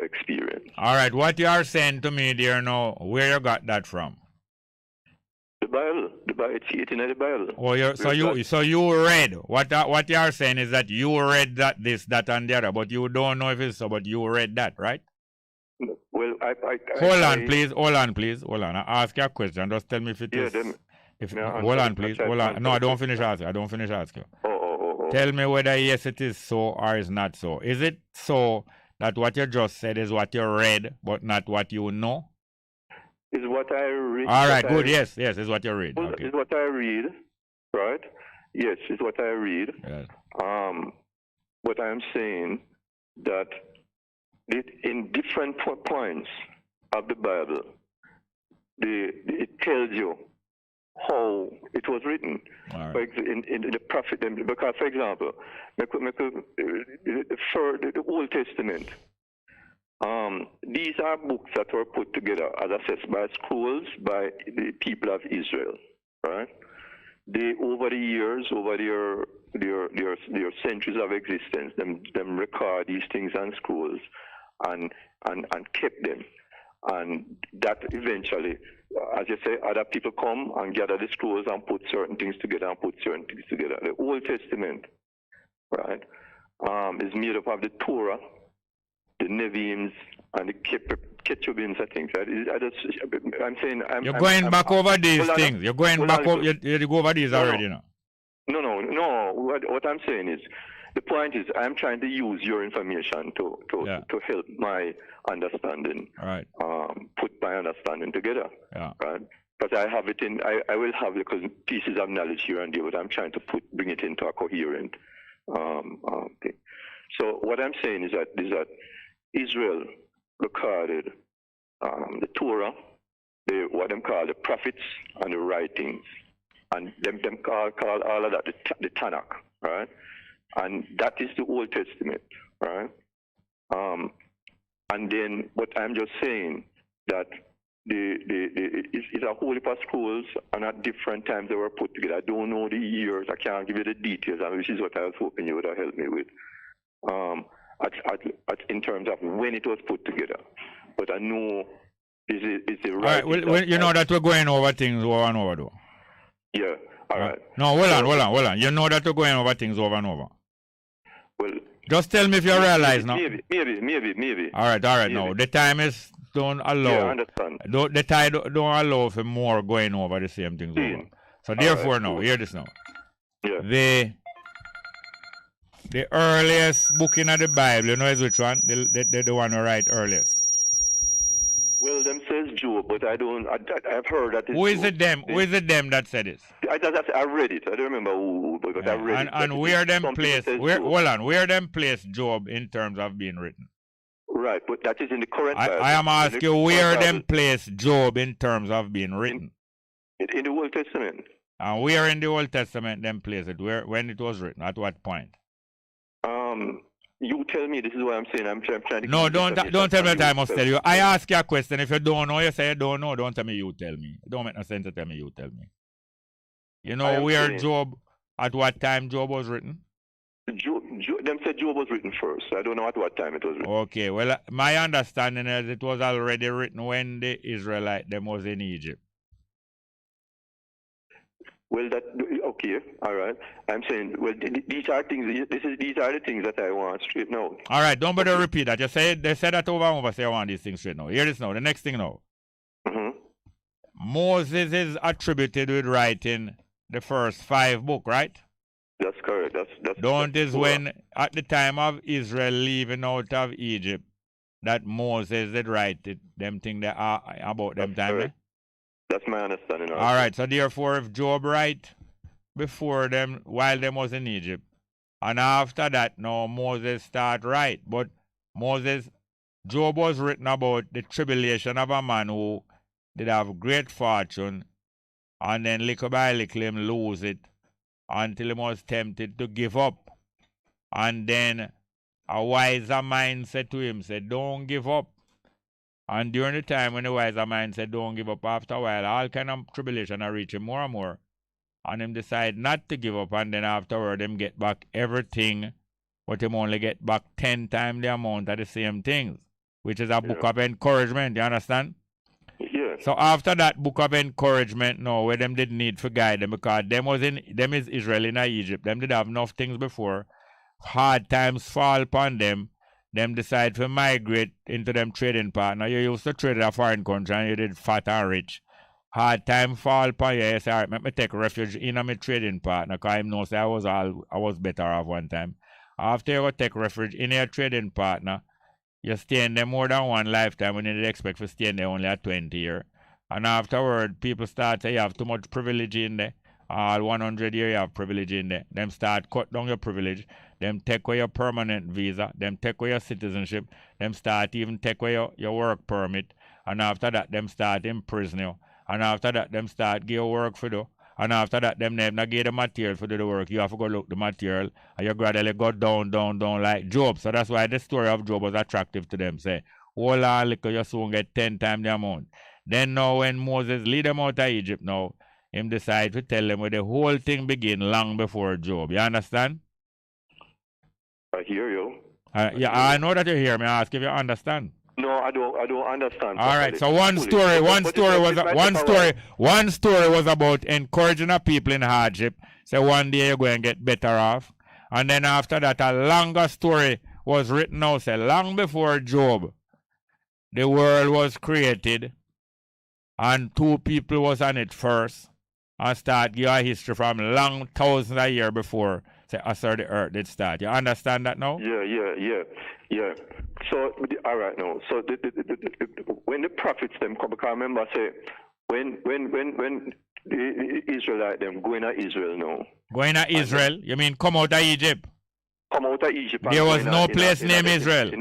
experience. All right, what you are saying to me there now, where you got that from? The Bible, it's in the Bible. Oh, so you read what you are saying is that you read that this, that, and the other, but you don't know if it's so, but you read that, right? Well, hold on, please. I ask you a question. Just tell me if it is. Hold on, please. Hold on. No, I don't finish asking. Oh. Tell me whether yes it is so or is not so. Is it so that what you just said is what you read, but not what you know? Is what I read. All right, good. Yes, is what you read. Well, okay. Is what I read, right? Yes, is what I read. Yes. But I'm saying that in different points of the Bible, it tells you how it was written. All right. In the prophet, because, for example, the Old Testament, these are books that were put together, as I said, by scrolls by the people of Israel, right? They, over the years, over their centuries of existence, them record these things on scrolls and kept them. And that eventually, as you say, other people come and gather the scrolls and put certain things together The Old Testament, right, is made up of the Torah, the Nevi'im, and the Ketubims, I think. Right? I'm saying... You're going back over these things. You're going back over... You go over these already now. No. What I'm saying is, the point is, I'm trying to use your information to help my understanding. Right. Put my understanding together. Yeah. Right. Because I have it in. I will have pieces of knowledge here and there, but I'm trying to bring it into a coherent thing. So what I'm saying is that Israel recorded the Torah, what them call the prophets and the writings, and them call all of that the Tanakh, right? And that is the Old Testament, right? And then what I'm just saying that it's a whole heap of scrolls, and at different times they were put together. I don't know the years. I can't give you the details, which is what I was hoping you would have helped me with. In terms of when it was put together, but I know is the right. All right, well, you know that we're going over things over and over, though. Yeah. All right. No, hold on. You know that we're going over things over and over. Well, just tell me if you realize now. Maybe. All right. No, the time is don't allow. Yeah, I understand. The time don't allow for more going over the same things over. So therefore, right, now hear this now. Yeah. The earliest book in the Bible, you know is which one? The one who write earliest. Well, them says Job, but I've heard that. Who is it them? Who is it them that said it? I read it. I don't remember who, but I read it. And where them placed? Where them placed Job in terms of being written? Right, but that is in the current Bible. I am asking you where them placed Job in terms of being written. In the Old Testament. And where in the Old Testament them placed it? When it was written? At what point? You tell me. This is what I'm saying. I'm trying to. No, don't tell me that I must tell you. I ask you a question. If you don't know, you say you don't know. Don't tell me you tell me. It don't make no sense to tell me you tell me. You know where Job, at what time Job was written? Them said Job was written first. I don't know at what time it was written. Okay, well, my understanding is it was already written when the Israelite them was in Egypt. Well, okay, all right. I'm saying, well, these are things. These are the things that I want straight now. All right, don't bother repeat that. You say they said that over and over. Say I want these things straight now. Hear this now. The next thing now. Mm-hmm. Moses is attributed with writing the first 5 books, right? That's correct. That's when at the time of Israel leaving out of Egypt that Moses did write it, them thing that are about them time. Eh? That's my understanding. All right, so therefore if Job write before them while them was in Egypt, And after that, now Moses start right. But Job was written about the tribulation of a man who did have great fortune, and then little by little him lose it until he was tempted to give up. And then a wiser mind said to him, said, don't give up. And during the time when the wiser mind said, don't give up, after a while, all kind of tribulation are reaching more and more. And him decide not to give up, and then afterward him get back everything, but him only get back 10 times the amount of the same things, which is a book of encouragement, you understand? Yeah. So after that book of encouragement now, where them didn't need for guide them, because them is Israel in Egypt, them did have enough things before, hard times fall upon them, them decide to migrate into them trading partner. You used to trade in a foreign country and you did fat and rich. Hard time fall upon you, you say, all right, let me take refuge in my trading partner, because I know say I was better off one time. After you go take refuge in your trading partner, you stay in there more than one lifetime when you did expect to stay in there only at 20 years. And afterward, people start say you have too much privilege in there. All 100 years you have privilege in there. Them start cut down your privilege. Them take away your permanent visa. Them take away your citizenship. Them start even take away your work permit. And after that, them start imprison you. And after that, them start give you work for do. And after that, them never give the material for do the work. You have to go look the material. And you gradually go down like Job. So that's why the story of Job was attractive to them. Say, hold on, little, you soon get 10 times the amount. Then now when Moses lead them out of Egypt now, him decide to tell them where the whole thing begin long before Job. You understand? I hear you. Yeah, I know that you hear me. I ask if you understand. No, I don't understand. All right. So one story was about encouraging the people in hardship. So one day you're going to get better off. And then after that, a longer story was written out. Say long before Job, the world was created, and two people was on it first, and start give a history from long thousands of years before. Say, the earth did start. You understand that now? Yeah. So, all right now. So, when the prophets them come, because I remember say, when the Israelite them going to Israel now. Going to Israel? You mean come out of Egypt? Come out of Egypt. There was no place named Israel. In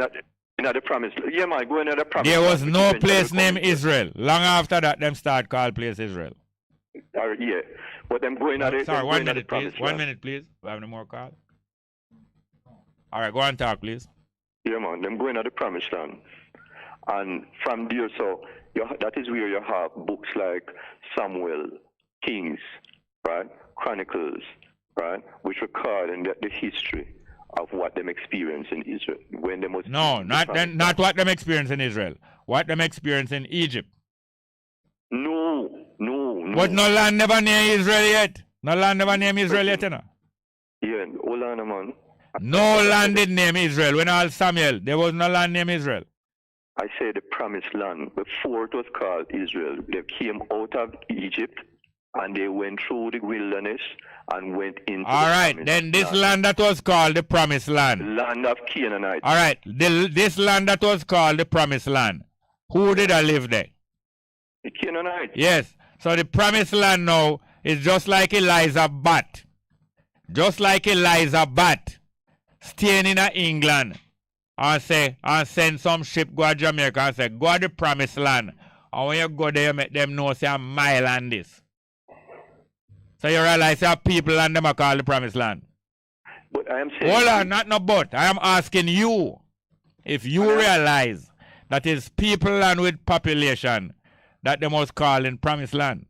the promise. Yeah, man, going to the promise. There was no place named Israel. Long after that, them start call place Israel. Yeah. But them going at it. Sorry, 1 minute, please. 1 minute, please. We have no more call. All right, go on talk, please. Yeah, man. Them going at the promised land. And from there, so that is where you have books like Samuel, Kings, right? Chronicles, right? Which record in the history of what them experience in Israel. When they must not what them experience in Israel. What them experience in Egypt. No. But no land never near Israel yet. No land never named Israel yet, you know. Yeah, hold on, man. No land did name Israel. When all Samuel, there was no land named Israel. I say the promised land. Before it was called Israel, they came out of Egypt and they went through the wilderness and went into all right, then this land that was called the promised land. Land of Canaanites. All right, this land that was called the promised land. Who did I live there? The Canaanites. Yes. So the promised land now is just like Eliza Bat. Just like Eliza Bat staying in England and send some ship go to Jamaica and say, go to the promised land. And when you go there, you make them know say a mile on this. So you realize that people and them are called the promised land. But I am saying... Hold on, not no but. I am asking you if you realize that is people land with population that they must call in promised land.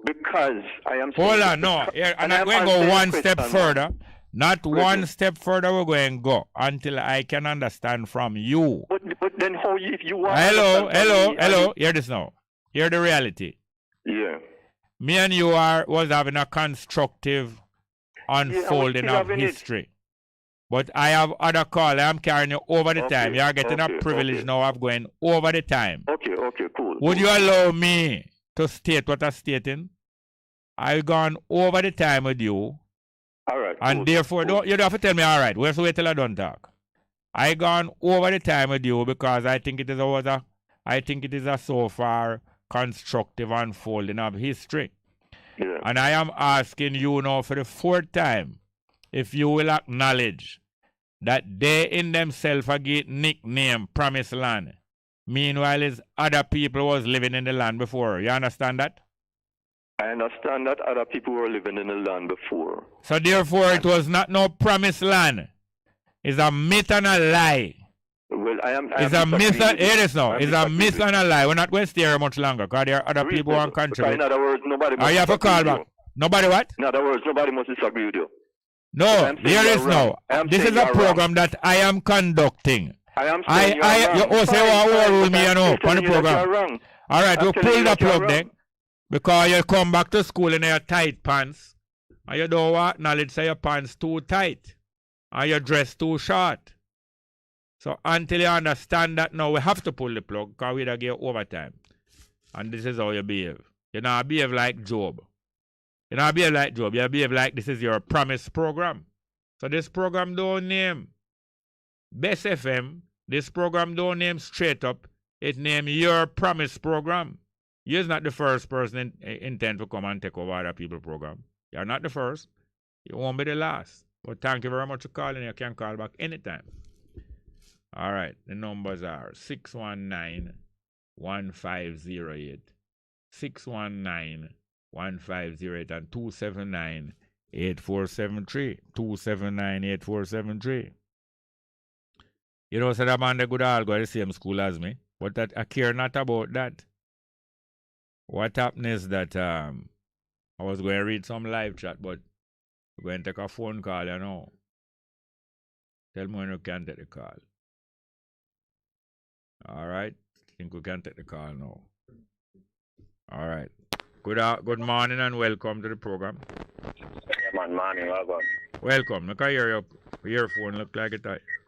Because I am saying... Hold on, no. And we're going to go one step further. Not one step further we're going to go until I can understand from you. But then how if you want... Hello. Hear this now. Hear the reality. Yeah. Me and you was having a constructive unfolding of history. But I have other call. I am carrying you over the time. You are getting a privilege now of going over the time. Okay, cool. Would you allow me to state what I'm stating? I've gone over the time with you. All right. And therefore, you don't have to tell me, all right, we have to wait till I don't talk. I've gone over the time with you because I think it is a so far constructive unfolding of history. Yeah. And I am asking you now for the fourth time if you will acknowledge that they in themselves are get nickname Promised Land. Meanwhile, is other people was living in the land before. You understand that? I understand that other people were living in the land before. So therefore, it was not no Promised Land. It's a myth and a lie. Well, It's a myth. Hear this now. It's a myth and a lie. We're not going to stay here much longer because there are other people who want to contribute. In other words, nobody must you have a call back. Nobody what? In other words, nobody must disagree with you. No, here is now. This is a program that I am conducting. I am saying you also overrule me, you know, on the program. All right, you pull the plug then. Because you come back to school in your tight pants. And you don't acknowledge that your pants too tight. And your dress too short. So until you understand that now, we have to pull the plug because we don't get overtime. And this is how you behave. You not behave like Job. You not behave like Job. You behave like this is your promise program. So this program don't name Bess FM. This program don't name Straight Up. It name Your Promise program. You're not the first person intent to come and take over other people's program. You're not the first. You won't be the last. But thank you very much for calling. You can call back anytime. All right. The numbers are 619-1508, 619-1508, and 279-8473. 279-8473. You know, so that man, they could all go to the same school as me. But that I care not about that. What happened is that I was going to read some live chat, but we're going to take a phone call, you know. Tell me when you can take the call. All right. I think we can take the call now. All right. Good morning and welcome to the program. Morning, welcome. Welcome. Look, I hear your earphone look like it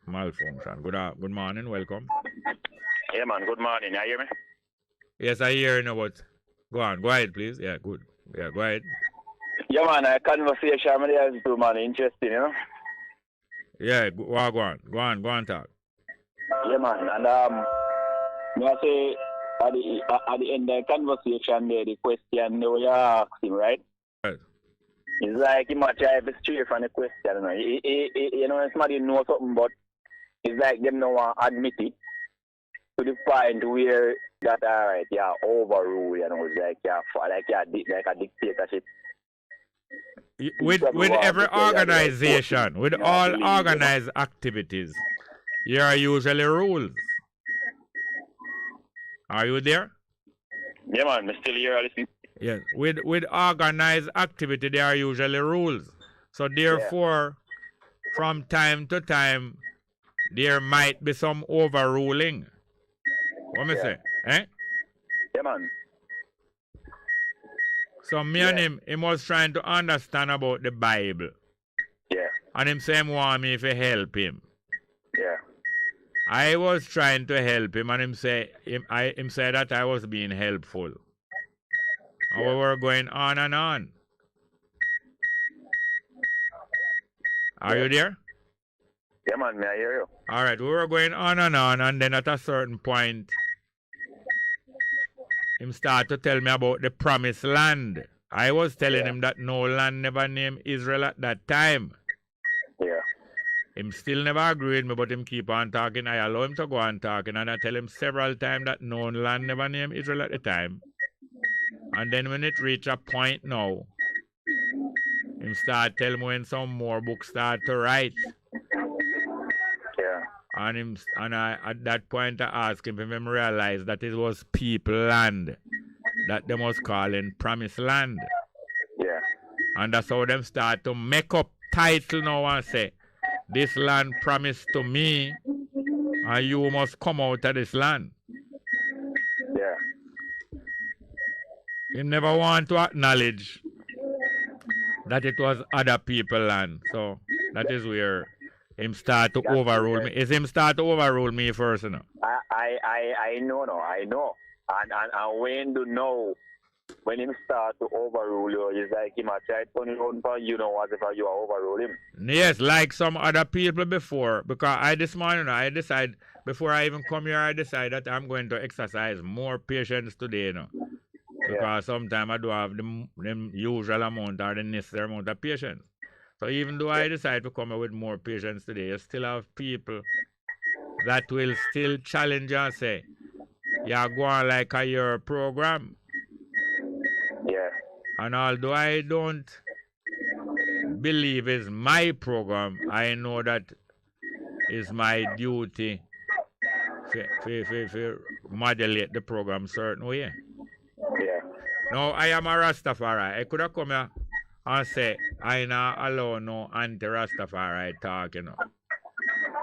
malfunction. Good morning, welcome. Yeah, man, good morning. You hear me? Yes, I hear you know, but go ahead, please. Yeah, good. Yeah, go ahead. Yeah, man, a conversation with you too, man, interesting, you know? Yeah, go on, talk. Yeah, man, and may I say, at the end of the conversation there, the question you asked him, right? Right. It's like he might try to stray from the question, you know? You know, somebody knows something, but it's like them no want to admit it to the point where that, all right, yeah, overrule, you know, it's like a dictatorship. With every organization, with all organized activities, there are usually rules. Are you there? Yeah, man, I'm still here. Yes, with organized activity, there are usually rules. So therefore, from time to time, there might be some overruling. What me say? Eh? Yeah, man. So me and him was trying to understand about the Bible. Yeah. And him say him want me to help him. Yeah. I was trying to help him and him say that I was being helpful. And we were going on and on. Are you there? Yeah, man, may I hear you? All right, we were going on, and then at a certain point, him start to tell me about the promised land. I was telling him that no land never named Israel at that time. Yeah. Him still never agreed with me, but him keep on talking. I allow him to go on talking, and I tell him several times that no land never named Israel at the time. And then when it reach a point now, him start telling me when some more books start to write. Yeah. And I at that point I asked him if him realize that it was people land that they was calling promised land. Yeah. And that's how them start to make up title now and say, this land promised to me and you must come out of this land. Yeah. He never want to acknowledge that it was other people land. So that is where him start to overrule me. Is him start to overrule me first, you know? I know. And when do know when him start to overrule you, it's like he might try to turn it on for you know as if you are overrule him. Yes, like some other people before. Because this morning I decide before I even come here, I decide that I'm going to exercise more patience today, you know. Because sometimes I do have the usual amount or the necessary amount of patience. So even though I decide to come with more patience today, you still have people that will still challenge and say, you're going like a year program. Yeah. And although I don't believe it's my program, I know that it's my duty to modulate the program certain way. Yeah. Now, I am a Rastafari. I could have come here and say, I not allow no anti-Rastafari talk, you know.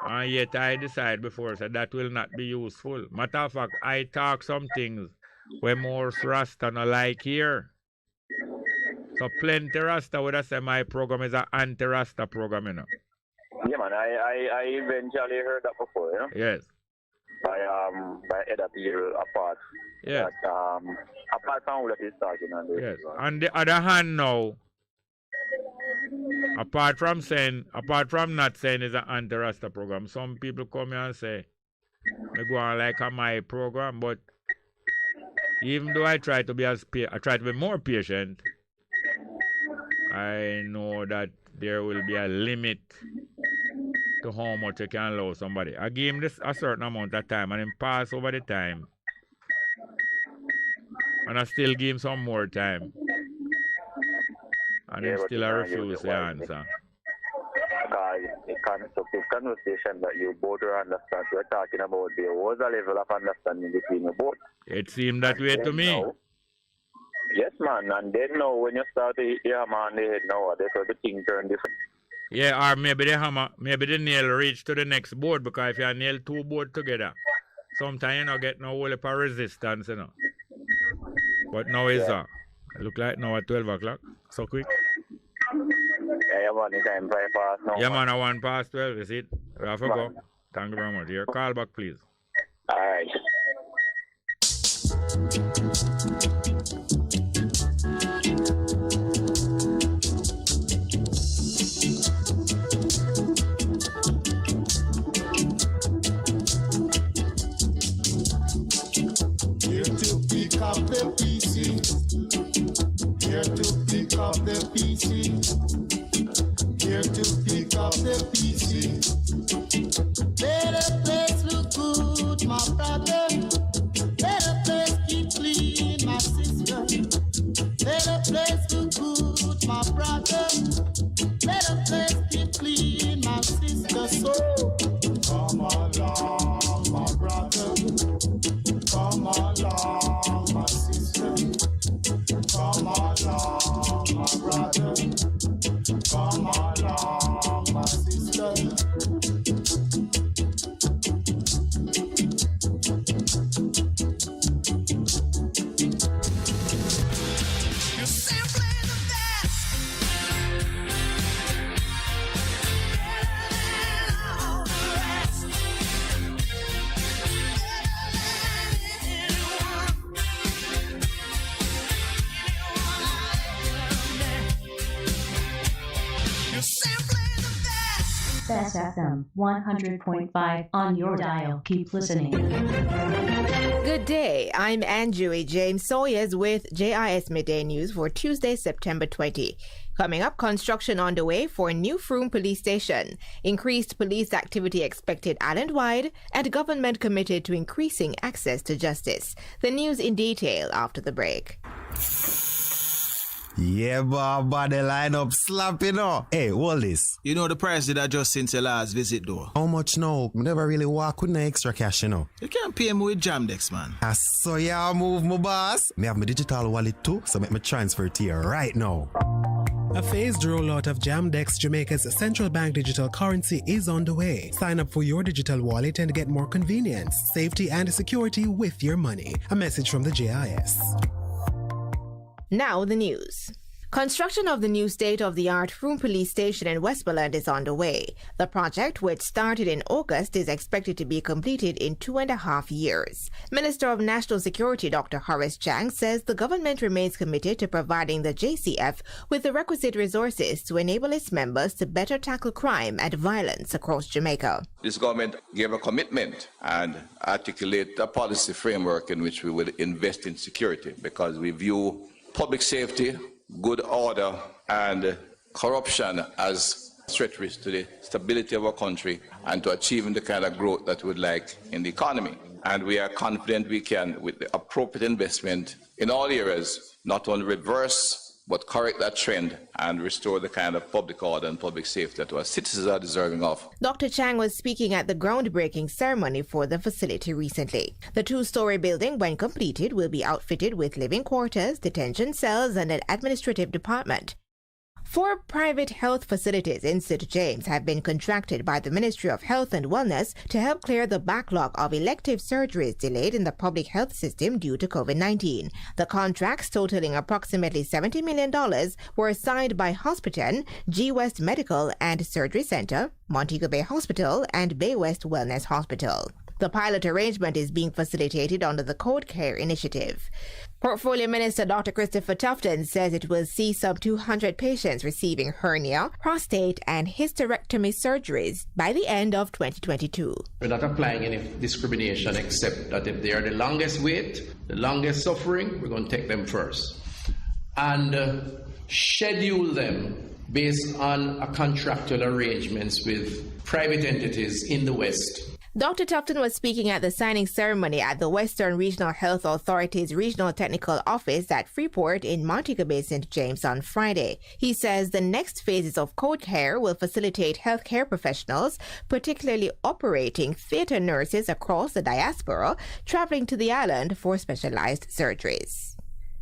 And yet I decide before, so that will not be useful. Matter of fact, I talk some things where most Rasta no like here. So plenty Rasta would have said my program is an anti-Rasta program, you know. Yeah, man, I eventually heard that before, you know? Yes. By Edda Beal apart. Yes. That, apart from what he's talking on this. Yes. On the other hand now, apart from not saying it's an anti-Rasta program, some people come here and say, I go on like a my program, but even though I try to be more patient, I know that there will be a limit to how much you can allow somebody. I give him this a certain amount of time and then pass over the time. And I still give him some more time. And then still I refuse to answer. The constructive conversation that you both understand, we're talking about, there was a level of understanding between you both. It seemed that way to me. Yes, man, and then now when you start to hit the hammer on the head now, that's how the thing turn different. Yeah, or maybe the nail reach to the next board, because if you nail two boards together, sometimes you don't get no whole heap of resistance, you know. But now is look like now at 12 o'clock, so quick. Yeah, man, the time 5 past now. Yeah, man, 1 past 12, is it? We have to go. Thank you very much. Your call back, please. All right. Here to pick up the PC. Here to pick up the PC. Here to pick up the PC. Let the place look good, my brother. Let the place keep clean, my sister. Let the place look good, my brother. Let the place keep clean, my sister. So come along, my brother. Come along, my sister. Come along, my brother. Come along, my sister. You're simply the best. Better than all the rest. You're simply the best. Bess FM 100.5 on your dial. Keep listening. Good day. I'm Andrew James Sawyers with JIS Midday News for Tuesday, September 20. Coming up, construction on the way for new Frome Police Station. Increased police activity expected island-wide, and government committed to increasing access to justice. The news in detail after the break. Yeah, but the lineup slap, you know. Hey, what this? You know the price did I just since your last visit, though. How much now? I never really walk with no extra cash, you know. You can't pay me with Jamdex, man. I saw ya move, my boss. Me have my digital wallet too, so make me transfer it to you right now. A phased rollout of Jamdex, Jamaica's central bank digital currency, is on the way. Sign up for your digital wallet and get more convenience, safety, and security with your money. A message from the JIS. Now the news. Construction of the new state-of-the-art Frome Police Station in Westmoreland is underway. The project, which started in August, is expected to be completed in 2.5 years. Minister of National Security Dr. Horace Chang says the government remains committed to providing the JCF with the requisite resources to enable its members to better tackle crime and violence across Jamaica. This government gave a commitment and articulate a policy framework in which we will invest in security, because we view public safety, good order, and corruption as threat risk to the stability of our country and to achieving the kind of growth that we would like in the economy. And we are confident we can, with the appropriate investment in all areas, not only reverse but correct that trend and restore the kind of public order and public safety that our citizens are deserving of. Dr. Chang was speaking at the groundbreaking ceremony for the facility recently. The two-story building, when completed, will be outfitted with living quarters, detention cells, and an administrative department. 4 private health facilities in St. James have been contracted by the Ministry of Health and Wellness to help clear the backlog of elective surgeries delayed in the public health system due to COVID-19. The contracts, totaling approximately $70 million, were signed by Hospitan, G West Medical and Surgery Center, Montego Bay Hospital, and Bay West Wellness Hospital. The pilot arrangement is being facilitated under the Code Care Initiative. Portfolio Minister Dr. Christopher Tufton says it will see some 200 patients receiving hernia, prostate, and hysterectomy surgeries by the end of 2022. We're not applying any discrimination except that if they are the longest wait, the longest suffering, we're going to take them first. And schedule them based on a contractual arrangements with private entities in the West. Dr. Tufton was speaking at the signing ceremony at the Western Regional Health Authority's Regional Technical Office at Freeport in Montego Bay, St. James on Friday. He says the next phases of Code Care will facilitate healthcare professionals, particularly operating theater nurses across the diaspora, traveling to the island for specialized surgeries.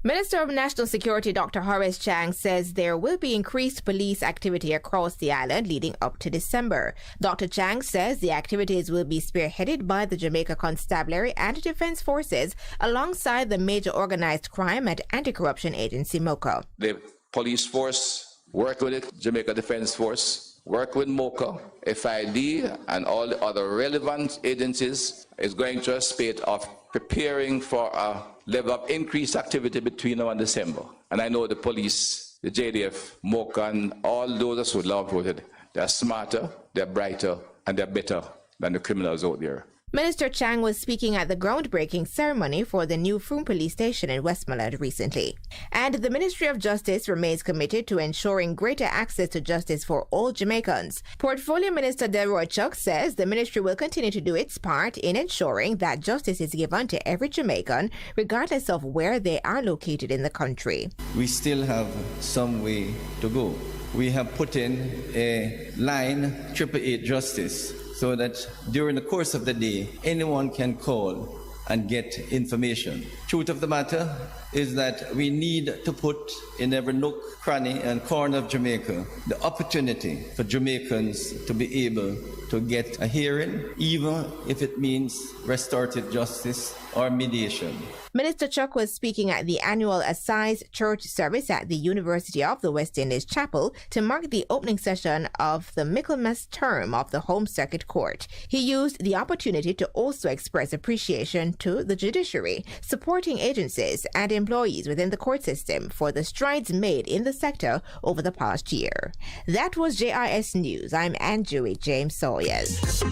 Minister of National Security Dr. Horace Chang says there will be increased police activity across the island leading up to December. Dr. Chang says the activities will be spearheaded by the Jamaica Constabulary and Defense Forces alongside the major organized crime and anti-corruption agency MOCA. The police force work with the Jamaica Defense Force, work with MOCA, FID, and all the other relevant agencies is going to a spate of preparing for a level of increased activity between now and December. And I know the police, the JDF, MOCA, and all those who love voted, they're smarter, they're brighter, and they're better than the criminals out there. Minister Chang was speaking at the groundbreaking ceremony for the new Froome Police Station in Westmoreland recently. And the Ministry of Justice remains committed to ensuring greater access to justice for all Jamaicans. Portfolio Minister Delroy Chuck says the ministry will continue to do its part in ensuring that justice is given to every Jamaican, regardless of where they are located in the country. We still have some way to go. We have put in a line 888 Justice, so that during the course of the day, anyone can call and get information. Truth of the matter is that we need to put in every nook, cranny, and corner of Jamaica the opportunity for Jamaicans to be able to get a hearing, even if it means restorative justice or mediation. Minister Chuck was speaking at the annual Assize Church service at the University of the West Indies Chapel to mark the opening session of the Michaelmas term of the Home Circuit Court. He used the opportunity to also express appreciation to the judiciary, supporting agencies and employees within the court system for the strides made in the sector over the past year. That was JIS News. I'm Anjui James Sawyers.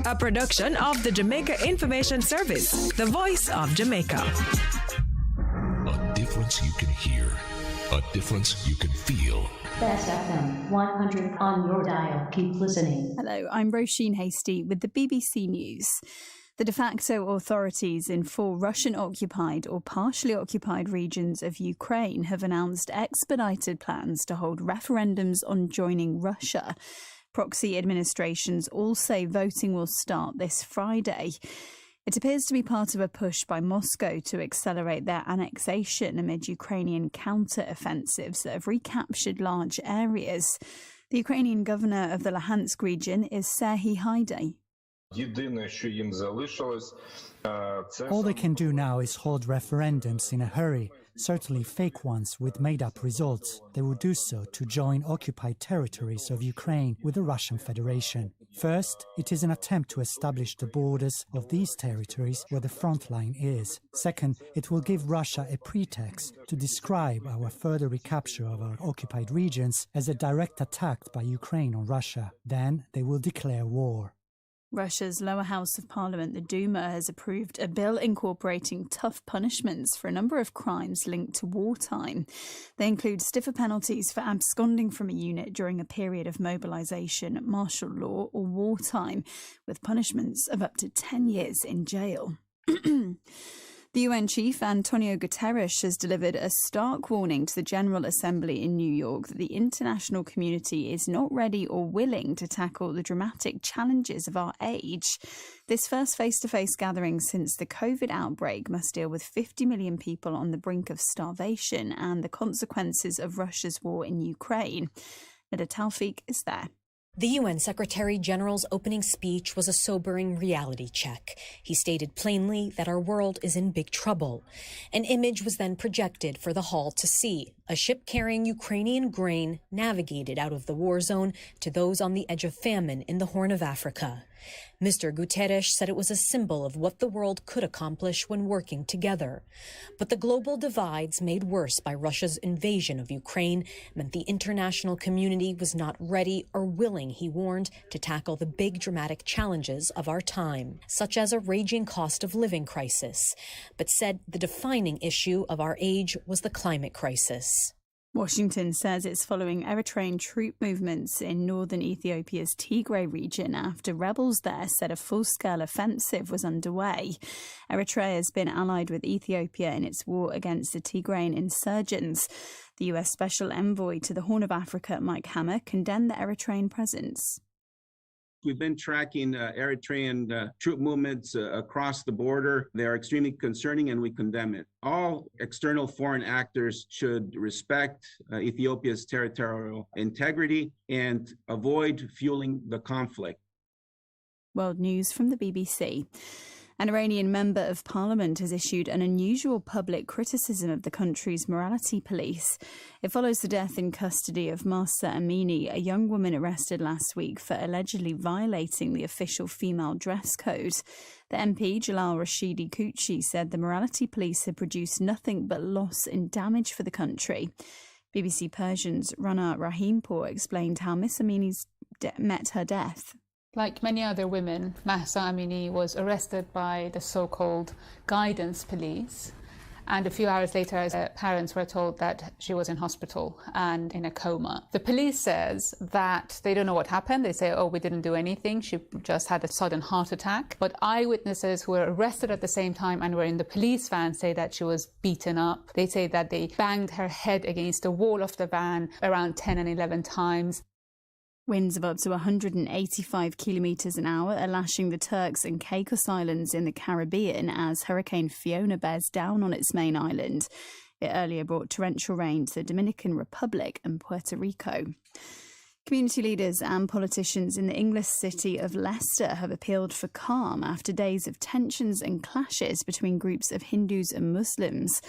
A production of the Jamaica Information Service, the voice of Jamaica. A difference you can hear, a difference you can feel. Best FM 100 on your dial. Keep listening. Hello, I'm Roisin Hastie with the BBC News. The de facto authorities in 4 Russian-occupied or partially occupied regions of Ukraine have announced expedited plans to hold referendums on joining Russia. Proxy administrations all say voting will start this Friday. It appears to be part of a push by Moscow to accelerate their annexation amid Ukrainian counter-offensives that have recaptured large areas. The Ukrainian governor of the Luhansk region is Serhiy Haidai. All they can do now is hold referendums in a hurry, certainly fake ones with made-up results. They will do so to join occupied territories of Ukraine with the Russian Federation. First, it is an attempt to establish the borders of these territories where the front line is. Second, it will give Russia a pretext to describe our further recapture of our occupied regions as a direct attack by Ukraine on Russia. Then they will declare war. Russia's lower house of parliament, the Duma, has approved a bill incorporating tough punishments for a number of crimes linked to wartime. They include stiffer penalties for absconding from a unit during a period of mobilisation, martial law or wartime, with punishments of up to 10 years in jail. The UN chief, Antonio Guterres, has delivered a stark warning to the General Assembly in New York that the international community is not ready or willing to tackle the dramatic challenges of our age. This first face-to-face gathering since the COVID outbreak must deal with 50 million people on the brink of starvation and the consequences of Russia's war in Ukraine. Nada Taufik is there. The UN Secretary-General's opening speech was a sobering reality check. He stated plainly that our world is in big trouble. An image was then projected for the hall to see. A ship carrying Ukrainian grain navigated out of the war zone to those on the edge of famine in the Horn of Africa. Mr. Guterres said it was a symbol of what the world could accomplish when working together. But the global divides made worse by Russia's invasion of Ukraine meant the international community was not ready or willing, he warned, to tackle the big dramatic challenges of our time, such as a raging cost of living crisis, but said the defining issue of our age was the climate crisis. Washington says it's following Eritrean troop movements in northern Ethiopia's Tigray region after rebels there said a full-scale offensive was underway. Eritrea has been allied with Ethiopia in its war against the Tigrayan insurgents. The US Special Envoy to the Horn of Africa, Mike Hammer, condemned the Eritrean presence. We've been tracking Eritrean troop movements across the border. They are extremely concerning and we condemn it. All external foreign actors should respect Ethiopia's territorial integrity and avoid fueling the conflict. World News from the BBC. An Iranian member of parliament has issued an unusual public criticism of the country's morality police. It follows the death in custody of Mahsa Amini, a young woman arrested last week for allegedly violating the official female dress code. The MP, Jalal Rashidi Kuchi, said the morality police had produced nothing but loss and damage for the country. BBC Persian's Rana Rahimpour explained how Miss Amini's met her death. Like many other women, Mahsa Amini was arrested by the so-called guidance police. And a few hours later, her parents were told that she was in hospital and in a coma. The police says that they don't know what happened. They say, oh, we didn't do anything. She just had a sudden heart attack. But eyewitnesses who were arrested at the same time and were in the police van say that she was beaten up. They say that they banged her head against the wall of the van around 10 and 11 times. Winds of up to 185 kilometres an hour are lashing the Turks and Caicos Islands in the Caribbean as Hurricane Fiona bears down on its main island. It earlier brought torrential rain to the Dominican Republic and Puerto Rico. Community leaders and politicians in the English city of Leicester have appealed for calm after days of tensions and clashes between groups of Hindus and Muslims.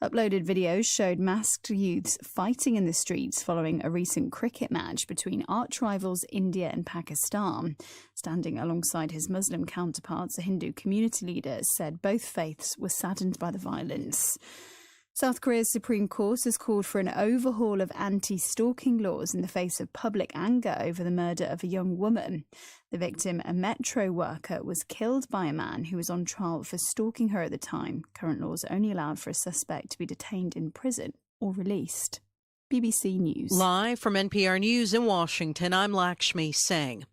Uploaded videos showed masked youths fighting in the streets following a recent cricket match between arch rivals India and Pakistan. Standing alongside his Muslim counterparts, a Hindu community leader said both faiths were saddened by the violence. South Korea's Supreme Court has called for an overhaul of anti-stalking laws in the face of public anger over the murder of a young woman. The victim, a metro worker, was killed by a man who was on trial for stalking her at the time. Current laws only allowed for a suspect to be detained in prison or released. BBC News. Live from NPR News in Washington, I'm Lakshmi Singh.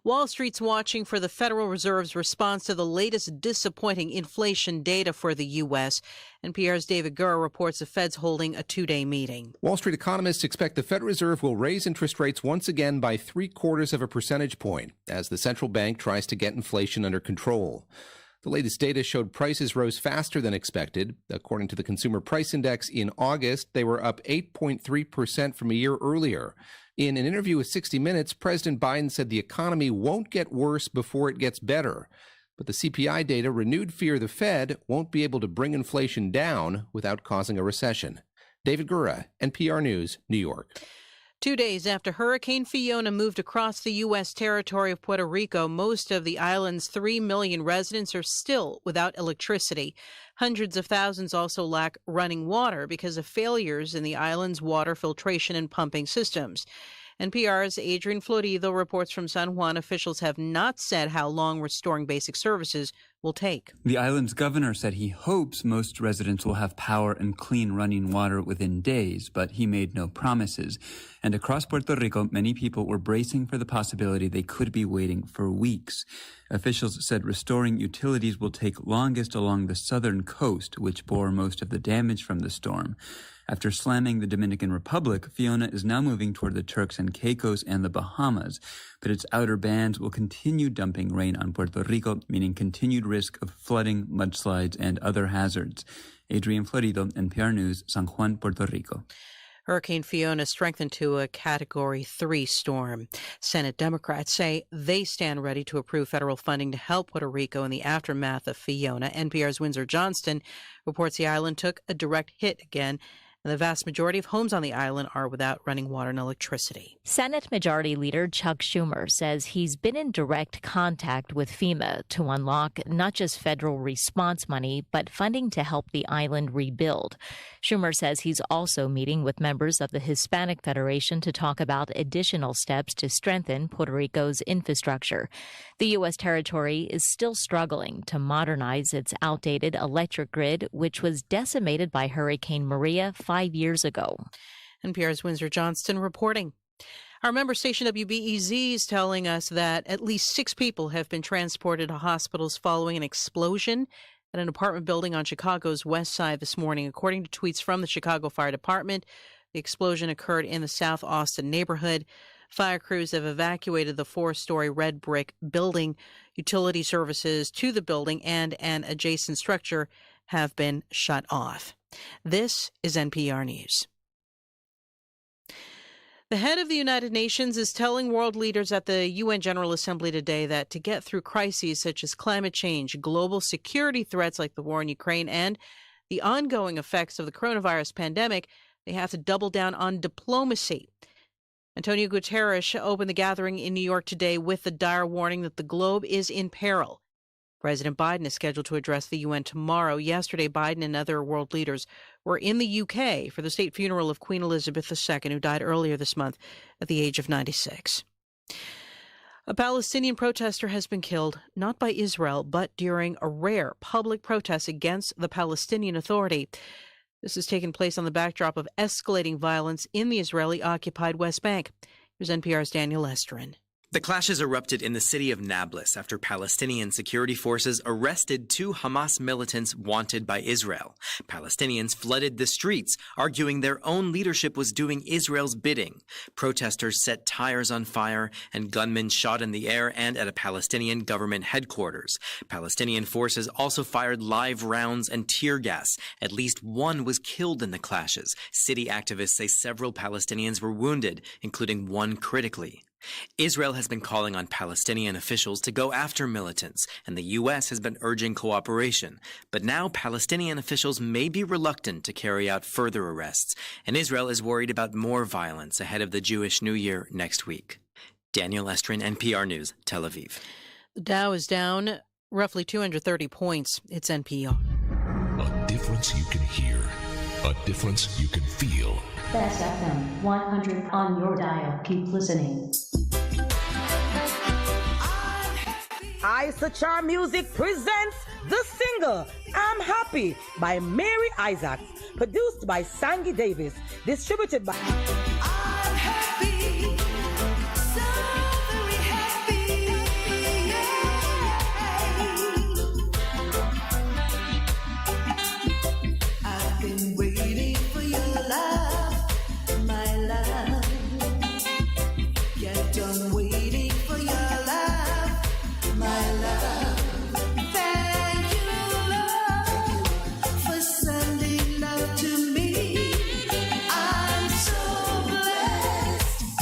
Wall Street's watching for the Federal Reserve's response to the latest disappointing inflation data for the U.S. NPR's David Gurr reports the Fed's holding a two-day meeting. Wall Street economists expect the Federal Reserve will raise interest rates once again by 0.75 of a percentage point as the central bank tries to get inflation under control. The latest data showed prices rose faster than expected. According to the Consumer Price Index in August, they were up 8.3% from a year earlier. In an interview with 60 Minutes, President Biden said the economy won't get worse before it gets better. But the CPI data renewed fear the Fed won't be able to bring inflation down without causing a recession. David Gura, NPR News, New York. 2 days after Hurricane Fiona moved across the U.S. territory of Puerto Rico, most of the island's 3 million residents are still without electricity. Hundreds of thousands also lack running water because of failures in the island's water filtration and pumping systems. NPR's Adrian Florido reports from San Juan officials have not said how long restoring basic services will take. The island's governor said he hopes most residents will have power and clean running water within days, but he made no promises. And across Puerto Rico, many people were bracing for the possibility they could be waiting for weeks. Officials said restoring utilities will take longest along the southern coast, which bore most of the damage from the storm. After slamming the Dominican Republic, Fiona is now moving toward the Turks and Caicos and the Bahamas, but its outer bands will continue dumping rain on Puerto Rico, meaning continued risk of flooding, mudslides, and other hazards. Adrian Florido, NPR News, San Juan, Puerto Rico. Hurricane Fiona strengthened to a Category 3 storm. Senate Democrats say they stand ready to approve federal funding to help Puerto Rico in the aftermath of Fiona. NPR's Windsor Johnston reports the island took a direct hit again, and the vast majority of homes on the island are without running water and electricity. Senate Majority Leader Chuck Schumer says he's been in direct contact with FEMA to unlock not just federal response money, but funding to help the island rebuild. Schumer says he's also meeting with members of the Hispanic Federation to talk about additional steps to strengthen Puerto Rico's infrastructure. The U.S. territory is still struggling to modernize its outdated electric grid, which was decimated by Hurricane Maria 5 years ago. NPR's Windsor Johnston reporting. Our member station WBEZ is telling us that at least 6 people have been transported to hospitals following an explosion at an apartment building on Chicago's west side this morning. According to tweets from the Chicago Fire Department, the explosion occurred in the South Austin neighborhood. Fire crews have evacuated the 4-story red brick building. Utility services to the building and an adjacent structure have been shut off. This is NPR News. The head of the United Nations is telling world leaders at the UN General Assembly today that to get through crises such as climate change, global security threats like the war in Ukraine, and the ongoing effects of the coronavirus pandemic, they have to double down on diplomacy. Antonio Guterres opened the gathering in New York today with the dire warning that the globe is in peril. President Biden is scheduled to address the UN tomorrow. Yesterday, Biden and other world leaders were in the UK for the state funeral of Queen Elizabeth II, who died earlier this month at the age of 96. A Palestinian protester has been killed, not by Israel, but during a rare public protest against the Palestinian Authority. This has taken place on the backdrop of escalating violence in the Israeli-occupied West Bank. Here's NPR's Daniel Estrin. The clashes erupted in the city of Nablus after Palestinian security forces arrested 2 Hamas militants wanted by Israel. Palestinians flooded the streets, arguing their own leadership was doing Israel's bidding. Protesters set tires on fire, and gunmen shot in the air and at a Palestinian government headquarters. Palestinian forces also fired live rounds and tear gas. At least 1 was killed in the clashes. City activists say several Palestinians were wounded, including 1 critically. Israel has been calling on Palestinian officials to go after militants, and the U.S. has been urging cooperation. But now Palestinian officials may be reluctant to carry out further arrests, and Israel is worried about more violence ahead of the Jewish New Year next week. Daniel Estrin, NPR News, Tel Aviv. The Dow is down roughly 230 points. It's NPR. A difference you can hear, a difference you can feel. Best FM 100 on your dial. Keep listening. Isachar Music presents the single I'm Happy by Mary Isaacs, produced by Sangy Davis, distributed by I'm happy, so very happy, yeah. I've been waiting for your love, my love. Get done waiting for your love, my love. Thank you, Lord, for sending love to me. I'm so blessed.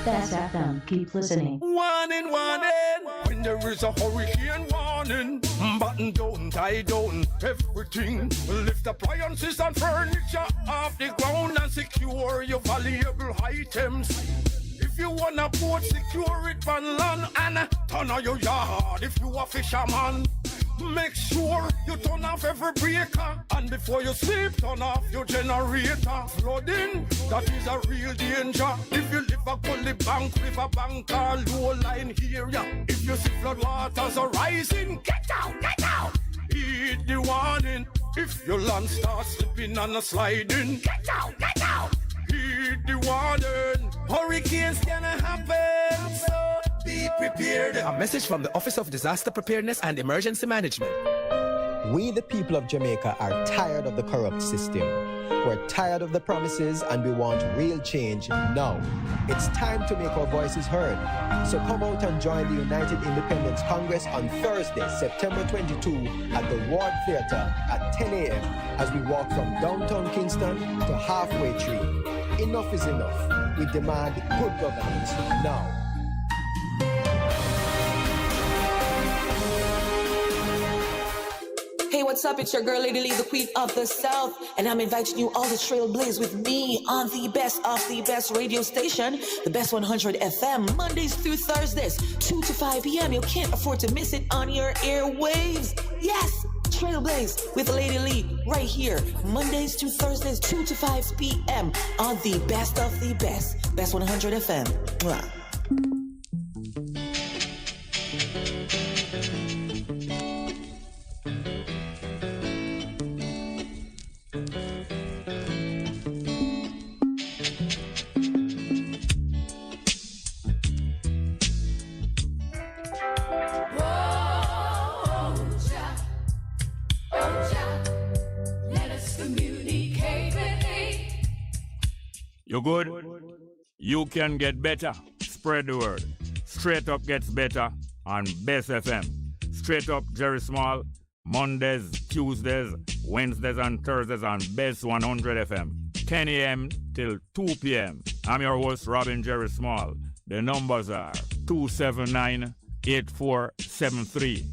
Bess FM. Keep listening. Warning, when there is a hurricane warning, button down, tie down, everything. Lift appliances and furniture off the ground and secure your valuable items. If you wanna boat, secure it on land and turn on your yard if you a fisherman. Make sure you turn off every breaker, and before you sleep, turn off your generator. Flooding, that is a real danger. If you live a gully bank, river bank, or low line area, if you see flood waters are rising, get out, heed the warning. If your land starts slipping and a sliding, get out, heed the warning. Hurricanes can happen, so be prepared. A message from the Office of Disaster Preparedness and Emergency Management. We, the people of Jamaica, are tired of the corrupt system. We're tired of the promises and we want real change now. It's time to make our voices heard. So come out and join the United Independence Congress on Thursday, September 22 at the Ward Theatre at 10 a.m. as we walk from downtown Kingston to Halfway Tree. Enough is enough. We demand good governance now. Hey, what's up? It's your girl, Lady Lee, the Queen of the South, and I'm inviting you all to trailblaze with me on the best of the best radio station, the Best 100 FM, Mondays through Thursdays, 2 to 5 p.m. You can't afford to miss it on your airwaves. Yes, Trailblaze with Lady Lee right here, Mondays to Thursdays, 2 to 5 p.m. on the best of the best, Best 100 FM. Mwah. You good? You can get better. Spread the word. Straight Up gets better on Bess FM. Straight Up Jerry Small, Mondays, Tuesdays, Wednesdays and Thursdays on Bess 100 FM. 10 a.m. till 2 p.m. I'm your host, Robin Jerry Small. The numbers are 279-8473,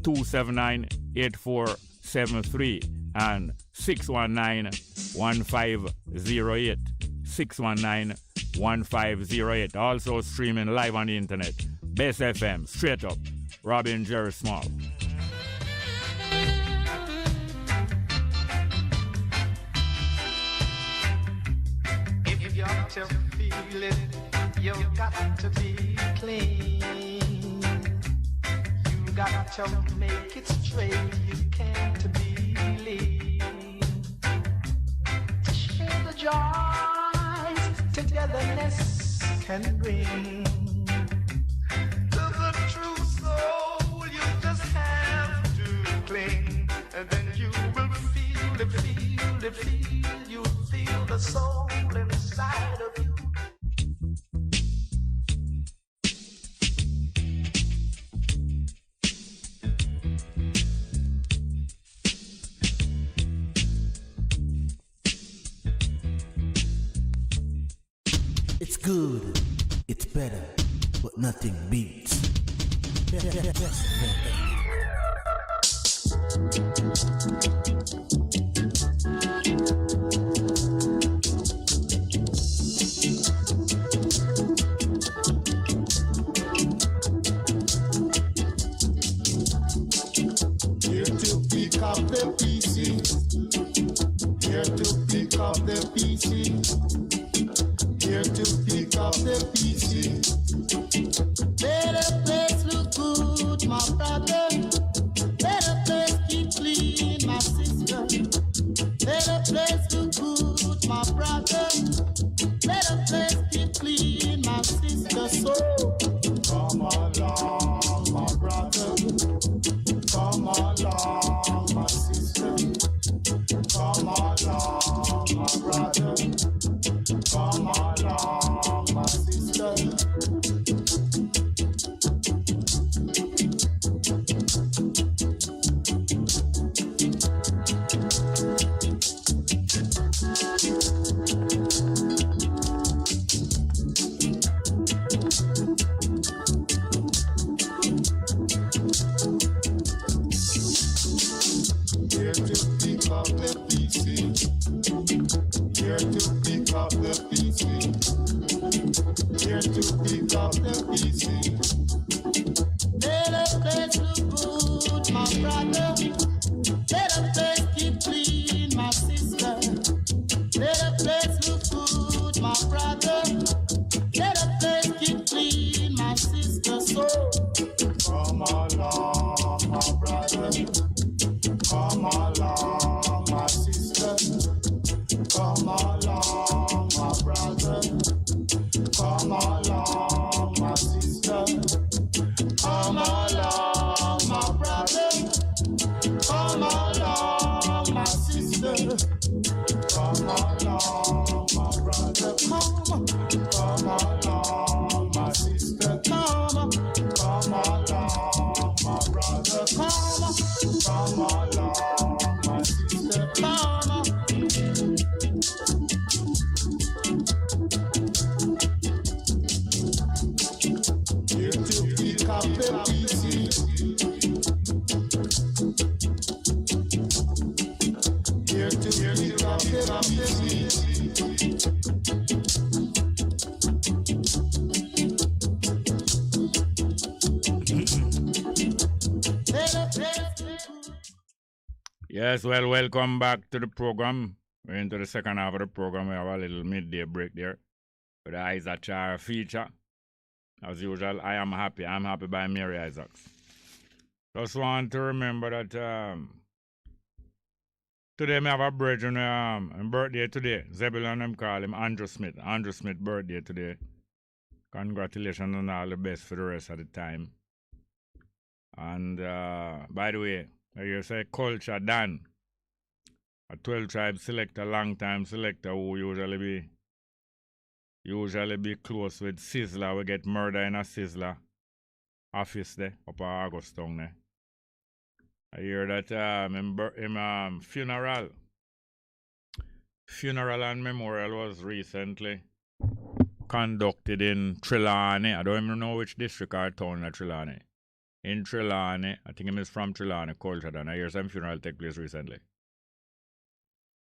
279-8473, and 619-1508. 619-1508. Also streaming live on the internet. Bess FM, Straight Up, Robin Jerry Small. If you got to feel it, you got to be clean. You got to make it straight, you can't be lean. Share the joys togetherness can bring. To the true soul, you just have to cling, and then you will feel it, you'll feel the soul inside of you. It's good, it's better, but nothing beats. Here to pick up the pieces. Here to pick up the pieces. Here to pick up the pieces. Better place look good, my brother. Better place keep clean, my sister. Better place look good, my brother. Better place keep clean, my sister. So come along, my brother. Come along, my sister. Come along, my brother. Come along, my sister. Yes, well, welcome back to the program. We're into the second half of the program. We have a little midday break there with the Isaac Chara feature. As usual, I am happy. I'm happy by Mary Isaacs. Just want to remember that today I have a brethren birthday today. Zebulon, them call him Andrew Smith. Andrew Smith birthday today. Congratulations and all the best for the rest of the time. And by the way, like you say, Culture Dan, a 12 tribe selector, long time selector who usually be close with Sizzler. We get murder in a Sizzler office there, up at Augustown there. I hear that him funeral and memorial was recently conducted in Trelawney. I don't even know which district or town in Trelawney. In Trelawney, I think he is from Trelawney, Culture Dan. I hear some funeral take place recently.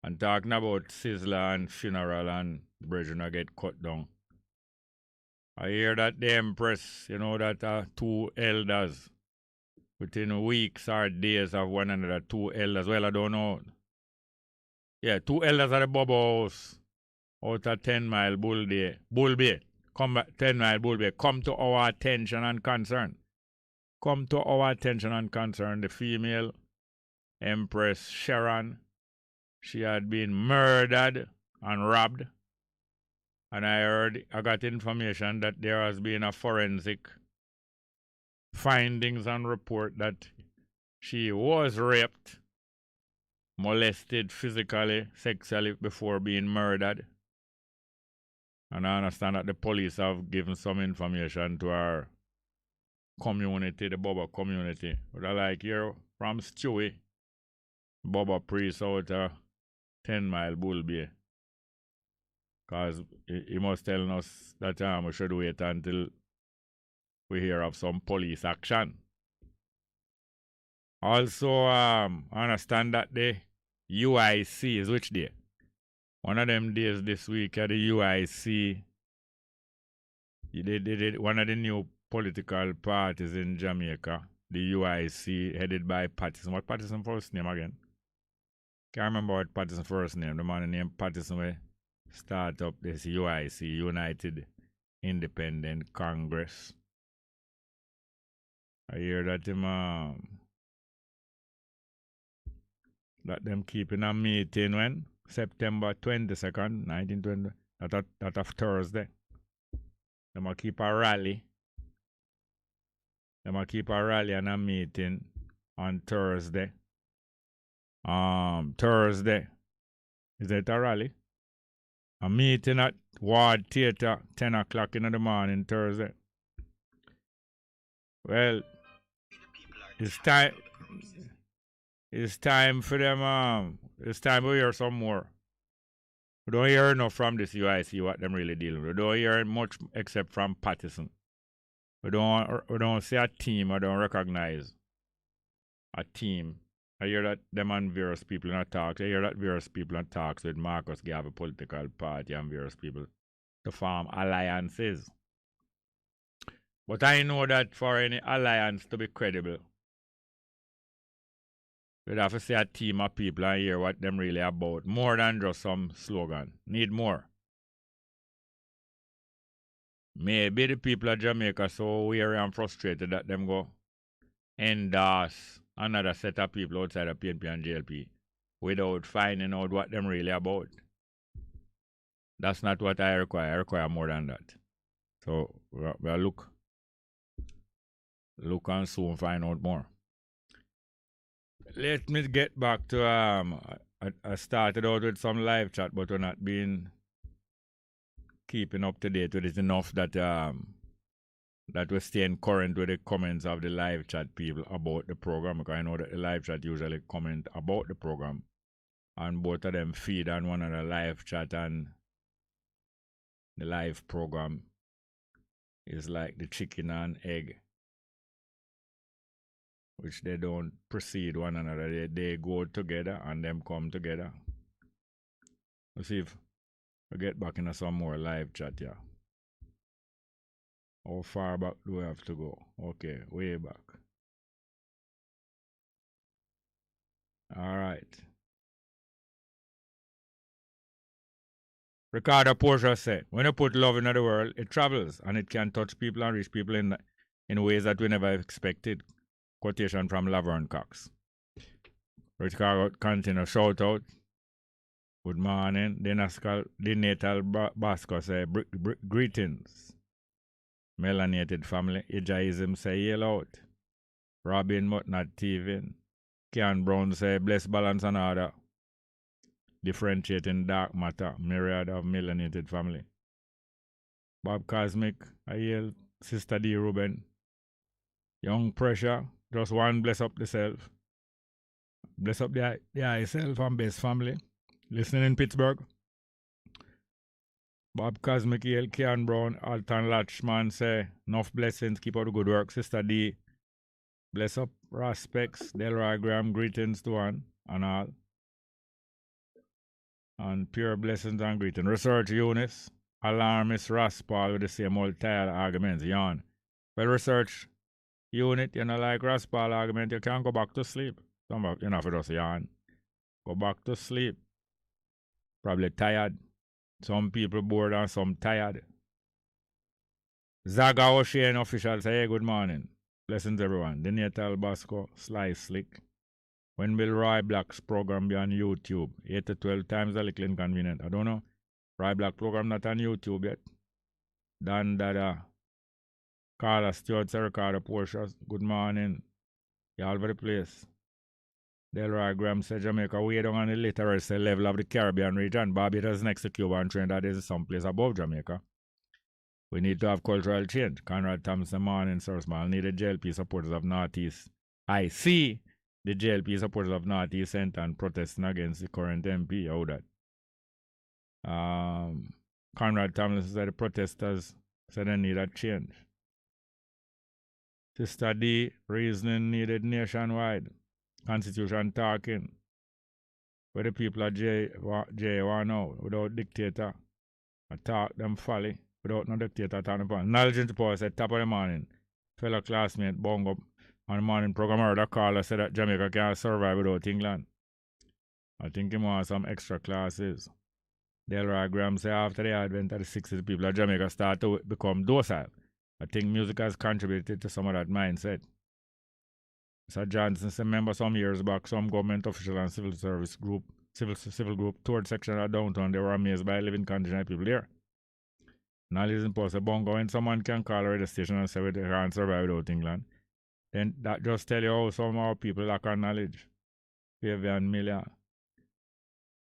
And talking about Sizzler and funeral and brethren get cut down. I hear that the Empress, that two elders within weeks or days of one another, two elders. Well, I don't know. Yeah, two elders at the Bobo House out of 10 Mile Bull Bay. Come back, 10 Mile Bull Bay. Come to our attention and concern. Come to our attention and concern. The female Empress Sharon, she had been murdered and robbed. And I got information that there has been a forensic findings and report that she was raped, molested physically, sexually before being murdered. And I understand that the police have given some information to our community, the Boba community. But I like here from Stewie, Boba Priest out of 10 Mile Bull Bay. Because he must tell us that we should wait until we hear of some police action. Also, I understand that the UIC is which day? One of them days this week at the UIC, one of the new political parties in Jamaica, the UIC, headed by Patterson. What Patterson first name again? Can't remember what Patterson first name. The man named Patterson will start up this UIC, United Independent Congress. I hear that them keeping a meeting when? September 22nd, 1920. That of Thursday. They might keep a rally. They might keep a rally and a meeting on Thursday. Thursday. Is it a rally? A meeting at Ward Theatre, 10 o'clock in the morning, Thursday. Well, it's time for them, it's time to hear some more. We don't hear enough from this UIC what them really dealing with. We don't hear much except from Patterson. We don't see a team. I don't recognize a team. I hear that them and various people in a talks. I hear that various people in talks with Marcus Garvey political party and various people to form alliances. But I know that for any alliance to be credible, we'd have to see a team of people and hear what them really about. More than just some slogan. Need more. Maybe the people of Jamaica so weary and frustrated that them go endorse another set of people outside of PNP and JLP without finding out what them really about. That's not what I require. I require more than that. So we'll look and soon find out more. Let me get back to I started out with some live chat, but we're not being keeping up to date with it enough that that we're staying current with the comments of the live chat people about the program, because I know that the live chat usually comment about the program and both of them feed on one another. Live chat and the live program is like the chicken and egg, which they don't precede one another. They go together and them come together. Let's see if we get back into some more live chat here. How far back do we have to go? Okay, way back. All right. Ricardo Portia said, when you put love into the world, it travels and it can touch people and reach people in ways that we never expected. Quotation from Laverne Cox. Ricardo continue, shout out. Good morning. The natal Basco say, greetings. Melanated family. Ijaism say, yell out. Robin but not Steven. Ken Brown say, bless balance and order. Differentiating dark matter, myriad of melanated family. Bob Cosmic, I yell, Sister D. Ruben. Young Pressure, just one bless up the self. Bless up the self and Bess family. Listening in Pittsburgh. Bob Cosmic, yell, Ken Brown, Alton Latchman say, enough blessings, keep up the good work. Sister D. Bless up Raspecs, Delroy Graham, greetings to one and all. And pure blessings and greetings. Research Eunice, alarmist Raspal with the same old tired arguments, yawn. Well, research unit, you know, like Raspal argument, you can't go back to sleep. Some of you know, for just yawn. Go back to sleep. Probably tired. Some people bored and some tired. Zaga O'Shane official say, hey, good morning. Blessings everyone. The Natal Basco, Sly Slick. When will Roy Black's program be on YouTube? 8 to 12 times a little inconvenient. I don't know. Roy Black program not on YouTube yet. Dan Dada. Carla Stewart, Ricardo Portia. Good morning. You all over the place. Delroy Graham said Jamaica way down on the literacy level of the Caribbean region. Barbados next to Cuba and Trinidad is someplace above Jamaica. We need to have cultural change. Conrad Thompson, morning, Sir Small. Needed JLP supporters of Northeast. I see the JLP supporters of Northeast Centre protesting against the current MP. How that? Conrad Thompson said the protesters said they need a change. Sister D, reasoning needed nationwide. Constitution talking. Where the people of J want now, without dictator. Attack them folly. Without no dictator talking about. Knowledge into power said top of the morning. Fellow classmate Bongo on the morning program heard a caller said that Jamaica can't survive without England. I think he wants some extra classes. Delroy Graham said after the advent of the 60s, people of Jamaica start to become docile. I think music has contributed to some of that mindset. Sir Johnson said, remember some years back, some government official and civil service group, civil group toured section of downtown. They were amazed by living conditions of people there. Now listen, Paul said, Bongo, when someone can call a radio station and say they can't survive without England, then that just tell you how some of our people lack of knowledge. Fabian Miller,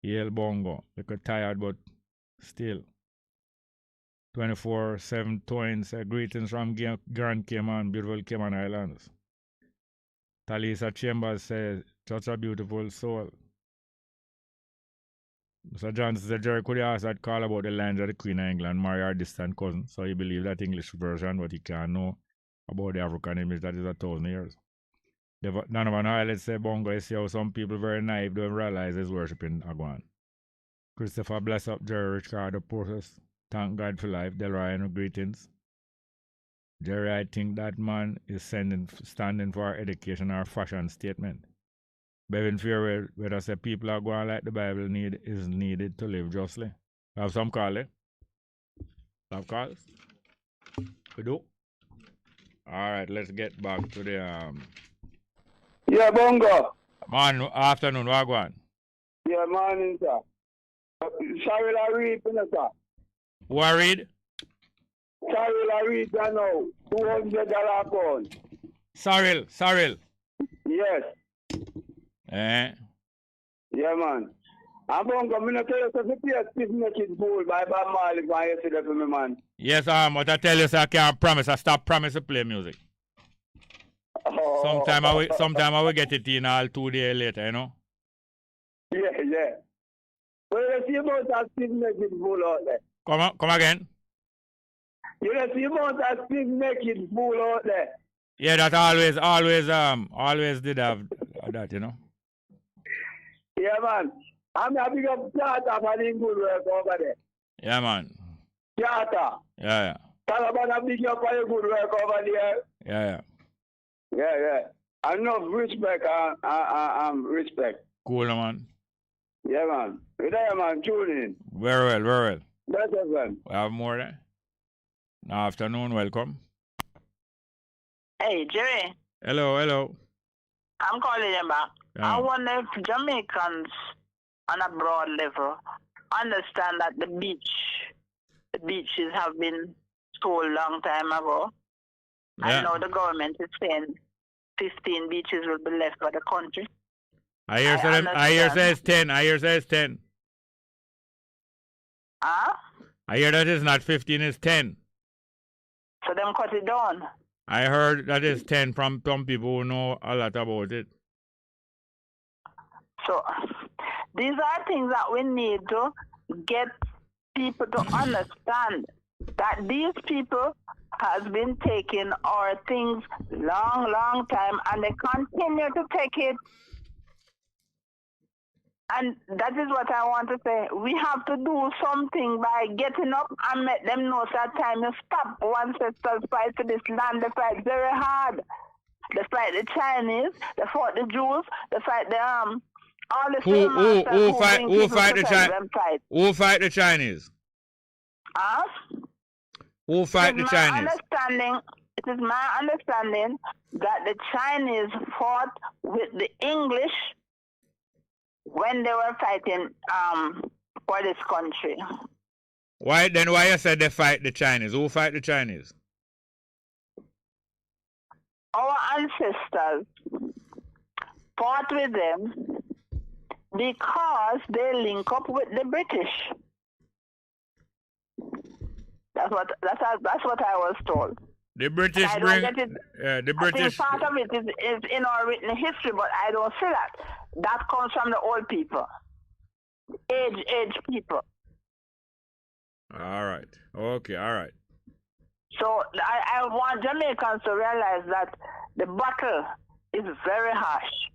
Yale Bongo, look tired but still. 24/7 Toyin said, greetings from Grand Cayman, beautiful Cayman Islands. Talisa Chambers says, such a beautiful soul. Mr. Johnson said, Jerry, could you ask that call about the lands of the Queen of England, marry our distant cousin? So he believed that English version, but he can't know about the African image that is 1,000 years. Donovan Highlight said, Bongo, you see how some people very naive don't realize he's worshipping Agwan. Christopher, bless up Jerry Ricardo Portis. Thank God for life. Delroy, greetings. Jerry, I think that man is standing for our education or fashion statement. Bevin Fairway, where I say people are going like the Bible is needed to live justly. Have some call, eh? Have calls? We do? Alright, let's get back to the Yeah, Bongo. Man, afternoon, Wagwan. Yeah, morning, sir. Sorry, I read, sir. Who I read? Sorry, I read now. $200 pound. Cyril. Yes. Yeah, man. I'm going to tell you something. Please make it bull by Bob Marley yesterday for me, man. Yes, but I tell you, sir, I can't promise. I stop promise to play music. Oh. Sometime I will get it in all 2 days later, you know? Yeah. Well, you see about that Steve Naked bull out there. Come again? You see about that Steve Naked bull out there. Yeah, that always did have that, you know? Yeah, man. I'm a big up Charter for the good work over there. Yeah, man. Charter. Yeah. Taliban a big up for the good work over there. Yeah. Enough respect and respect. Cool, man. Yeah, man. Midday, man. Tune in. Very well, very well. Bess FM. We have more there. Afternoon, welcome. Hey, Jerry. Hello, hello. I'm calling you back. Yeah. I wonder if Jamaicans on a broad level understand that the beaches have been sold long time ago. Yeah. I know the government is saying 15 beaches will be left for the country. I hear says 10. I hear says 10. Huh? I hear that it's not 15, it's 10. So them cut it down. I heard that it's 10 from some people who know a lot about it. So these are things that we need to get people to understand that these people has been taking our things long time and they continue to take it. And that is what I want to say. We have to do something by getting up and make them know that time you stop ancestors fight for this land. They fight very hard. They fight the Chinese, they fought the Jews, they fight the all the same Who fight the Chinese? Who fight the Chinese? Huh? Who fight the Chinese? It is my understanding that the Chinese fought with the English when they were fighting for this country. Why you said they fight the Chinese? Who fight the Chinese? Our ancestors fought with them because they link up with the British. That's what I was told. The British the British. I think part of it is in our written history, but I don't see that. That comes from the old people, age people. All right. Okay. All right. So I want Jamaicans to realize that the battle is very harsh.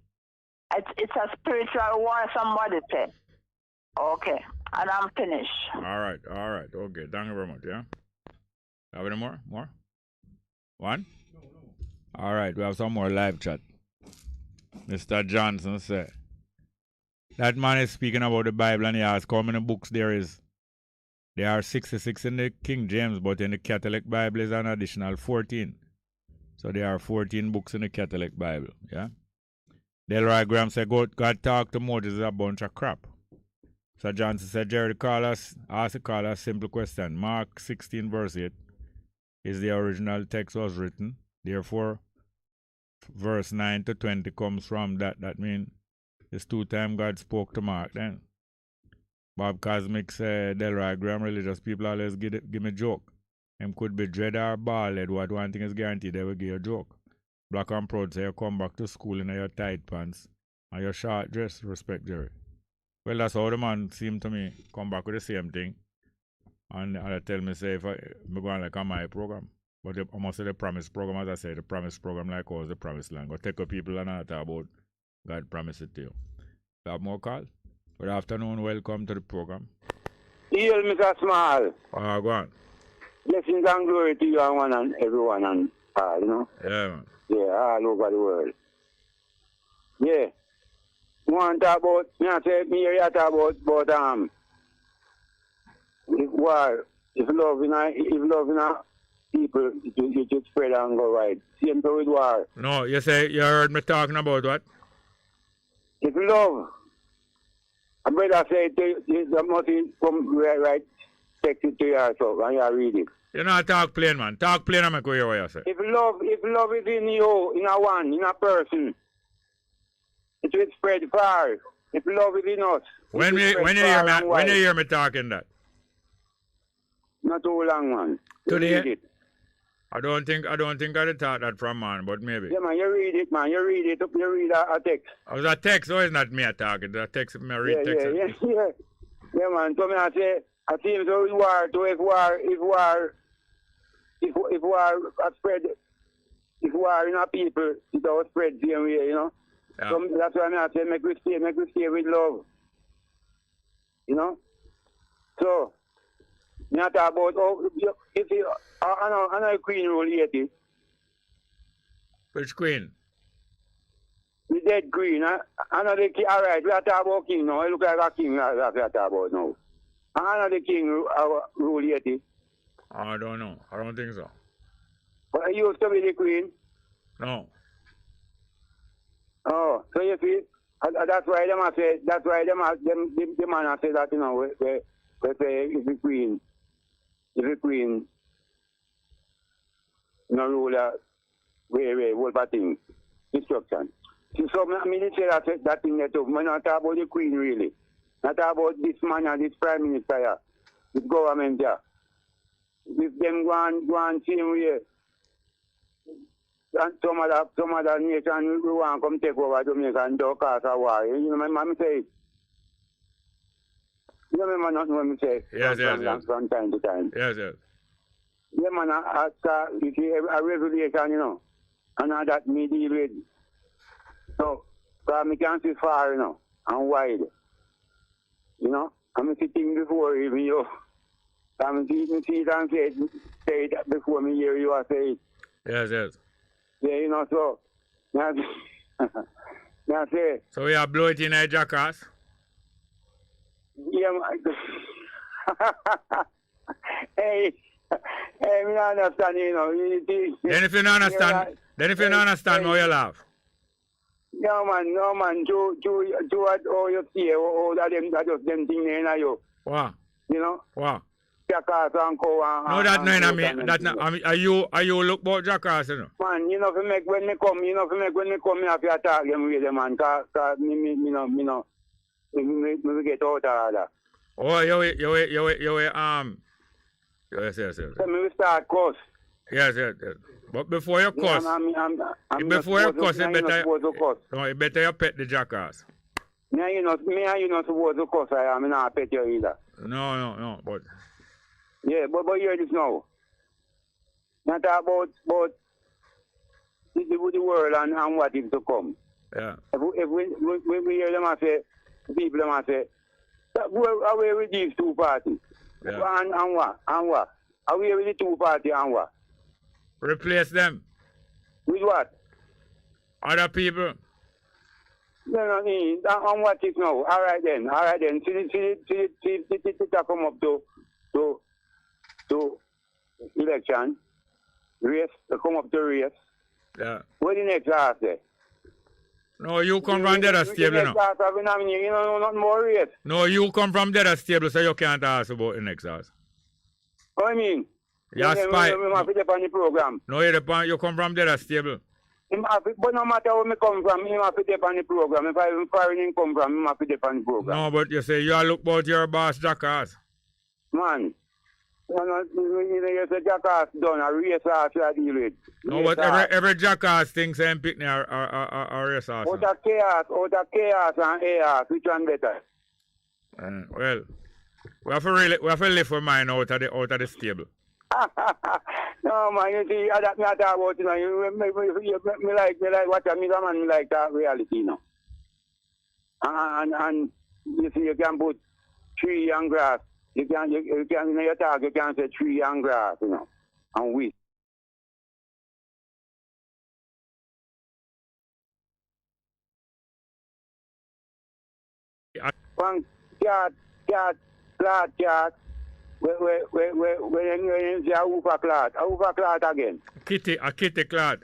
It's a spiritual war, somebody said. Okay, and I'm finished. All right. Okay, thank you very much, yeah? Have any more? One? All right, we have some more live chat. Mr. Johnson said, that man is speaking about the Bible and he asks how many books there is. There are 66 in the King James, but in the Catholic Bible is an additional 14. So there are 14 books in the Catholic Bible, yeah? Delroy Graham said, God talk to Moses is a bunch of crap. So Johnson said, Jerry, ask the caller a simple question. Mark 16 verse 8 is the original text was written. Therefore, verse 9 to 20 comes from that. That means it's 2 times God spoke to Mark then. Bob Cosmic said, Delroy Graham, religious people always give me a joke. Them could be dread or bald, what one thing is guaranteed, they will give you a joke. Black and Proud say you come back to school in your tight pants and your short dress, respect Jerry. Well, that's how the man seemed to me, come back with the same thing. And they tell me, say, if I'm going like on my program. But I must say the promise program, as I say, the promise program like ours, the promised land. Go take up people and not talk about God promise it to you. We have more call? Good afternoon, welcome to the program. Hail, Mr. Small. Go on. Blessings and glory to you and one and everyone and all, you know? Yeah, man. Yeah, all over the world. Yeah. You want to talk about, if war, if love in people, it should spread and go right. Same thing with war. No, you say, you heard me talking about what? If love, a brother say, there must come right, text it to you also, and you read it. You know, talk plain, man. Talk plain and make you hear what you say. If love is in you, in a person, it will spread far. If love is in us, when you hear me talking that? Not too long, man. Today? I don't think I taught that from man, but maybe. Yeah, man, you read it, man. You read it. You read a text. Oh, it's a text, so it's not me talking. It's a text, me read text. Yeah, man. So me I say, I think so if war spread, if war in a people, it will spread the same way, you know. Yeah. So that's why I say, make we stay with love. You know? So, I talk about, I know Queen rule 80. Which Queen? The dead queen, another king, all right, we are talking about king now. It look like a king that we are talking about now. Another king rule yet. I don't know. I don't think so. But he used to be the queen? No. Oh, so you see, that's why them have said, that's why the man have said that, you know, they say if the queen, you know, ruler, what about things, destruction. So, I mean, they say that thing that too. I'm not talking about the queen, really. Not about this man and this prime minister here, this government here. If them go on same way, and some other nation who want to come take over Jamaica and do cause a war. You remember me say it? You remember not what me say? Yes. From time to time. Yes. Yeah, man, you see, a regulation, you know, and all that me deal with. So I can see far, you know, and wide. You know, I'm sitting before even you. I'm see it and say it before me hear you say it. Yes. Yeah, you know, so now say. So we are blow it in a jackass? Yeah, hey, me not understand, you know. Then if you don't understand, why you laugh? No man, do all you see, all that them, that just them thing in you. What? You know? What? Jackass and co and no, that no, I mean, that no, I mean, are you look about jackass, you know? Man, you know, when me come, me have to attack them with them, man, cause me get out of that. Oh, you yes. So me start course. Yes. But before you cuss, it better you pet the jackass. Me and you not supposed to cuss, I am not pet you either. No, but... Yeah, but hear this now. Not about the world and what is to come. Yeah. If we hear them say, people them say, go away with these two parties. Yeah. And what? Away with the two parties and what? Replace them. With what? Other people. No, and what is now? All right then. See, come up to election, race, come up to race. Yeah. What the next class there? No, you come from the other stable, you know, not more race. No, you come from the other stable, so you can't ask about the next class. What I mean? You're spy. We have to depend on the program. No, you come from the other stable. But no matter where I come from, you have to depend on the program. If I even foreign come from, you have to depend on the program. No, but you say you look about your boss jackass. Man. You say jackass done, a race ass you deal with. No, but every jackass thinks I'm picking a race ass. Out of chaos and chaos, which one better? Well, we have to live for mine out of the stable. No man, you see, that me talk about, you know, me like what I mean, man, me like that reality, you know. And you see, you can put tree and grass. You can in your talk, you can say tree and grass, you know, and wheat. One cat, when you say a hoover clot again. A kitty clot.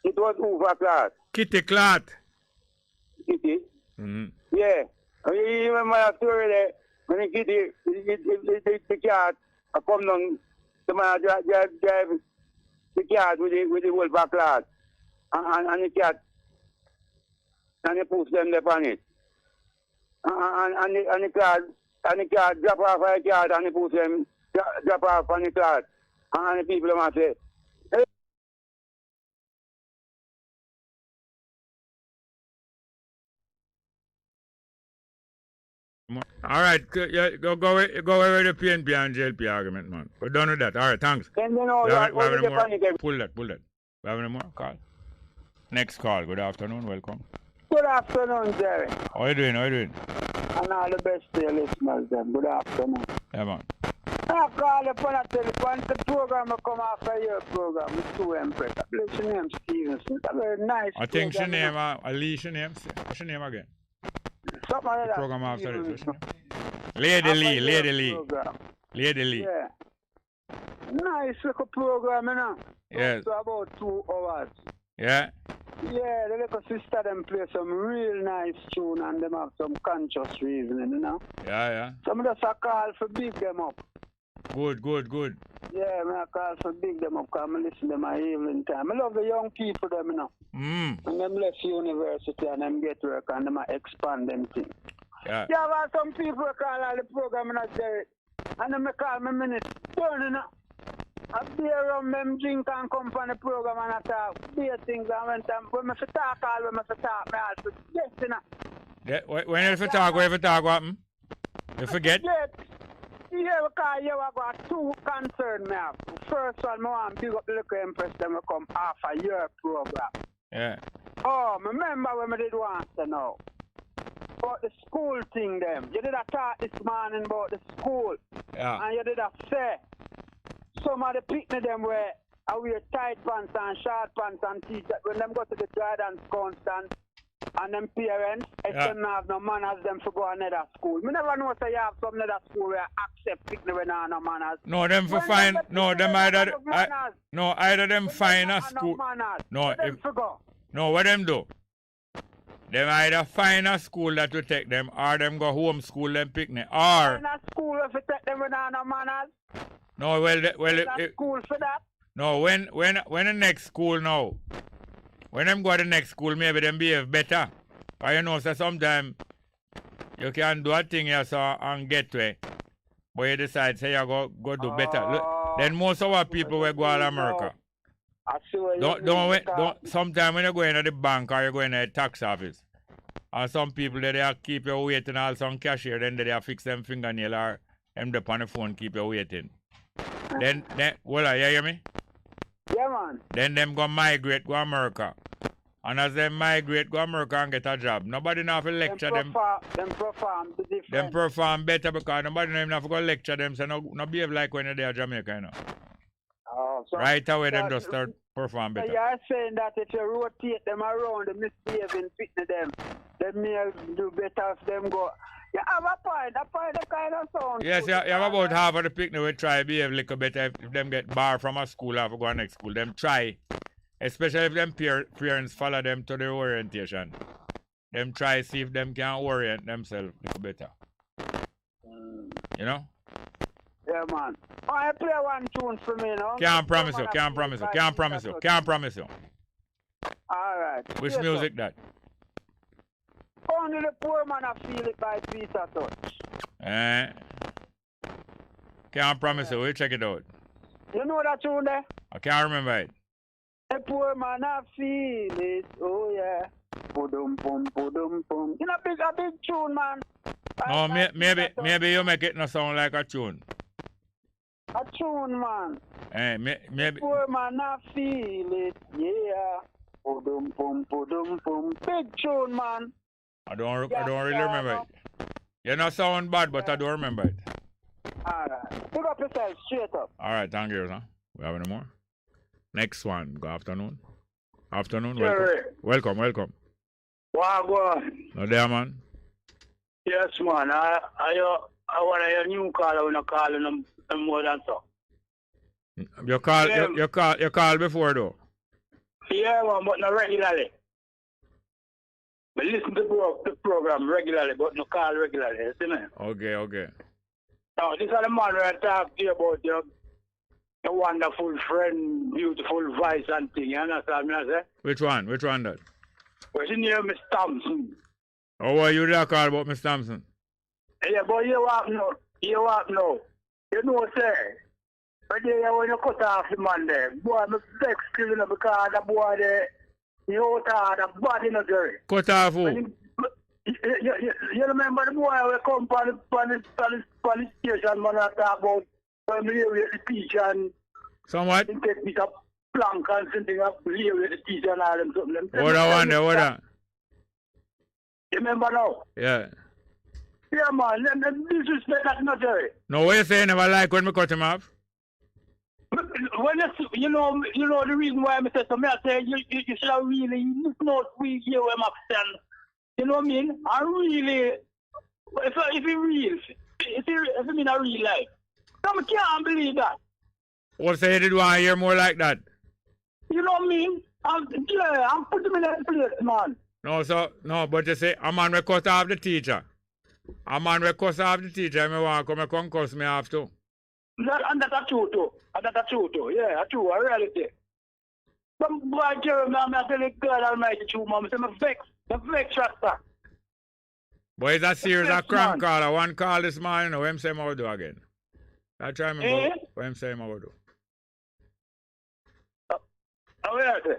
It was hoover clot. Kitty clot. Kitty? Mm-hmm. Yeah. You remember that story there? When the kitty, the cat, come down, the man drive the cat with the hoover clot. And the cat, and he puts them there on it. And the cat drop off a cat and he puts them drop off on the cat. And the people must say, hey. All right, go away with the PNP and JLP argument, man. We're done with that. All right, thanks. And then all that, pull that. We have any more? Call. Next call. Good afternoon. Welcome. Good afternoon, Jerry. How you doing? And all the best to your listeners, then. Good afternoon. Yeah, man. I call upon a telephone. Once the program will come after your program, it's too Empress. I believe she name Stevenson. It's a very nice I think she program, name, Alicia name. What's your name again? Something like that. Program after this. What's your name? Lady Lee. Program. Lady Lee. Yeah. Nice little program, you know. Yes. So about 2 hours. Yeah. Yeah, the little sister them play some real nice tune and them have some conscious reasoning, you know. Yeah. Some of us are called for big them up. Good. Yeah, I call for big them up because I listen to them at evening time. I love the young people them, you know. And them left university and them get work and them expand them things. Yeah. Yeah, well, some people call all the program and I say, and them call me minutes, turn, you know. I be around them drink and come from the program and I talk beer things and when I talk all when I talk me all for yes, you know. Yeah, when you talk, what happen? You forget? Yeah, because you have got 2 concerns me have. First one, I want to big up the little Empress them will come after your program. Yeah. Oh, remember when I did want to know about the school thing them. You did a talk this morning about the school. Yeah. And you did a say some of the picnic them where I wear tight pants and short pants and t-shirt when them go to the guidance constant and them parents, if them have no manners, them for go another school. Me never know say you have some other school where accept picnic when no manners. No, them for fine. No, them either. Either them find a school. No, what them do? Them either find a school that will take them, or them go home school them picnic, or find a school if you take them with no manners. No, school for that. No, when the next school now, when them go to the next school, maybe them behave better. Or you know, so sometimes you can do a thing here so and get to it, but you decide say you go do better. Look, then most of our people will go to America. Don't. Sometimes when you go into the bank or you go into the tax office, and some people they keep you waiting, or some cashier then they fix them fingernail or them up on the phone keep you waiting. Then, well, you hear me? Yeah, man. Then them go migrate, go America. And as they migrate, go America and get a job. Nobody now have to lecture them. Them perform different. Them perform better because nobody now have to go lecture them. So no behave like when they're Jamaica, you know. So right away, them just start perform better. So you're saying that if you rotate them around, the misbehaving fitting them may do better if them go. You have a point that kind of sound. Yes, you have about half of the picnic will try behave a little better if them get barred from a school or go to next school. Them try, especially if them parents follow them to the orientation. Them try see if them can orient themselves a little better. You know? Yeah, man. I play one tune for me now. Can't promise you. All right. Which music that? Only the poor man I feel it by Peter Touch. Can't promise you. We'll check it out. You know that tune there? I can't remember it. The poor man I feel it. Oh yeah. Pudum pum pudum pum. You know a big tune, man. No, maybe you make it not sound like a tune. A tune, man. Maybe. Poor man I feel it. Yeah. Pudum pum pudum pum. Big tune, man. I don't really remember it. You not sound bad, but I don't remember it. Alright. Pick up yourself, straight up. Alright, thank you, sir. We have any more? Next one. Good afternoon. Welcome. Welcome. Wagwan. No there, man. Yes, man. I want a new caller when I call them more than so. You call before though? Yeah, man, but not regularly. I listen to the program regularly, but no call regularly, you see me? Okay. Now, this is the man where I talk to you about your wonderful friend, beautiful voice and thing, you understand me, I say? Which one that? Well, she name Miss Thompson. Oh, what you there call about Miss Thompson? Yeah, but you have no. You know, say, but when you cut off the man there, boy, I'm vexed, you know, because the boy there, you out of the body, you know, Jerry. Cut off who? You remember the boy who come from the station, man, I talk about when we with the teacher and somewhat? He take me up plank and something up, leave with the teacher and all them something. What I wonder. You remember now? Yeah. Yeah, man. Them disrespect that not Jerry. No, what you say you never like when we cut him off? When you know the reason why I said to me, I say you should have really not we hear him upstand. You know what I mean? I really, if he real, if he mean a real life, some can't believe that. What say you did want to hear more like that? You know what I mean? I'm putting him in that place, man. No, but you say a man will cut off the teacher. A man will cut off the teacher. Me want to come cuss me off too. And that's true too. Yeah, that's true. I reality. Some boy Jeremy, I'm telling God Almighty true, man. I'm vex, Rasta. Boy, is that serious? A crank caller. One call this morning. What him say I will do again? I try me. What him say I will do? How will I say?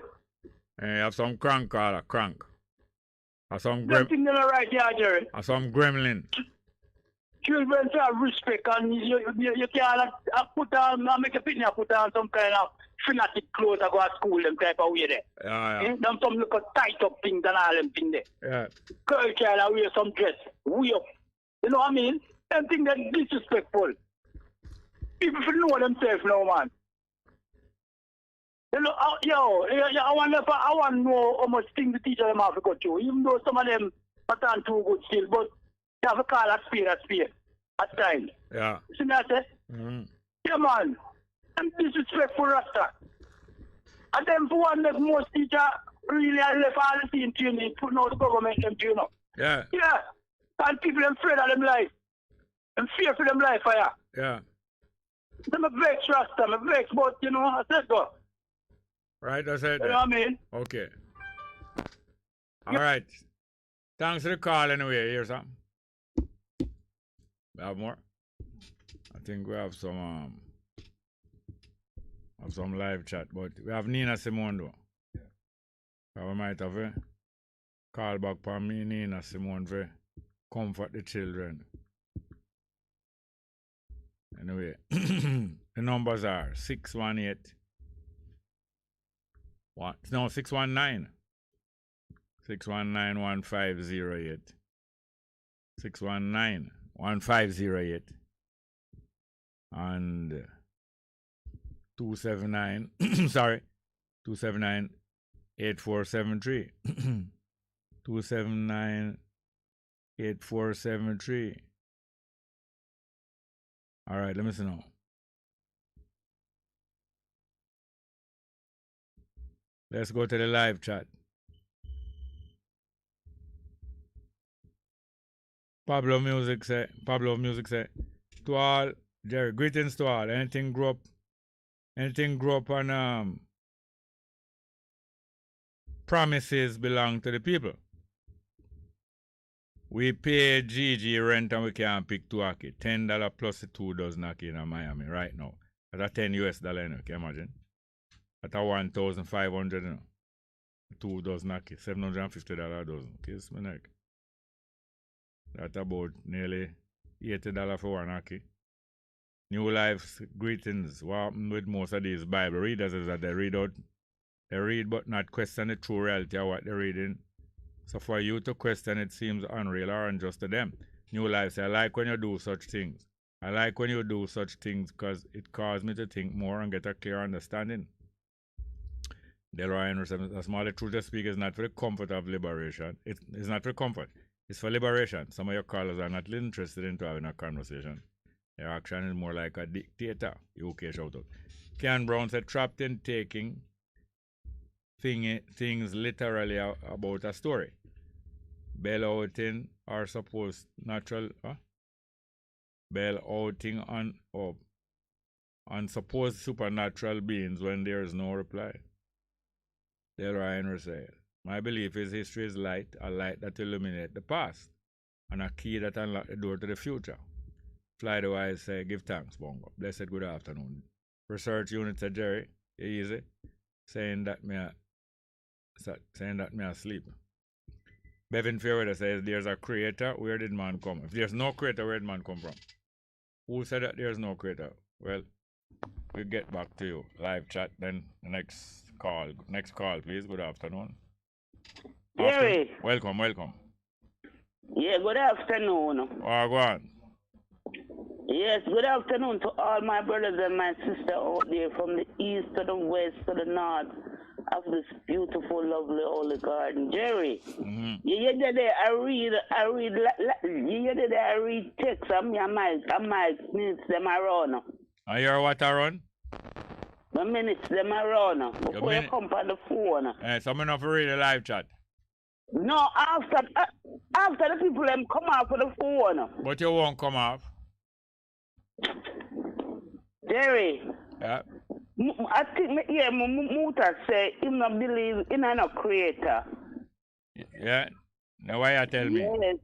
Hey, have some crank caller, crank. Have some Nothing right here, Jerry. Have some gremlin. Children to have respect, and you can't put on, make a picnic, put on some kind of fanatic clothes and go to school, them type of way there. Yeah. Them some look tight up things and all them things there. Yeah. Girl child and wear some dress, way up. You know what I mean? Them things that disrespectful. People should know themselves now, man. You know, I want to know how much things the teacher them have to go through, even though some of them are not too good still, but you have to call a spade at times. Yeah. See me I say? Yeah, man. I'm disrespectful, Rasta. And then for one, make most teachers really left all the team training, putting out the government them train up. Yeah. Yeah. And people them afraid of them life. I'm fear for them life, Yeah. I'm a vex, Rasta. I'm a vex, but you know, I said go. Right, I said that. You know what I mean? Okay. All right. Thanks for the call anyway. Here's something. We have more? I think we have some live chat, but we have Nina Simone though. Yeah. We might have a call back for me, Nina Simone, for comfort the children. Anyway, the numbers are 619 619-1508. 619-1508. And 279, sorry, 279-8473. 279-8473. All right, let me see now. Let's go to the live chat. Pablo Music say, to all, Jerry, greetings to all. Anything grew up on promises belong to the people. We pay Gigi rent and we can't pick two aki. $10 plus the 2 dozen aki in Miami right now. That's $10 US, you know, can you imagine? That's $1,500, you know. 2 dozen aki, $750 a dozen. Kiss me neck. That's about nearly $80 for one aki. New Life's greetings. What happened with most of these Bible readers is that they read but not question the true reality of what they're reading. So for you to question it seems unreal or unjust to them. New Life say, I like when you do such things. I like when you do such things because it causes me to think more and get a clear understanding. Delroy Henry says, the small truth to speak is not for the comfort of liberation. It's not for comfort. It's for liberation. Some of your callers are not interested in having a conversation. Their action is more like a dictator. UK shout out. Ken Brown said, trapped in taking things literally about a story. Bail outing are supposed natural, bail outing on supposed supernatural beings when there is no reply. Delroy Henry said, my belief is history is light, a light that illuminates the past, and a key that unlocks the door to the future. Fly the Wise say, give thanks, Bongo. Blessed good afternoon. Research unit said, Jerry, easy, saying that me asleep. Bevan Fairweather says, there's a creator, where did man come? If there's no creator, where did man come from? Who said that there's no creator? Well, we'll get back to you. Live chat, then the next call. Next call, please. Good afternoon. Jerry. Welcome. Yeah, good afternoon. Oh, go on. Yes, good afternoon to all my brothers and my sisters out there from the east to the west to the north of this beautiful, lovely holy garden. Jerry, yesterday I read text and my minutes them around. And you're what around? The minutes them around before you come on the phone. So I'm not read the live chat. No, after the people them come off of the phone. But you won't come off. Jerry. Yeah. I think Muta say him not believe in a creator. Yeah. Now why you tell me? Yes.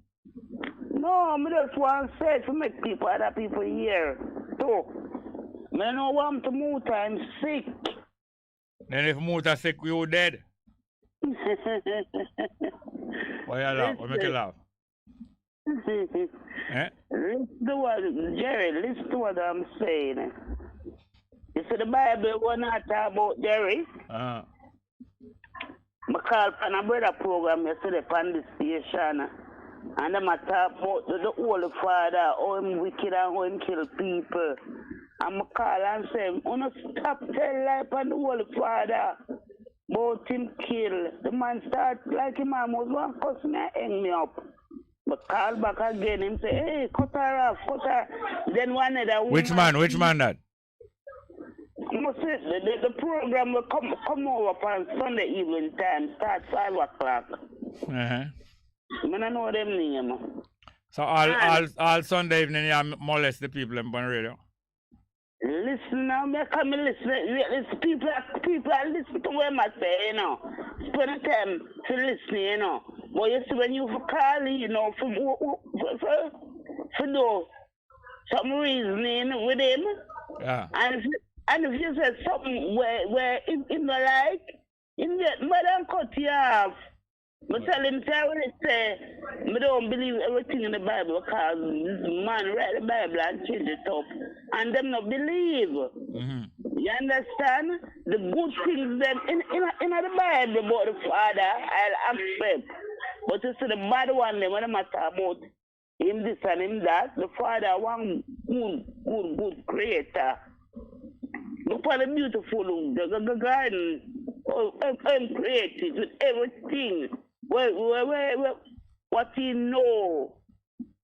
No, I just want to say to make people, other people hear. So, I know want to Muta, I'm sick. Then if Muta sick, you dead. Why you laugh? Why make you laugh? Eh? Listen to what I'm saying. You see the Bible when I talk about Jerry? I call on a brother program yesterday on the station. And I'm talk about the Holy Father, how him wicked and how him kill people. And I call and say, "Wanna stop tell life on the Holy Father about him kill." The man start like him almost one cuss me and hang me up. But call back again and say, "Hey, cut her off, cut her." Then one of the Which man that? The program will come over on Sunday evening time, start 5 o'clock. I don't know them name. So all Sunday evening you molest the people on radio? Listen now, me come listen. People are listening to what I say, you know. Spend time to listen, you know. But you see when you call, you know, for do some reasoning with him. Yeah. And if you say something where in the like, in that madam cut you off. But tell him, say, I don't believe everything in the Bible because this man read the Bible and change it up. And them not believe. You understand? The good things them in the Bible about the Father, I'll accept. But you see the bad one, when I'm talking about him this and him that, the Father one good creator. Look at the beautiful the garden. I'm created with everything. What he know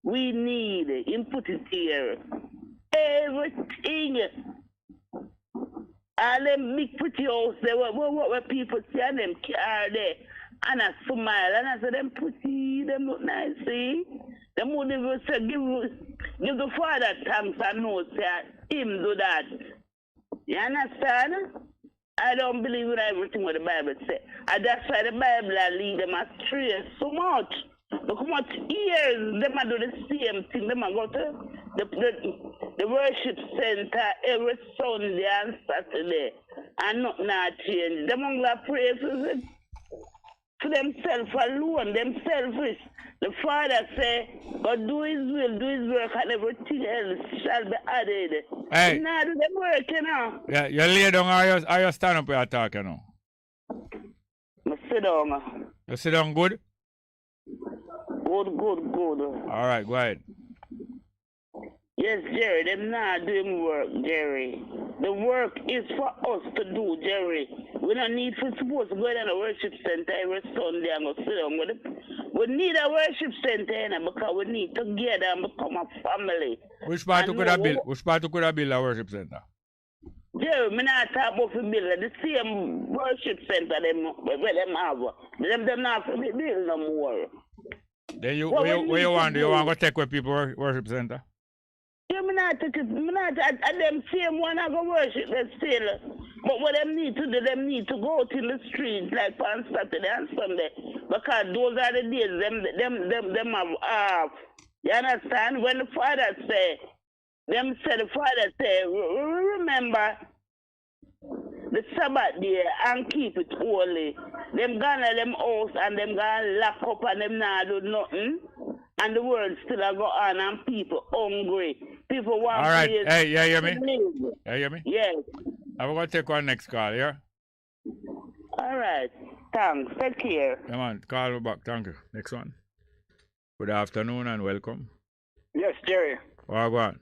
we need, him put it here. Everything. All them big pretty house there, where people see and them car there. And I smile and I say them pretty, them look nice, see? Them would even say give the Father thanks and know say him do that. You understand? I don't believe in everything what the Bible says. And that's why the Bible lead them astray so much. Look how much years them do the same thing. Them go to the worship center every Sunday and Saturday. And nothing not change. Them only pray for themselves alone, them selfish. The Father say, God do his will, do his work, and everything else shall be added. Hey. Now do them work, you know. Yeah, you lay down or you stand up and talk, you know? I sit down. You sit down good? Good. All right, go ahead. Yes, Jerry, them not doing work, Jerry. The work is for us to do, Jerry. We don't need to supposed to go in a worship center every Sunday and go sit down with it. We need a worship center, you know, because we need to gather and become a family. Which part you could have built? Which part you could have built a worship center? Jerry, I'm not talking about the build the same worship center where them have. Them not for the build no more. Then where you want? Do you want to take where people worship center? Yeah, I'm not them same one I go worship them still. But what them need to do, them need to go out in the streets like on Saturday and Sunday. Because those are the days them have off. You understand? When the Father say, the Father say, remember the Sabbath day and keep it holy. Them gonna them house and them gonna lock up and them not do nothing. And the world still go on and people hungry. People want all right. Hey, you hear me? You hear me? Yes. I'm going to take our next call, yeah? All right. Thanks. Take care. Come on, call me back. Thank you. Next one. Good afternoon and welcome. Yes, Jerry. Wagwan.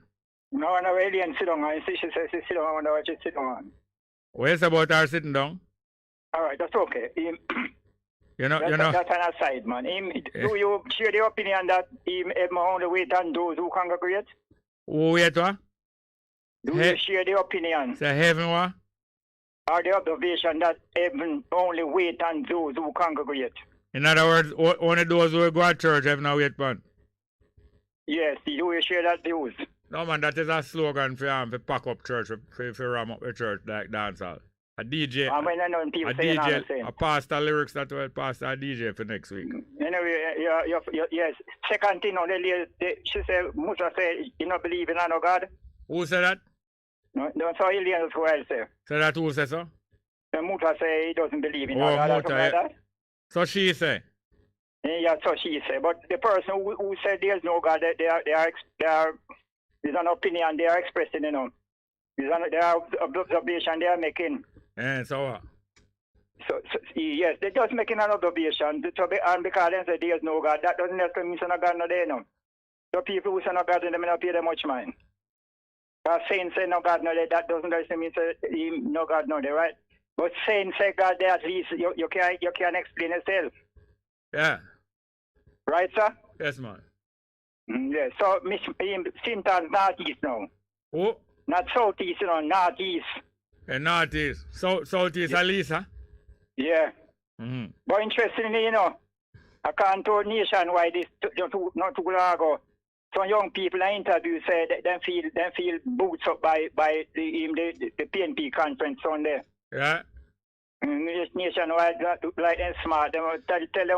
No, no, alien sit down. She says she sit down. I wonder what she sit down. Where's about her sitting down? All right, that's okay. That's an aside, man. Do you share the opinion that him only wait on those who congregate? Who wait what? Do you share the opinion? Say heaven what? Or the observation that heaven only wait on those who congregate? In other words, only those who go to church heaven now wait man. Yes, do you share that views? No man, that is a slogan for pack up church, for ram up the church like dancehall. A DJ, a pastor lyrics that will pastor a DJ for next week. Anyway, yes. Second thing on she said, Musa said, you don't believe in no God. Who said that? No, so aliens who else say. So that who said so? The Musa say he doesn't believe in God. Muta, like that. So she say. Yeah, so she say. But the person who said there's no God, they are is an opinion they are expressing, you know. They are observation they are making. And so what? So yes, they just making an observation. And because they say there's no God, that doesn't necessarily mean no God no there, no. So people who say no God, they may not pay them much mind. Because saying say no God no there, that doesn't necessarily mean no God no there, right? But saying say God there, at least you can explain yourself. Yeah. Right, sir? Yes, man. Yeah. So Sinton's northeast now. Oh. Not southeast, you know, northeast. Northeast. Southeast yeah. At least, huh? Yeah. Mm-hmm. But interestingly, you know, according to nationwide, not too long ago, some young people I interviewed said that they feel boots up by the PNP conference on there. Yeah. Nationwide, like them smart, they tell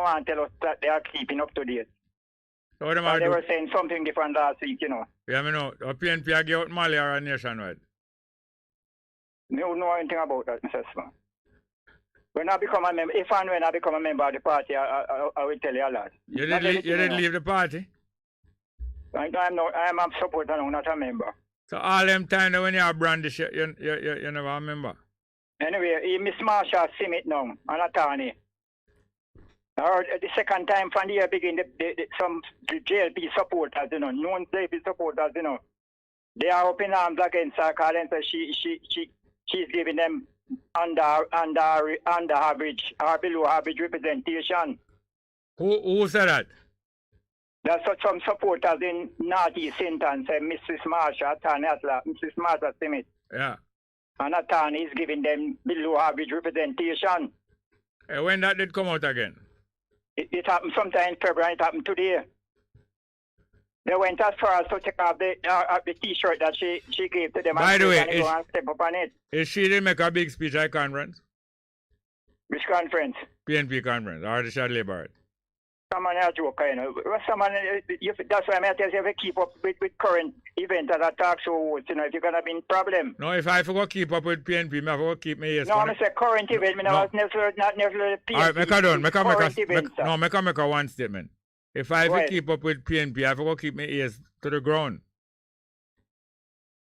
us that they are keeping up to date. So they were saying something different last week, you know. Yeah, I know. The PNP are give out Mali or nationwide. I don't know anything about that, Mr. Smart. When I become a member, if and when I become a member of the party, I will tell you a lot. You didn't leave the party? I'm a supporter, not a member. So all them time when you are brandish, you never a member? Anyway, Miss Marsha Simit now, an attorney. Or the second time from the year begin, some JLP supporters, you know, known JLP supporters, you know, they are up in arms against her because she's giving them under average or below average representation. Who said that? That's what some supporters in Northeast Sinton say, Mrs. Marsha, Mrs. Marsha Smith. Yeah. An attorney is giving them below average representation. When that did come out again? It happened sometime in February, it happened today. They went as far as to take off the T-shirt that she gave to them. By the way, step up on it. Is she didn't make a big speech at conference? Which conference? PNP conference, or the Shad Labour. Someone else joke, you know. That's why I tell you, if you keep up with current events as a talk show, you know, if you're going to be in problem. No, if I forgot keep up with PNP, I forgot keep me ears. No, I say current event, not necessarily PNP. All right, make a one statement. If I keep up with PNP, I forgot keep my ears to the ground.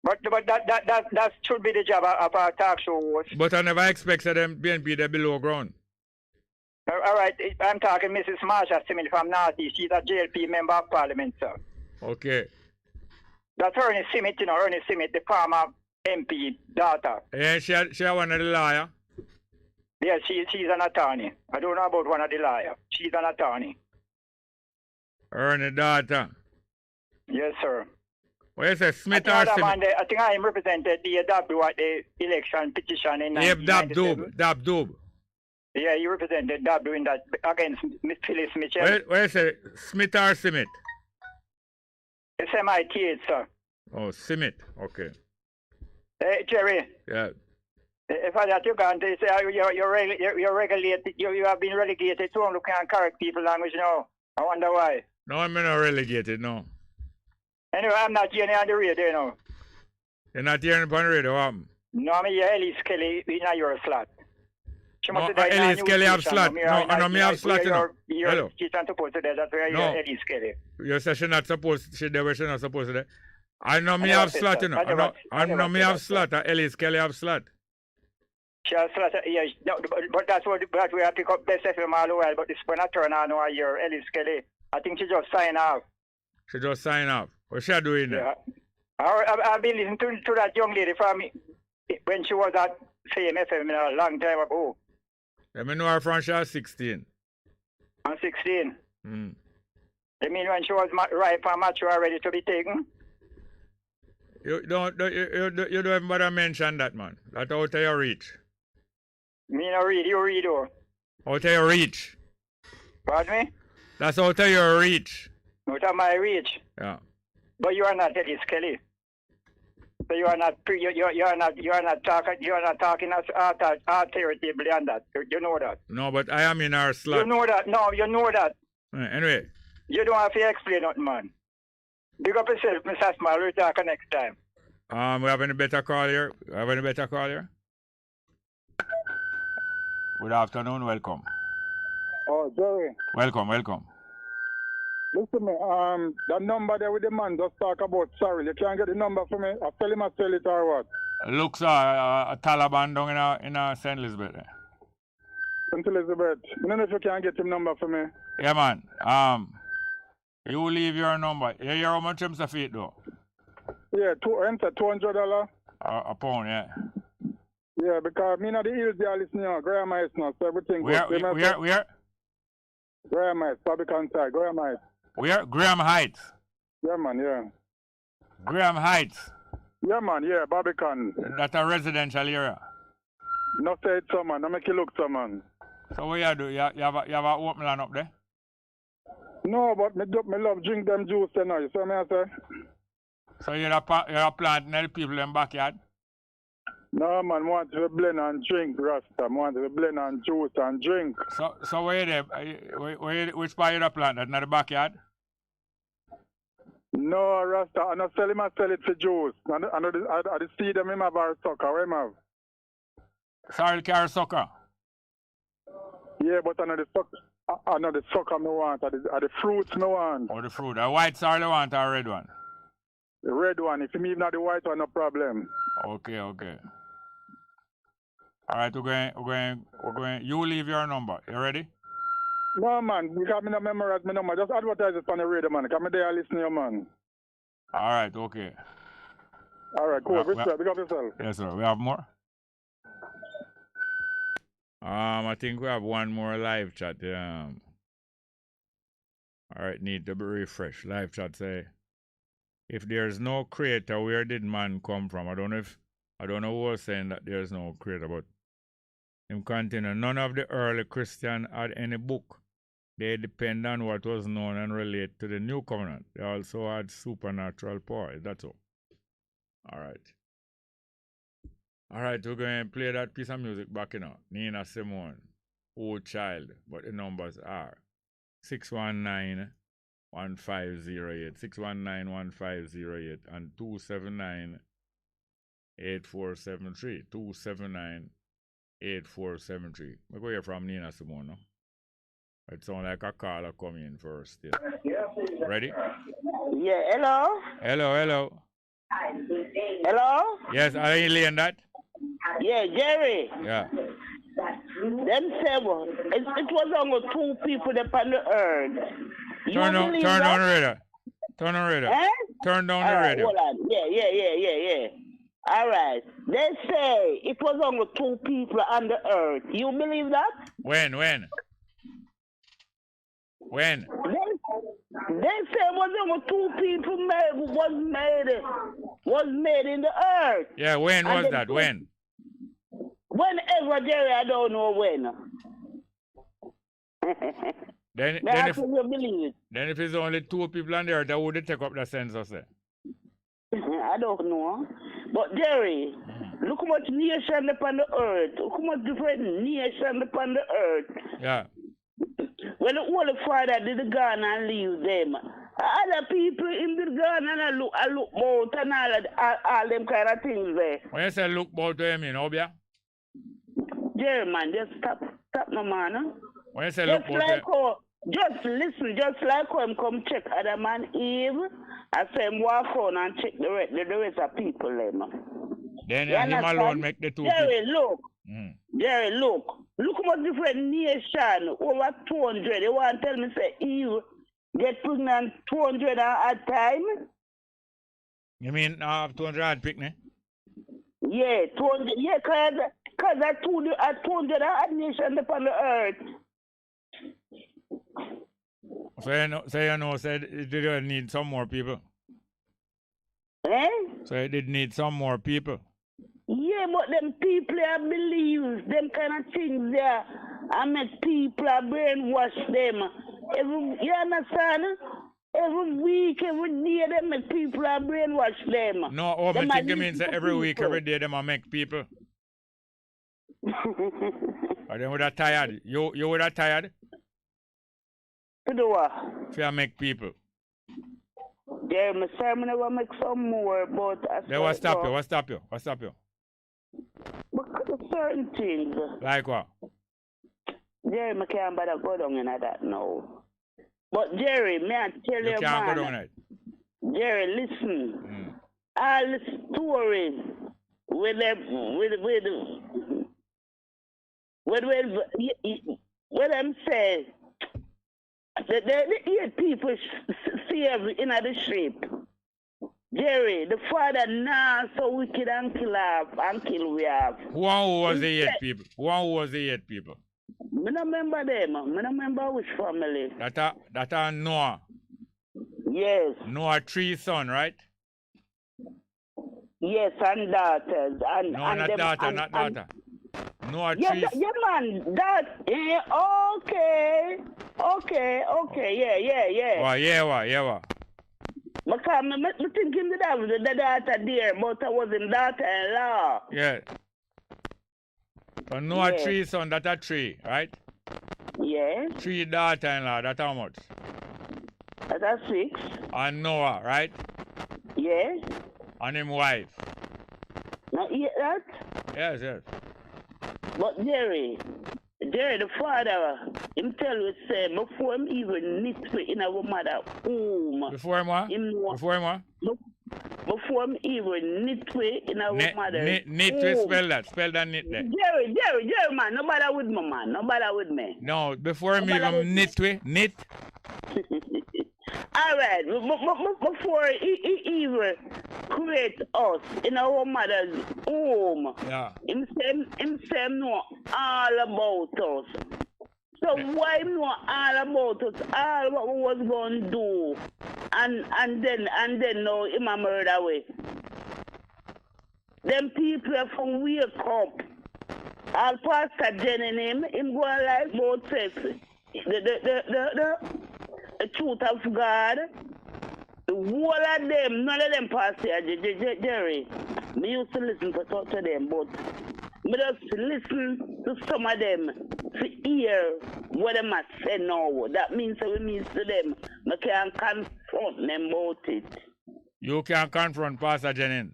But that should be the job of our talk show host. But I never expected them PNP they're below ground. All right, I'm talking Mrs. Marsha Simit from Northeast. She's a JLP member of Parliament, sir. Okay. That's Ernie Simit, you know, Ernie Simit, the former MP daughter. Yeah, she one of the lawyer? Yeah, she's an attorney. I don't know about one of the lawyer. She's an attorney. Ernie daughter? Yes, sir. What is it, Smith or Simit? I think I represented the AW at the election petition in 1997. Dabdoob. Yeah, you represented W in that against Phyllis Mitchell. Where is it? Smith or Simit? It's MIT, sir. Oh, Simit. Okay. Hey, Jerry. Yeah. If I that you can't say you're regulated, you have been relegated to only can't correct people language now. I wonder why. No, I'm not relegated, no. Anyway, I'm not hearing on the radio, you know. You're not hearing on the radio, what? No, I'm here, Ellis Kelly in your slot. Ellis Kelly have slot. No, me have slot, you know. Hello. She's not supposed to do that. That's where you're Ellis Kelly. You say she's not supposed to do she's not supposed to do. I know me have slot, you know. I know me have slot. Ellis Kelly have slot. She has slot, yeah. No, but that's we have to pick up Bess FM all the while. But this when I turn on over here, Ellis Kelly. I think she just signed off. She just signed off. What's she doing there? I've been listening to that young lady from when she was at Fame FM a long time ago. Let me know her from she was 16. I'm 16. Mm. You mean when she was ripe and mature, ready to be taken? You don't even bother mention that, man. That's out of your reach. Me no read, you read, oh. Out of your reach. Pardon me? That's out of your reach. Out of my reach. Yeah. But you are not Ellis Kelly. So you are not talking as authoritatively on that. You know that. No, but I am in our slot. You know that. No, you know that. Anyway. You don't have to explain nothing, man. Big up yourself, Mr. Small. We'll talk next time. We have any better call here? Good afternoon, welcome. Oh, Jerry. Welcome. Listen me, that number there with the man just talk about sorry. You can't get the number for me. I tell him I sell it or what? Looks a Taliban down in St. Elizabeth. St. Elizabeth. I don't know if you can get him number for me. Yeah, man. You leave your number. You hear how much him say feet though? Yeah, $200. A pound, yeah. Yeah, because me not the hills they are listening on. Graham Heights now, so everything Where? Graham Heights, Barbican side, Graham Heights. Where? Graham Heights. Yeah, man, yeah. Graham Heights. Yeah, man, yeah, Barbican. That's a residential area. No say it so, man. I make you look so, man. So what you do? You have a open land up there? No, but me love drink them juice now. You see what I say? So you're a planting the people in backyard? No, man, I want to blend and drink, Rasta. I want to blend and juice and drink. So where you there? Which part you plant? That in the backyard? No, Rasta. I don't sell him, I sell it for juice. I see them in my bar sucker. Where am I? Sorry, carry sucker. Yeah, but I know the sucker I want. I the fruits I want. Oh, the fruit. A white sorry you want or a red one? The red one. If you mean not the white one, no problem. Okay. All right, we're going. You leave your number. You ready? No, man. You got me to memorize my number. Just advertise it on the radio, man. Come there, listen to you, man. All right, okay. All right, cool. Big up yourself. Yes, sir. We have more? I think we have one more live chat. All right, need to be refreshed. Live chat say, if there's no creator, where did man come from? I don't know who was saying that there's no creator, but him continue. None of the early Christian had any book. They depend on what was known and relate to the new covenant. They also had supernatural power. That's all. All right, we're going to play that piece of music back in. Nina Simone, Old Child, but the numbers are 619-1508, 619-1508, and 279-8473, 279-8473. We go hear from Nina Simone, no? It sounds like a caller coming in first. Yeah. Ready? Yeah, hello? Hello. Hello? Yes, are you laying that? Yeah, Jerry. Yeah. Them seven. It was only two people upon the earth. Turn down the radio. Turn down the radio. Eh? Turn down the radio. Hold on. Yeah. All right. They say it was only two people on the earth. You believe that? When? They say it was only two people was made in the earth. Yeah, when was that? When? Whenever, Jerry, I don't know when. Then if it's only two people on the earth, that would take up the census there. I don't know. But Jerry, look how much nation upon the earth. Look how much different nation upon the earth. Yeah. When the Holy Father did the Ghana and leave them, other people in the Ghana and look about and all them kind of things there. When you say look about to him, you know, Obia? Jerry, man, just stop no man. Huh? When you say look about just listen, just like how him come check Adam and Eve, I say him walk on and check the rest of people them. Then him alone make the two Jerry, people. look. Jerry, look how much different nation, over 200. They want to tell me, say, Eve get pregnant 200 at time. You mean 200 odd picnic? Yeah, 200. Yeah, because I told you, I 200 odd nation upon the earth. So it did need some more people. Eh? So it did need some more people. Yeah, but them people I believe them kind of things there. I make people brainwash them. You understand? Every week, every day, they make people brainwash them. No, I think it means that every week, every day, them make people. Or they would have tired. You would have tired? To do what? If make people. Yeah, my sermon never make some more, but What stop you? Because certain things. Like what? Jerry, I can't bother go down in that now. But Jerry, may I tell you, can't man, go down it. Jerry, listen. All the stories with them say the people see every in the sheep. Jerry, the father now so wicked and kill we have. Who was the 8 people? I don't remember them. I don't remember which family. That are Noah. Yes. Noah 3 sons, right? Yes, and daughters. Not daughter. Noah 3. Yeah, man. Okay. Yeah. Yeah. Because I'm thinking that was the daughter there, but I wasn't daughter-in-law. Yeah. So Noah 3 sons, that are 3, right? Yeah. 3 daughter-in-law, that how much? That are 6. And Noah, right? Yeah. And him wife. Not yet that? Yes. But Jerry, the father, him tell us say before him even knit in our mother womb. Before him what? Before him even knit in our mother. Knit, spell that knit there. Jerry, man, no bother with me, man. No bother with me. No, before him even knit. All right, before he even create us in our mother's womb, him say know all about us. So why know all about us, all what we was going to do, and then now him a murder away. Them people from wake up. All Pastor Jen and him going like both sex. The truth of God, the whole of them, none of them Pastor Jerry. Me used to listen to them, but me just listen to some of them to hear what they must say now. That means that we mean to them, I can't confront them about it. You can't confront Pastor Jennings.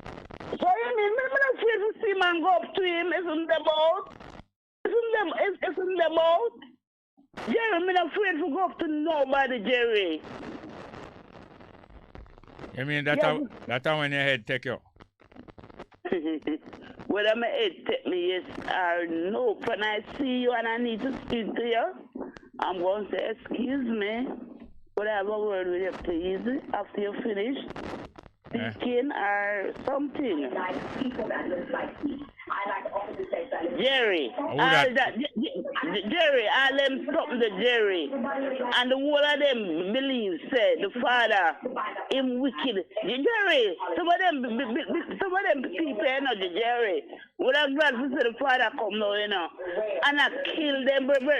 So you mean, I'm not afraid to see man go up to him, isn't them out? Isn't them out? Jerry, I'm not afraid to go up to nobody, Jerry. You mean that's how when your head take you? Whether my head take me yes or no, when I see you and I need to speak to you, I'm going to say, excuse me, could I have a word with you, please, after you finish speaking or something? Jerry, Jerry, all them something to Jerry, and the whole of them believe, say, the father, him wicked. Jerry, some of them people, you know, Jerry, would have glad to see the father come now, you know, and I kill them brother,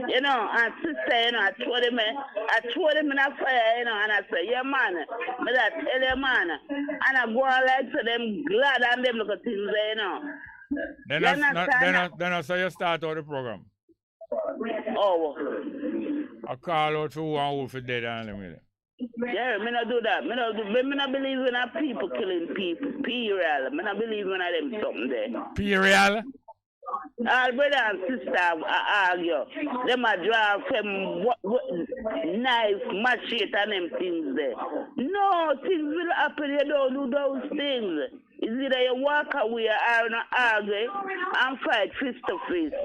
you know, and sister, you know, I throw them in a fire, you know, and I say, yeah, man, but I tell you, man, and I go on like to them glad and them look at things there, you know. Then I say you start out the program. Oh. I call out who and who for dead and them. Yeah, me not do that. Me not believe in a people killing people. P-real. Me not believe in them something there. P-real? All brother and sister argue. Them a draw from knife, machete and them things there. No, things will happen. You don't do those things. It's either you walk away or not argue and fight face to face.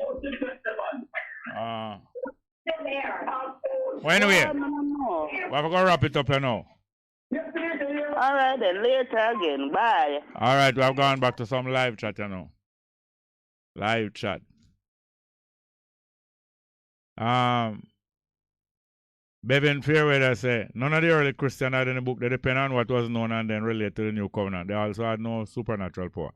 Well, anyway, we're going to wrap it up now. All right, then later again. Bye. All right, we have gone back to some live chat now. Live chat. Bevan Fairweather say, none of the early Christians had any book that depend on what was known and then relate to the new covenant. They also had no supernatural power.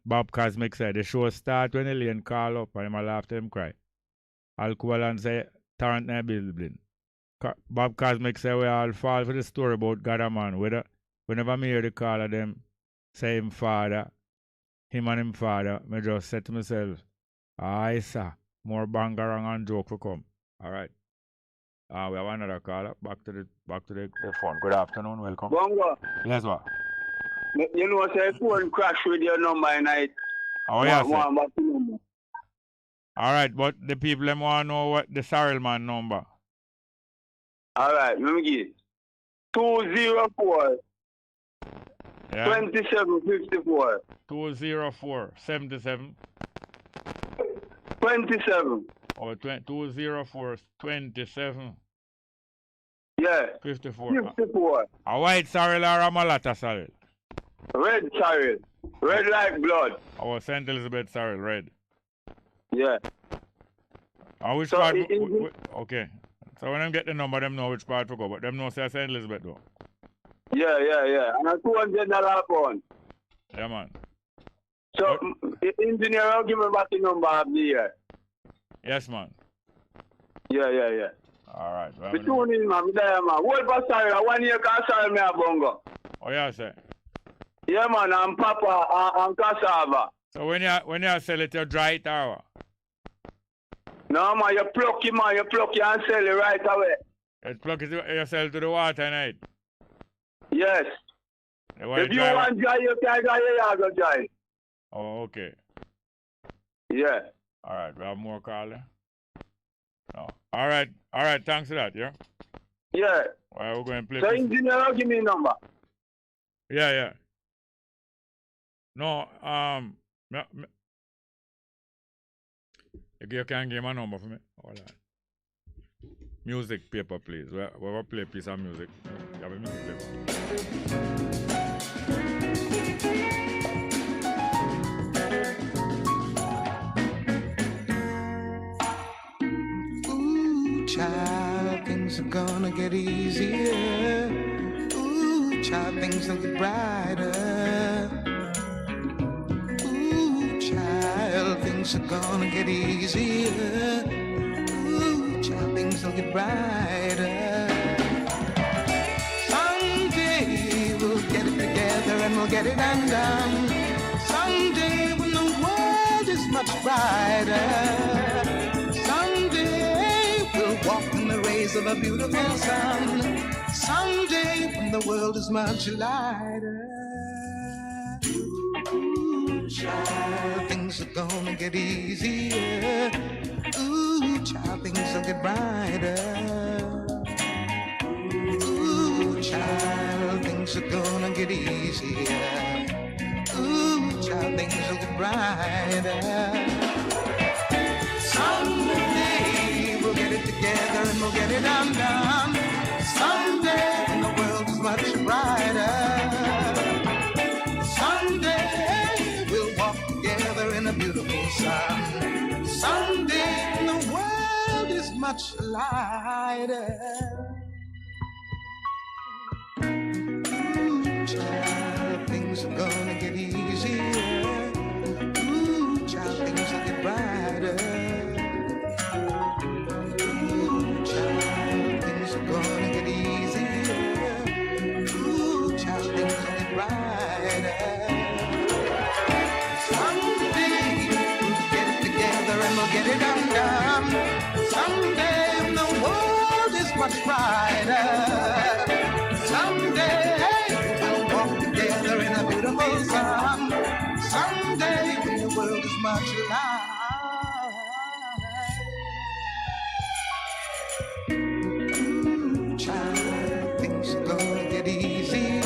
Bob Cosmic said, the show start when alien call up and him laugh to him cry. Alcohol and say, torrent na building. Bob Cosmic say, we all fall for the story about God and man. Whenever me hear the call of them say him father, him and him father, me just say to myself, aye sir, more bangarang and joke for come. All right. We have another caller. Back to the phone. Good afternoon. Welcome. Bongo. Yes, what? You know, say phone crash with your number night. Oh, yeah, all right, but the people them want to know what the Cyril man number. All right, let me get 204 yeah. 2754. 204 77 27. Oh, 204 27. Yeah. 54. 54. A white Cyril or a Malata Cyril? Red Cyril. Red like blood. Our St. Elizabeth Cyril, red. Yeah. Which so part? Okay. So when them get the number, them know which part to go, but them know say St. Elizabeth though. Yeah. And a $200 phone. Yeah, man. So, the engineer will give me back the number of the year. Yes, man. Yeah. All right. Well, me tune in, man. Me there, man. Hold for sorry. 1 year can sorry me a bongo. Oh, yeah, sir. Yeah, man. I'm Papa and cassava. So when you sell it, you dry it or? No, man. You pluck it, man. You pluck it and sell it right away. You pluck it, you sell to the water night? Yes. If you want dry, you can dry, you go dry. Oh, okay. Yeah. All right, we have more caller. No. All right, thanks for that, yeah? Yeah. All right, we're going to play. So, engineer, give me a number. Yeah. No, you can give me a number for me. Hold on. Music paper, please. We will play a piece of music. You have a music paper. Child, things are gonna get easier. Ooh, child, things will get brighter. Ooh, child, things are gonna get easier. Ooh, child, things will get brighter. Someday we'll get it together and we'll get it undone. Someday when the world is much brighter. Walk in the rays of a beautiful sun. Someday when the world is much lighter. Ooh, child, things are gonna get easier. Ooh, child, things will get brighter. Ooh, child, things are gonna get easier. Ooh, child, things will get brighter. Someday we'll get it together and we'll get it undone. Someday when the world is much brighter. Someday we'll walk together in a beautiful sun. Someday when the world is much lighter. Ooh, child, things are gonna get easier. Ooh, child, things will get brighter. Gonna get easier. Ooh, child, things will get brighter. Someday we'll get it together and we'll get it undone. Someday when the world is much brighter. Someday we'll walk together in a beautiful sun. Someday when the world is much lighter. Child, things are gonna get easier.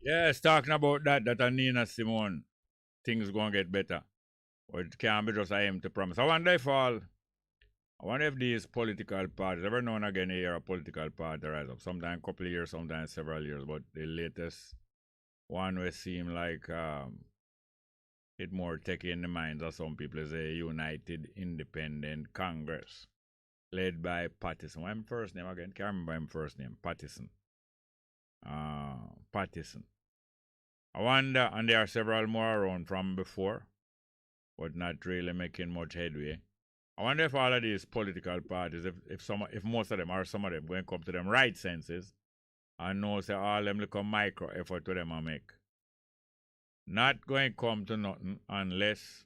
Yes, talking about that Nina Simone, things going to get better. But it can't be just a empty promise. I wonder if these political parties, every now and again you hear a political party rise up. Sometimes a couple of years, sometimes several years. But the latest one will seem like it more taking in the minds of some people is a United Independent Congress led by Pattison. What's his first name again? Can't remember his first name. Pattison. Pattison. I wonder, and there are several more around from before, but not really making much headway. I wonder if all of these political parties, if most of them or some of them going to come to them right senses and know say all them little micro effort to them and make. Not going to come to nothing unless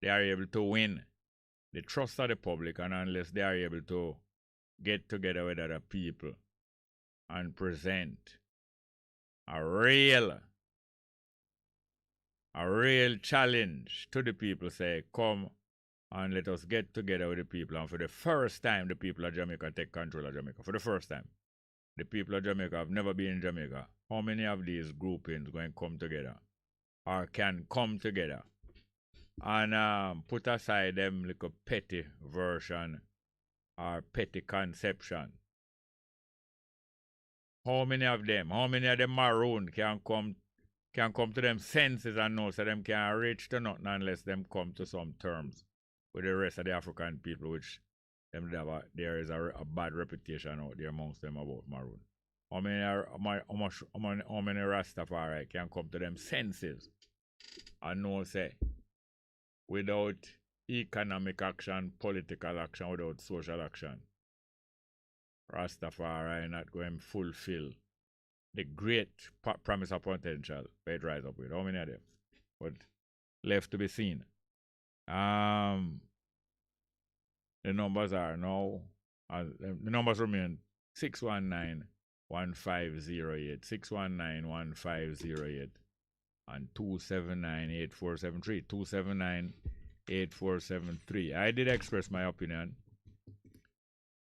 they are able to win the trust of the public and unless they are able to get together with other people and present a real challenge to the people. Say, come and let us get together with the people. And for the first time, the people of Jamaica take control of Jamaica. For the first time. The people of Jamaica have never been in Jamaica. How many of these groupings going to come together? Or can come together? And put aside them little petty version or petty conception. How many of them maroon can come to them senses and know so them can't reach to nothing unless them come to some terms with the rest of the African people, which there is a bad reputation out there amongst them about maroon. How many Rastafari can come to them senses and know say without economic action, political action, without social action, Rastafari not going to fulfill the great promise of potential it rise up with. How many of them? But left to be seen. The numbers are now, the numbers remain 619-1508, 619-1508, and 279-8473, 279-8473. I did express my opinion,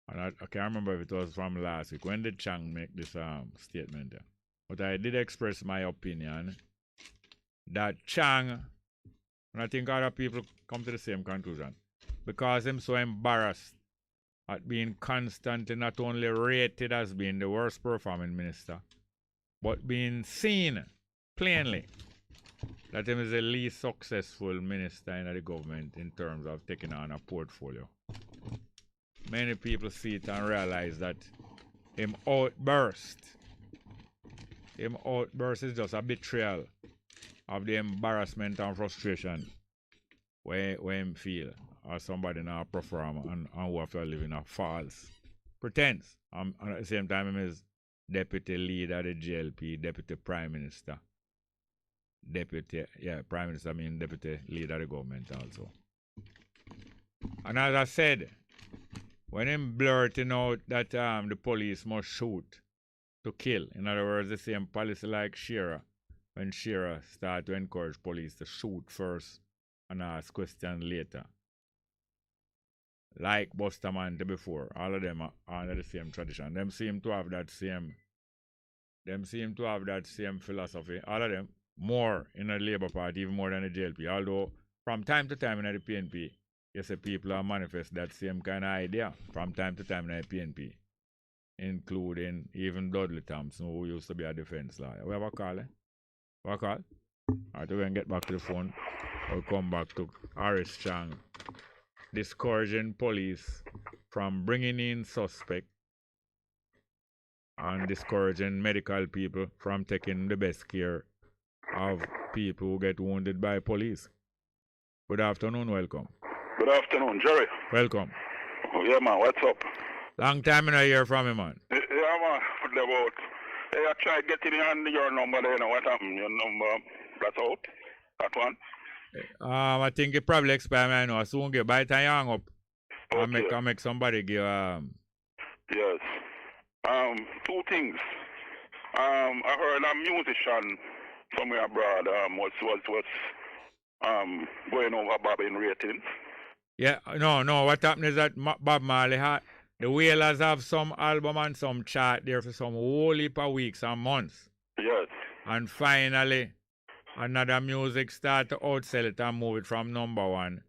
and I can't remember if it was from last week. When did Chang make this statement? But I did express my opinion that Chang, and I think other people come to the same conclusion, because I'm so embarrassed at being constantly not only rated as being the worst performing minister, but being seen plainly that he is the least successful minister in the government in terms of taking on a portfolio. Many people see it and realize that him outburst is just a betrayal of the embarrassment and frustration where him feel or somebody now perform and who have to live in a false pretense. And at the same time, him is deputy leader of the GLP, deputy prime minister. Deputy leader of the government also. And as I said, when him blurting out that the police must shoot to kill, in other words, the same policy like Shearer, when Shearer started to encourage police to shoot first and ask questions later. Like Bustamante before, all of them are under the same tradition. Them seem to have that same philosophy. All of them more in the Labour Party, even more than the JLP. Although from time to time in the PNP, you see people are manifest that same kind of idea from time to time in the PNP, including even Dudley Thompson, who used to be a defense lawyer. We have a call, What call? Alright, we're going to get back to the phone. We'll come back to Harris Chang discouraging police from bringing in suspects and discouraging medical people from taking the best care of people who get wounded by police. Good afternoon, welcome. Good afternoon, Jerry. Welcome. Oh, yeah, man, what's up? Long time I don't hear from you, man. Yeah, man, about. Hey, I tried getting on your number there, you know what happened? Your number, that's out? That one? I think it probably expired, I know. I soon get by the time you hang up. Okay. I'll make somebody give Yes. Two things. I heard a musician somewhere abroad was going over bobbing ratings. Yeah, no. What happened is that Bob Marley had the Wailers have some album and some chart there for some whole heap of weeks and months. Yes. And finally, another music start to outsell it and move it from number 1.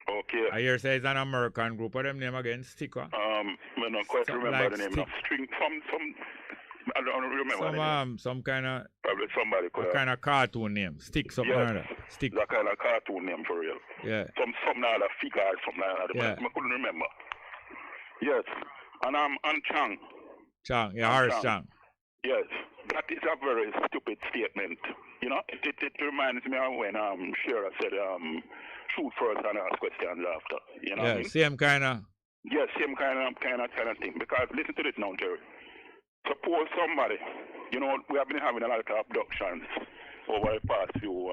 Okay. I hear say it's an American group. What them name again? Sticker? I don't quite remember like the name. stick. String, some, I don't remember the name. Some kind of... Probably somebody could kind of cartoon name. Stick something yes, like that. Stick. That kind of cartoon name for real. Yeah. Some other figure or something like that. Yeah. I couldn't remember. Yes. And Chang. Chang, yeah, Horace Chang. Yes. That is a very stupid statement. You know, it reminds me of when Shearer said shoot first and ask questions after. You know what I mean? Same kind of... Yes, same kind of thing. Because listen to this now, Jerry. Suppose somebody, you know, we have been having a lot of abductions over the past few,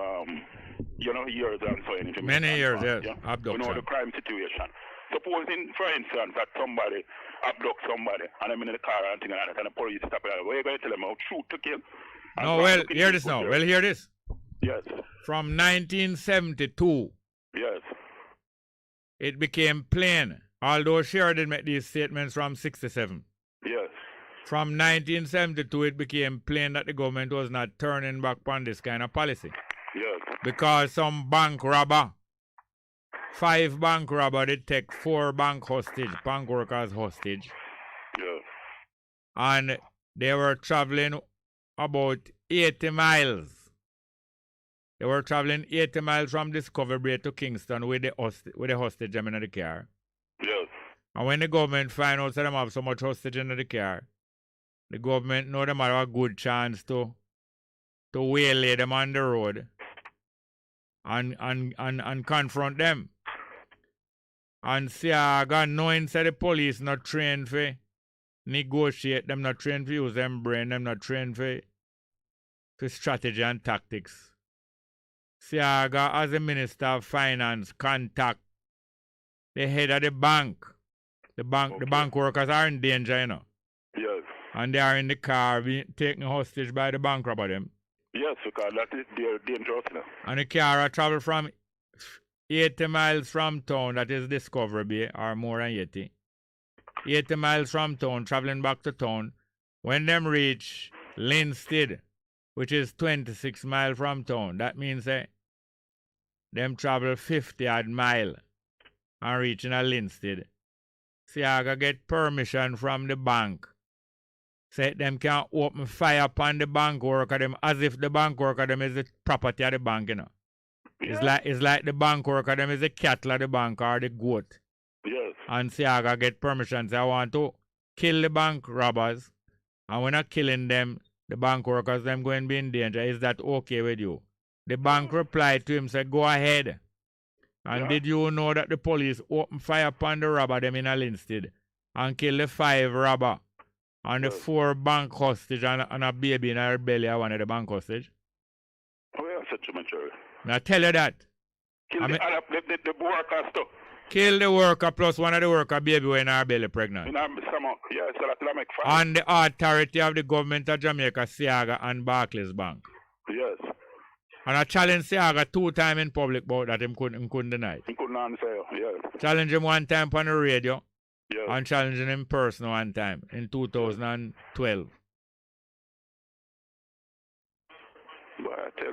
years and so on. Many years, yes. Yeah? Abduction. You know, the crime situation. Supposing, for instance, that somebody abduct somebody and I'm in the car and things like that and the police stop it, what are you going to tell them? I'll shoot to kill? No, well, hear this now. Well, hear this. Yes. From 1972, yes, it became plain, although Shearer did make these statements from 67. Yes. From 1972, it became plain that the government was not turning back on this kind of policy. Yes. Because some bank robber, 5 bank robber, they take 4 bank workers hostage. Yes. And they were traveling about 80 miles. They were traveling 80 miles from Discovery Bay to Kingston with the hostage them in the car. Yes. And when the government find out that them have so much hostage in the car, the government know them have a good chance to waylay them on the road and confront them. And Siaga knowing that the police not trained for negotiate, them not trained for use them brain, them not trained for strategy and tactics. Siaga, as the Minister of Finance, contact the head of the bank. The bank workers are in danger, you know. Yes. And they are in the car being taken hostage by the bank robber them. Yes, because that is dangerous now. And the car travel from 80 miles from town, that is Discovery Bay, or more than 80. 80 miles from town, traveling back to town. When them reach Linstead, which is 26 miles from town, that means them travel 50 odd mile and reach in a Linstead. Siaga get permission from the bank. Say them can open fire upon the bank worker them as if the bank worker them is the property of the bank, you know. Yeah. It's like the bank worker them is the cattle of the bank or the goat. Yes. And Siaga get permission. Say I want to kill the bank robbers. And when I'm killing them, the bank workers them going to be in danger. Is that okay with you? The bank replied to him, said, go ahead. And did you know that the police opened fire upon the robber them in a Linstead and kill the 5 robber and the 4 bank hostage and a baby in her belly of one of the bank hostage? Oh, yeah, such a mature. Now tell you that. Kill the workers too. Kill the worker plus one of the worker baby in her belly pregnant. In her stomach, yeah, so that make fire. On the authority of the government of Jamaica, Siaga and Barclays Bank. Yes. And I challenged Siaga 2 times in public about that him couldn't deny it. He couldn't answer, yes. Challenge him 1 time on the radio. Yes. And challenging him in person 1 time in 2012.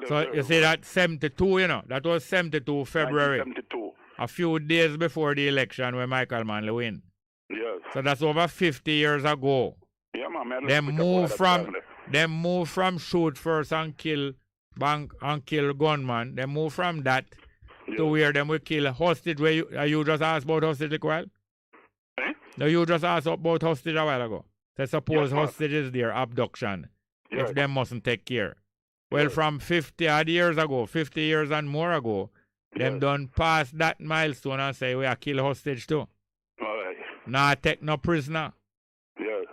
So you see that 72, you know, that was 72 February. 72. A few days before the election when Michael Manley win. Yes. So that's over 50 years ago. Yeah, man. Them move from shoot first and kill bank and kill gunman. They move from that to where them will kill hostage. Where you just asked about hostage a while? Eh? No, you just asked about hostage a while ago. So suppose hostage is there, abduction. Yes. If them mustn't take care. Well, from 50 odd years ago, 50 years and more ago, them done pass that milestone and say we are kill hostage too. All right. Nah, take no prisoner. Yes.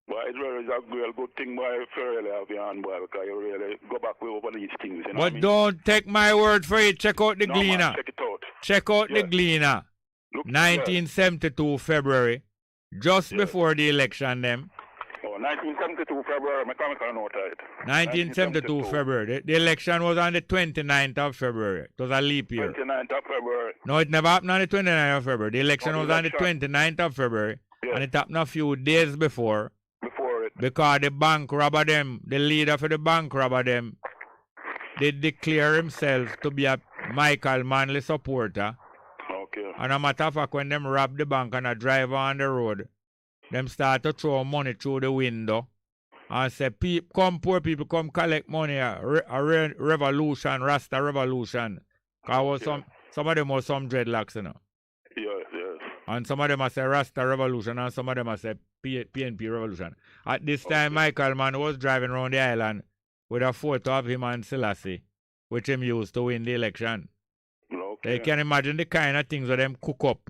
But it really is a real good thing, boy, if you really have your hand, boy, because you really go back with over these things. You know but don't take my word for it. Check out the Gleaner. Man, check it out. Check out the Gleaner. 1972 February, just before the election, them. Oh, 1972 February, mechanical note it. 1972 February. The election was on the 29th of February. It was a leap year. 29th of February. No, it never happened on the 29th of February. The election was on the 29th of February. Yes. And it happened a few days before Because the bank robber them, the leader for the bank robber them, they declare himself to be a Michael Manley supporter. Okay. And a matter of fact, when them rob the bank and a drive on the road, them start to throw money through the window and say, come poor people, come collect money, a revolution, Rasta revolution. Because some of them was some dreadlocks, you know. Yes, yes. And some of them are say Rasta revolution and some of them are say PNP revolution. At this time, Michael Mann was driving around the island with a photo of him and Selassie, which him used to win the election. Okay. So you can imagine the kind of things that them cook up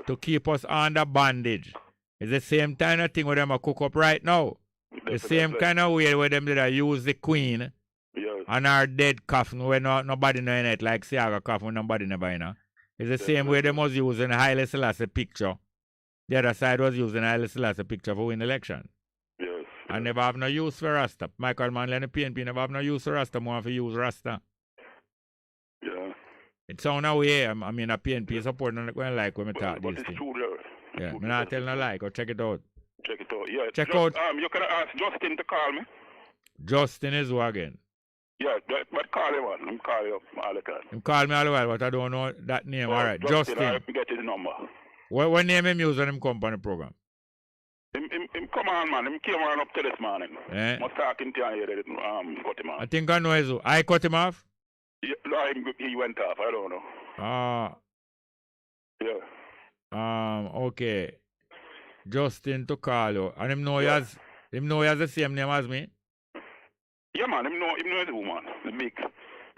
to keep us under bondage. It's the same kind of thing where them a cook up right now. The same kind of way where them did use the queen and our dead coffin where nobody know in it, like Siaga coffin nobody never in it. It's the same way them was using Haile Selassie picture. The other side was using Haile Selassie picture for win election. Yes. And never have no use for Rasta. Michael Manley and the PNP never have no use for Rasta, more for use Rasta. Yeah. It sound away. I mean, a PNP support not going to like when we talk but this it's thing. true there. Yeah, I'm not telling no lie. Go check it out. Check it out. Yeah. Check out. You can ask Justin to call me. Justin is who again? Yeah, but call him on. I'm call you up all the time. Him call me all the while, but I don't know that name. All right, Justin. I get his number. What name him use when him come on the program? Him come on, man. Him came on up to this morning. Eh? Must talking to you here. Cut him off. I think I know his. I cut him off? Yeah, no, he went off. I don't know. Yeah. Okay. Justin to call you. And him know he has the same name as me? Yeah, man. Him know his woman. The big.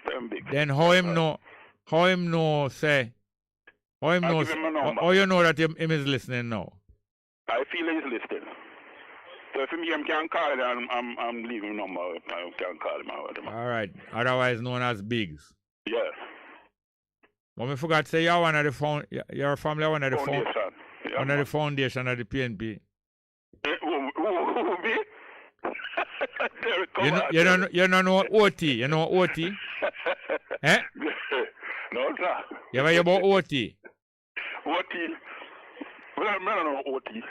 Very big. Then how him know say? How him know? Give him a number. How you know that him is listening now? I feel he's listening. So if him can call it, I'm leaving him number. I can call him out. All right. Otherwise known as Biggs. Yeah. But I forgot to say you're one of the your family one of the foundation. One of the foundation of the PNP. Who me? You don't know OT. You know OT? Eh? No, sir. You ever hear about OT? OT? Well, I don't know OT.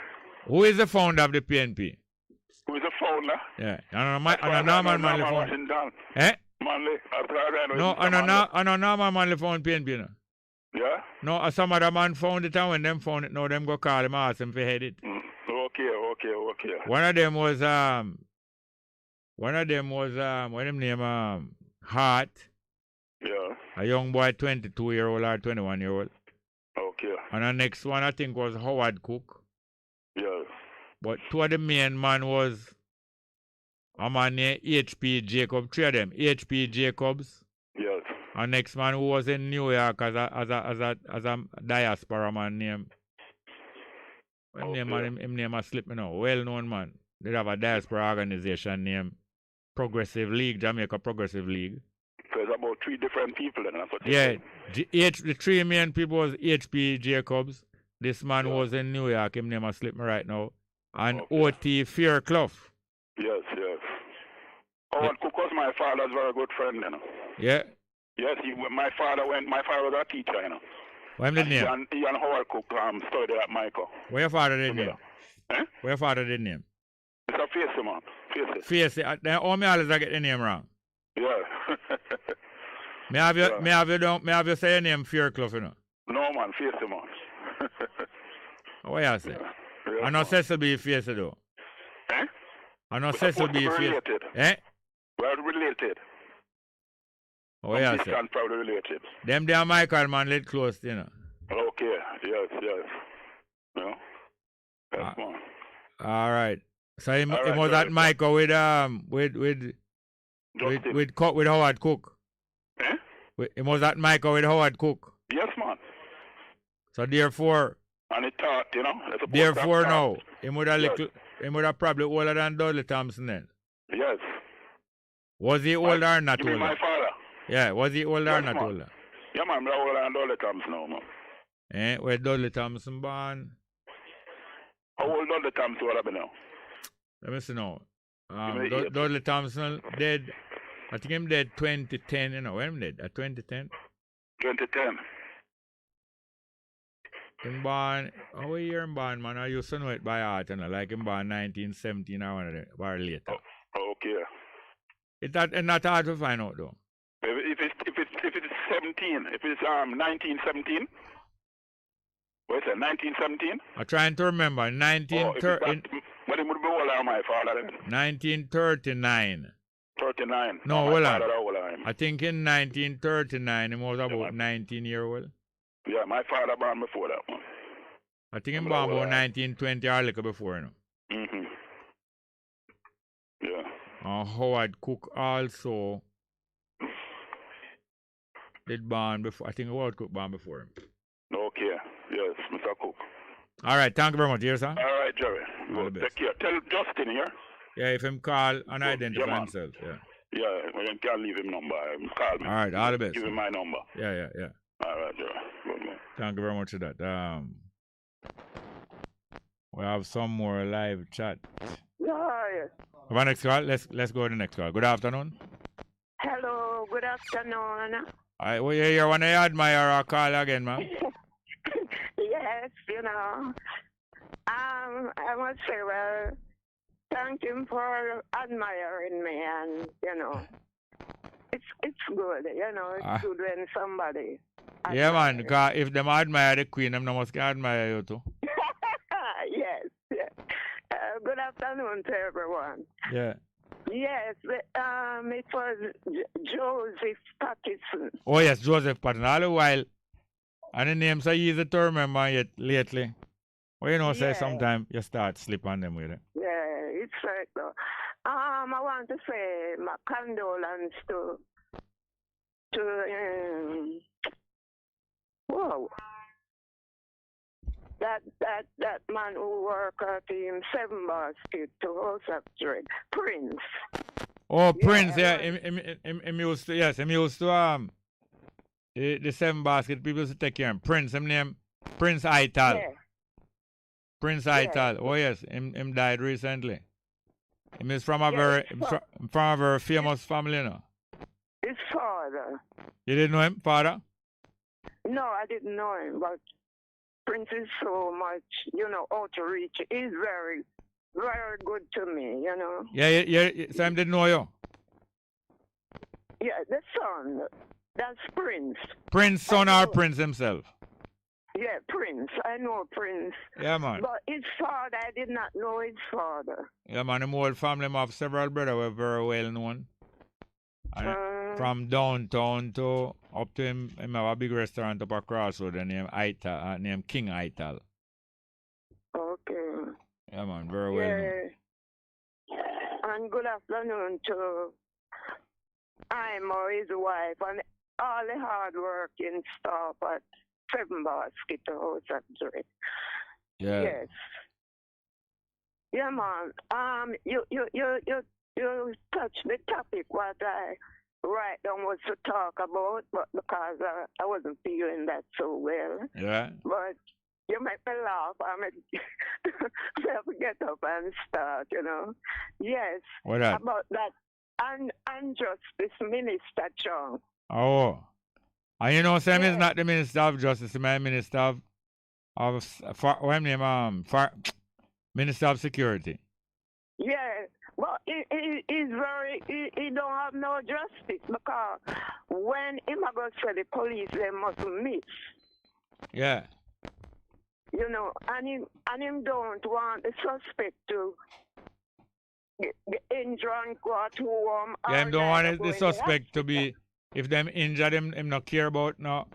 Who is the founder of the PNP? Who is the founder? Yeah. And a Norman Manley found. Eh? Manley. No, and a Norman Manley found PNP, no? Yeah? No, some other man found it, and when them found it, now them go call him, ask him to head it. Okay. One of them was what him name Hart. Yeah. A young boy, 22-year-old or 21-year-old. Okay. And the next one I think was Howard Cook. Yeah. But two of the main man was a man named H.P. Jacob. Three of them. H.P. Jacobs. Yes. And next man who was in New York as a diaspora man named. Him name a slip me now. Well-known man. They have a diaspora organization named Progressive League, Jamaica Progressive League. So it's about 3 different people then, that's what the 3 main people was H.P. Jacobs. This man was in New York. Him name a slip me right now. And O.T. Fairclough. Yes. Howard Cook was my father's very good friend, you know. Yeah. Yes, my father was a teacher, you know. What him the name? He and Howard Cook studied at Michael. Where your father did name? Eh? Where your father did name? It's a Facey, man. Facey. Then all me always get the name wrong. Yeah. May I have you say your name Fairclough, you know? No, man. Facey, man. What you say? Yeah, I know Cecil be Facey, though. Eh? I know Cecil be Facey. Related. Eh? We're related. What you say? Probably related. Them there Michael man let close, you know. Okay. Yes. No. That's man. All right. So he All right, was at Michael with Howard Cook. Eh? He was at Michael with Howard Cook. Yes, man. So therefore. And he talked, you know. Therefore, no. He would have probably older than Dudley Thompson then. Yes. Was he older or not older? You mean my father? Yeah, was he older or not older? Yeah, man, I'm older than Dudley Thompson now, man. Where Dudley Thompson born? How old Dudley Thompson will be now? Let me see now. Dudley Thompson dead, I think him dead 2010, you know. When him dead? At 2010? 2010. him born, how a year him born, man? I used to know it by heart, you know, like him born 1917 or one of them, or later. Okay. It's not hard to find out though. If it's 17, if it's 1917. What's that, 1917? I'm trying to remember. 1939. But it would be older than my father then. 1939. 39. No, my well, father older than him. I think in 1939 he was about 19 years old. Yeah, my father born before that one. I think he born about 1920 or a little before, you know. Mm-hmm. Yeah. Howard Cook also did born before. I think Howard Cook born before him. Okay. Yes, Mr. Cook. All right, thank you very much. Yes, sir. All right, Jerry. Well, take care. Tell Justin here. Yeah, if him call and identify himself. Yeah. Yeah, we can't leave him number. Call me. All right, all the best. Give him my number. Yeah. All right, Jerry. Good man. Thank you very much for that. We have some more live chat. Yes. Have a next call? Let's go to the next call. Good afternoon. Hello, good afternoon. Well, you hear when I admire or call again, man? Yes, you know. I must say, well, thank him for admiring me, and you know, it's good, you know, it's good when somebody. Yeah, man, because if them admire the queen, them must admire you too. Yes. Good afternoon to everyone. Yeah. Yes, it was Joseph Patterson. Oh, yes, Joseph Patterson. All the while, and the names are easy to remember yet lately. Well, you know, say sometimes you start slip on them with it. Yeah, it's right though. I want to say my condolence to that man who worked at him 7 basket to house factory, Prince. Oh, Prince, yeah, him used to, yes, him used to the 7 basket people used to take care of him. Prince, him name Prince Ital. Yeah. Prince Ital. Oh yes, him died recently. Him is from a very famous family, you know. His father. You didn't know him, father? No, I didn't know him, but Prince is so much, you know, outreach. He's very, very good to me, you know. Yeah, Sam didn't know you? Yeah, the son. That's Prince. Prince son or Prince himself? Yeah, Prince. I know Prince. Yeah, man. But his father, I did not know his father. Yeah, man, him whole family have several brothers who are very well known. And from downtown to up to him have a big restaurant up across road named King Ital. Okay. Yeah, man, very well known. And good afternoon to Imo, his wife, and all the hard working staff at 7 basket house factory. Yeah. Yes. Yeah, man. You touched the topic what I write down was to talk about, but because I wasn't feeling that so well. Yeah. But you make me laugh. I have to get up and start, you know. Yes. What that? About that unjustice minister, John. Oh. And you know, Sam is not the Minister of Justice, he's my Minister Minister of Security. Yeah, well, he's very, he don't have no justice because when him go say the police, they must miss. Yeah. You know, and him don't want the suspect to get injured and go to home. Yeah, him don't want the suspect to be. If them injured him not care about no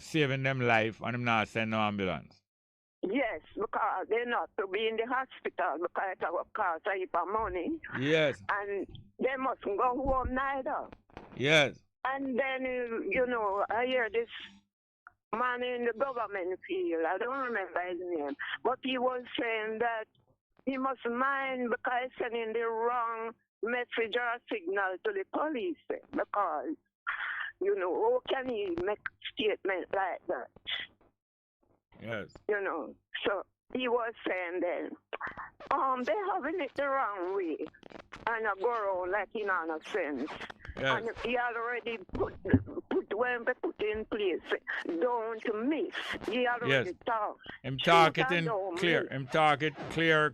saving them life and him not send no ambulance. Yes, because they're not to be in the hospital because it will cost a heap of money. Yes. And they mustn't go home neither. Yes. And then, you know, I hear this man in the government field, I don't remember his name, but he was saying that he must mind because he's sending the wrong message or signal to the police because, you know, how can he make a statement like that? Yes. You know, so he was saying then, they're having it the wrong way and I go around like he not no sense. Yes. And he already put when we put in place, don't miss. He already talk. Him talk it Shoot and in don't clear. miss. Him talk it clear.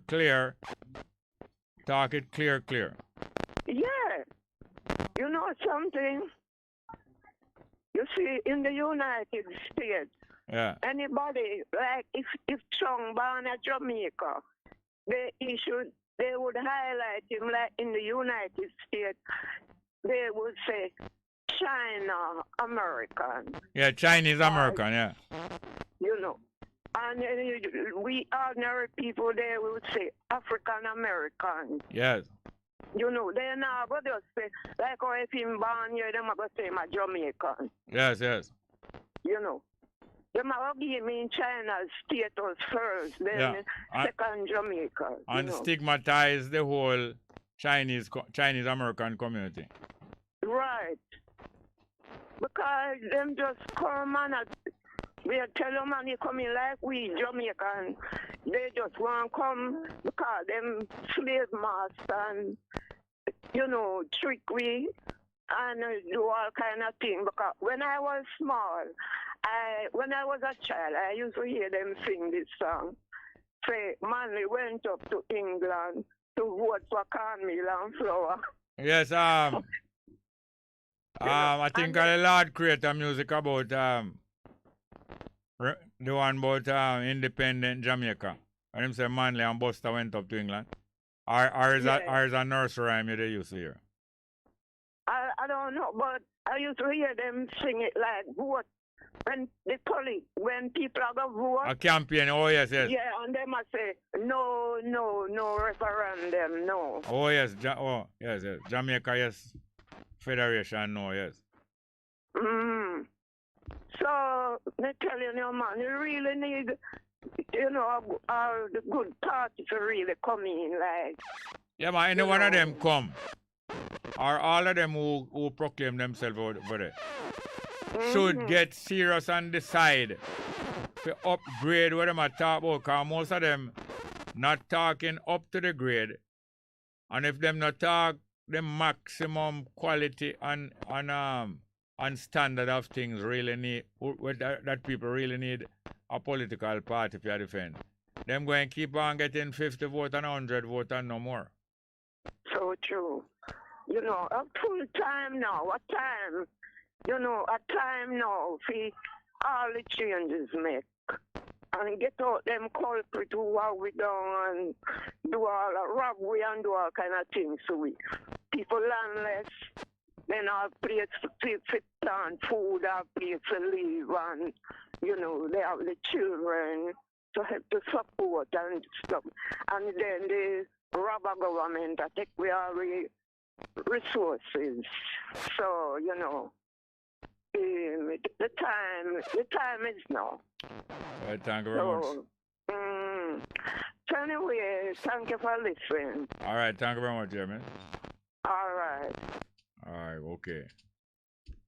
Talk it clear. Yeah. You know something? You see, in the United States, Yeah. anybody, like if Chung born at Jamaica, they would highlight him like in the United States, they would say China American. Yeah, Chinese American, yeah. You know. And we ordinary people there would say African American. Yes. You know, they're not going to just say, like, oh, if him born here, they're going to say my Jamaican. Yes. You know. They're going to give me in China's status first, then Yeah. second Jamaica. And stigmatize the whole Chinese American community. Right. Because them just come and we tell them and they come in like we Jamaican. They just want to come because them slave master and, you know, trick we and do all kind of things. Because when I was small, when I was a child, I used to hear them sing this song. Say, Manley went up to England to vote for cornmeal and flour. Yes, I think the Lord created music about the one about independent Jamaica. And him say Manley and Buster went up to England. Or is a nursery rhyme they used to hear? I don't know, but I used to hear them sing it like vote. When people are going to vote. A campaign, oh yes. Yeah, and they must say, no referendum, no. Oh yes, yes. Jamaica, yes. Federation, no, yes. So, I tell you, man, you really need, you know, the good party to really come in, like. Yeah, man, any one of them come. Or all of them who proclaim themselves over there. Should get serious and decide to upgrade what them are talking about, because most of them not talking up to the grade. And if them not talk the maximum quality and standard of things really need, that people really need a political party to defend. Them going to keep on getting 50 votes and 100 votes and no more. So true. You know, a full time now, a time. You know, a time now for all the changes make. And get out them culprit who are we down and do all the robbery and do all kind of things to we. People landless, then have place to plant food, have place to live, and, you know, they have the children to help to support and stuff. And then the robber government that take we all the resources. So, you know, the time is now. Right, thank you very much. So anyway, thank you for listening. All right, thank you very much, Jeremy. All right, okay.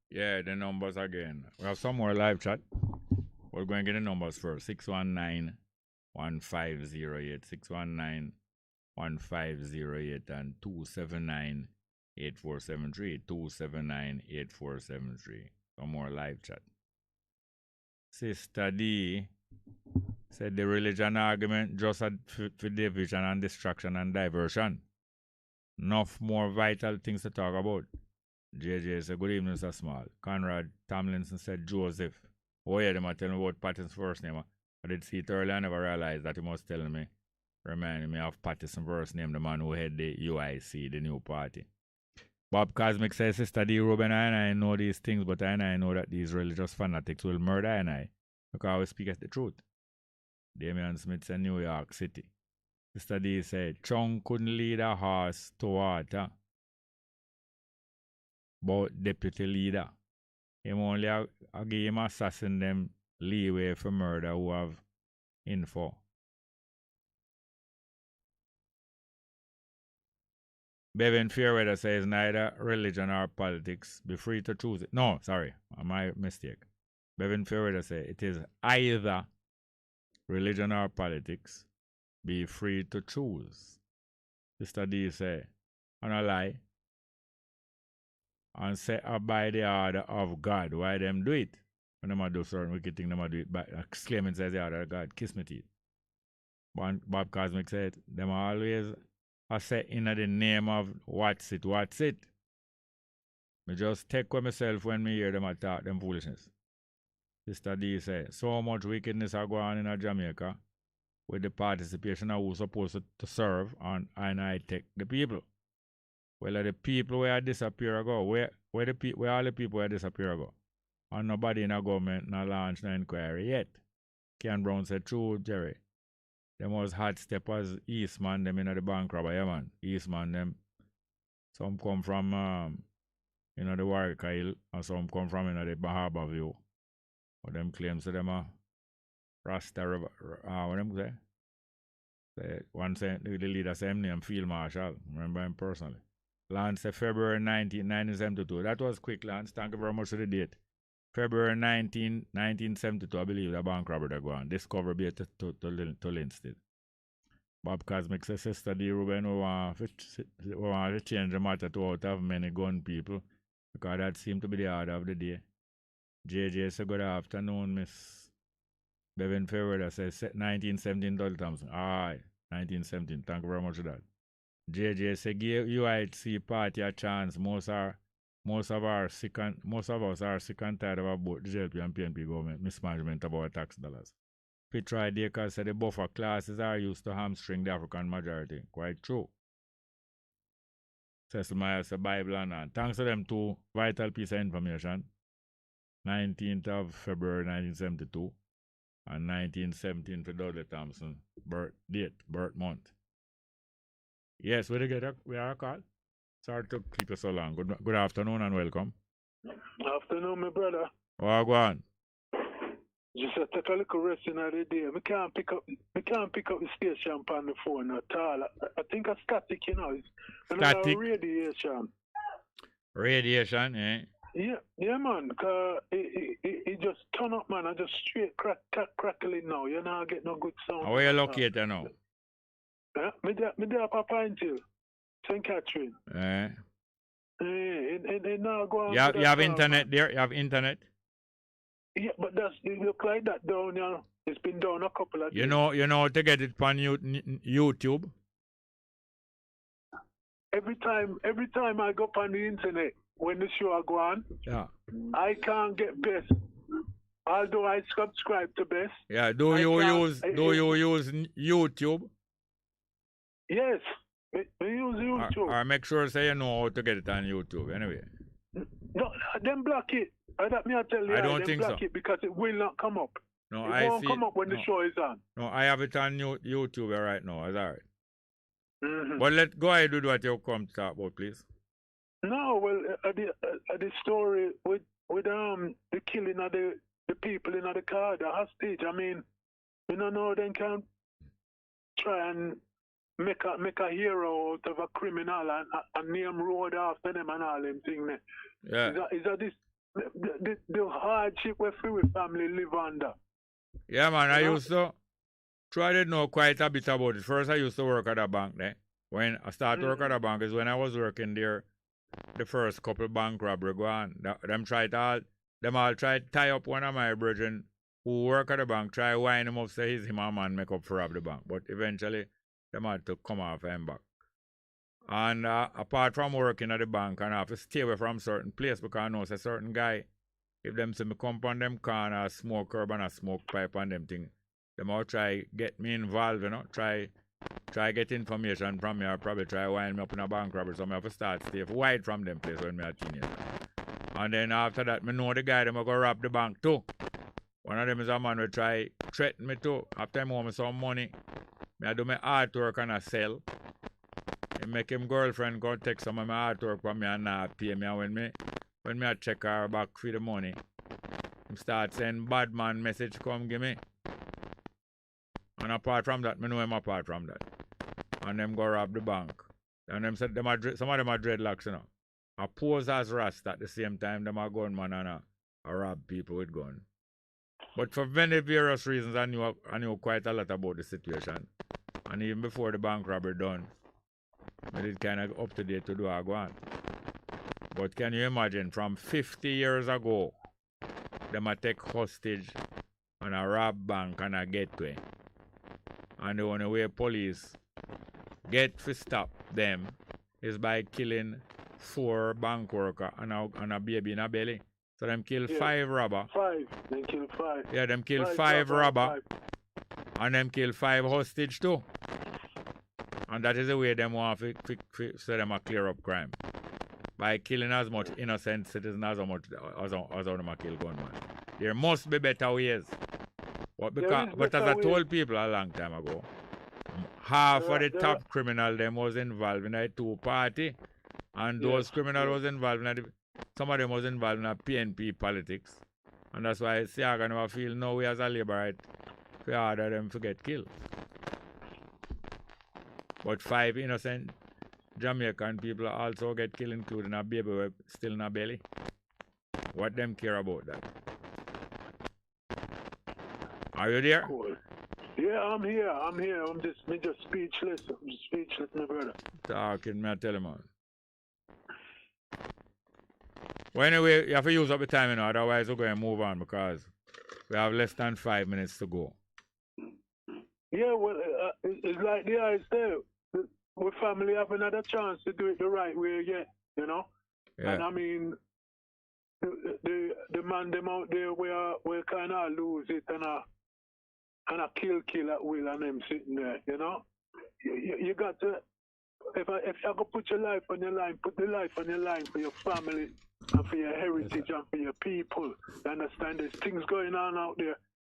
Yeah, the numbers again. We have some more live chat. We're going to get the numbers first. 619-1508, 619-1508, and 279-8473, 279-8473. Some more live chat. Sister D said the religion argument just for division and distraction and diversion. Enough more vital things to talk about. JJ said, good evening, Mr. Small. Conrad Tomlinson said, Joseph. Oh yeah, they might tell me about Pattinson's first name. I did see it earlier, I never realized that he must tell me, reminding me of Pattinson's first name, the man who had the UIC, the new party. Bob Cosmic says, Sister D. Ruben, I know these things, but I know that these religious fanatics will murder I because we speak the truth. Damian Smith said, New York City. Sister D said, Chung couldn't lead a horse to water, but deputy leader. Him only give him assassin them leeway for murder who have info. Bevan Fairweather says neither religion or politics. Be free to choose it. No, sorry, my mistake. Bevan Fairweather says it is either religion or politics. Be free to choose. Sister D say, on a lie. and set up by the order of God. Why them do it? When them a do certain wicked thing, them a do it by exclaiming says the order of God, kiss me teeth. Bob Cosmic said, them always are set in the name of what's it. Me just take with myself when me hear them attack them foolishness. Sister D said, so much wickedness are going on in Jamaica with the participation of who's supposed to serve and I take the people. Well, the people where disappear ago, where all the people where disappear ago. And nobody in the government not launch no inquiry yet. Ken Brown said, true, Jerry. Them was hot steppers, Eastman, them in the bank robber, yeah, man. Eastman, them. Some come from, the Warwick Hill, and some come from, the Harbour View. But them claims to them a Rasta River, what them say? One say, the leader say him name Field Marshal. Remember him personally. Lance said February 19, 1972. That was quick, Lance. Thank you very much for the date. February 19, 1972, I believe the bank robber they go on. Discover be to Linstead. Bob Cosmic says, Sister D. Ruben, who want to change the matter to out of many gun people, because that seemed to be the order of the day. JJ says, good afternoon, Miss Bevan Fairweather says, 1917, Dolly Thompson. Aye, 1917. Thank you very much for that. JJ says, give UIC party a chance. Most of us are sick and tired about both the JLP and PNP government mismanagement of our tax dollars. Fitry Dakers said the buffer classes are used to hamstring the African majority. Quite true. Cecil Myers said Bible and thanks to them two vital piece of information. 19th of February 1972 and 1917 for Dudley Thompson birth month. Yes, we are a call. Sorry to keep you so long. Good afternoon and welcome. Afternoon, my brother. Oh, go on. Just take a little rest in the day. We can't pick up the station on the phone at all. I think it's static, It's static. Radiation. Radiation, eh? Yeah, man. Cause it just turn up, man. I just straight crackling now. You not get no good sound. Where you located now? Me there up a Pine Hill, St. Catherine. Now go on. You have internet there? You have internet? Yeah, but it look like that down, It's been down a couple of days. You know to get it on YouTube? Every time I go on the internet, when the show go on, I can't get Bess. Although I subscribe to Bess. Yeah, do you use YouTube? Yes, I use YouTube. Or make sure say you know how to get it on YouTube anyway. No, then block it. I tell you, I don't think block so. It because it will not come up. No, it won't come up when the show is on. No, I have it on YouTube right now. It's all right. Mm-hmm. But let's go ahead and do what you come to talk about, please. No, well, the story with the killing of the people in the car, the hostage. I mean, you don't know they can try and make a hero out of a criminal and name road after them and all them things. Yeah. Is that the hardship we free family live under? Yeah, man. I used to try to know quite a bit about it. First, I used to work at a bank there. When I started to work at a bank is when I was working there. The first couple bank robbery go on. Them all try to tie up one of my brethren who work at the bank, try wind him up, say he's him a man make up for rob the bank. But eventually, them had to come off him back. And apart from working at the bank, and I have to stay away from certain place because I know it's a certain guy, if them see me come on them car and a smoke curb and a smoke pipe and them thing, them all try get me involved, try get information from me or probably try wind me up in a bank robbery, so I have to start stay wide from them place when I a teenager. And then after that, me know the guy them go rob the bank too. One of them is a man who try threaten me too. After I owe me some money, I do my artwork and I sell. I make him girlfriend go take some of my artwork from me and not pay me. And when I check her back for the money, I start saying bad man message come give me. And apart from that, I know him apart from that. And them go rob the bank. And them said some of them are dreadlocks, I pose as Rasta at the same time, them are gunman and I rob people with gun. But for many various reasons, I knew quite a lot about the situation. And even before the bank robbery done, I did kind of up to date to do a go on. But can you imagine from 50 years ago, them a take hostage and a rob bank and a gateway. And the only way police get to stop them is by killing 4 bank worker and a baby in a belly. So them kill 5 robber. 5. They kill 5. Yeah, them kill 5 robber. And them kill 5 hostage too. And that is the way them want to so them a clear up crime. By killing as much innocent citizens as how them a kill gunmen. There must be better ways. But as I told people a long time ago, half of the top criminal them was involved in a 2-party. And those criminals was involved in some of them was involved in a PNP politics. And that's why Siaga never feel no way as a labor right to order them to get killed. But 5 innocent Jamaican people also get killed, including a baby still in a belly. What them care about that? Are you there? Cool. Yeah, I'm here. I'm just speechless. My brother. Talking, me I tell you, man. Well, anyway, you have to use up the time, you know, otherwise we're going to move on because we have less than 5 minutes to go. Yeah, well, it's like the eyes there. We family have another chance to do it the right way again, you know? Yeah. And I mean, the man them out there we kind of lose it and a kill at will and them sitting there, you know? You got to, if I could put your life on your line, put the life on your line for your family and for your heritage and for your people. You understand? There's things going on out there.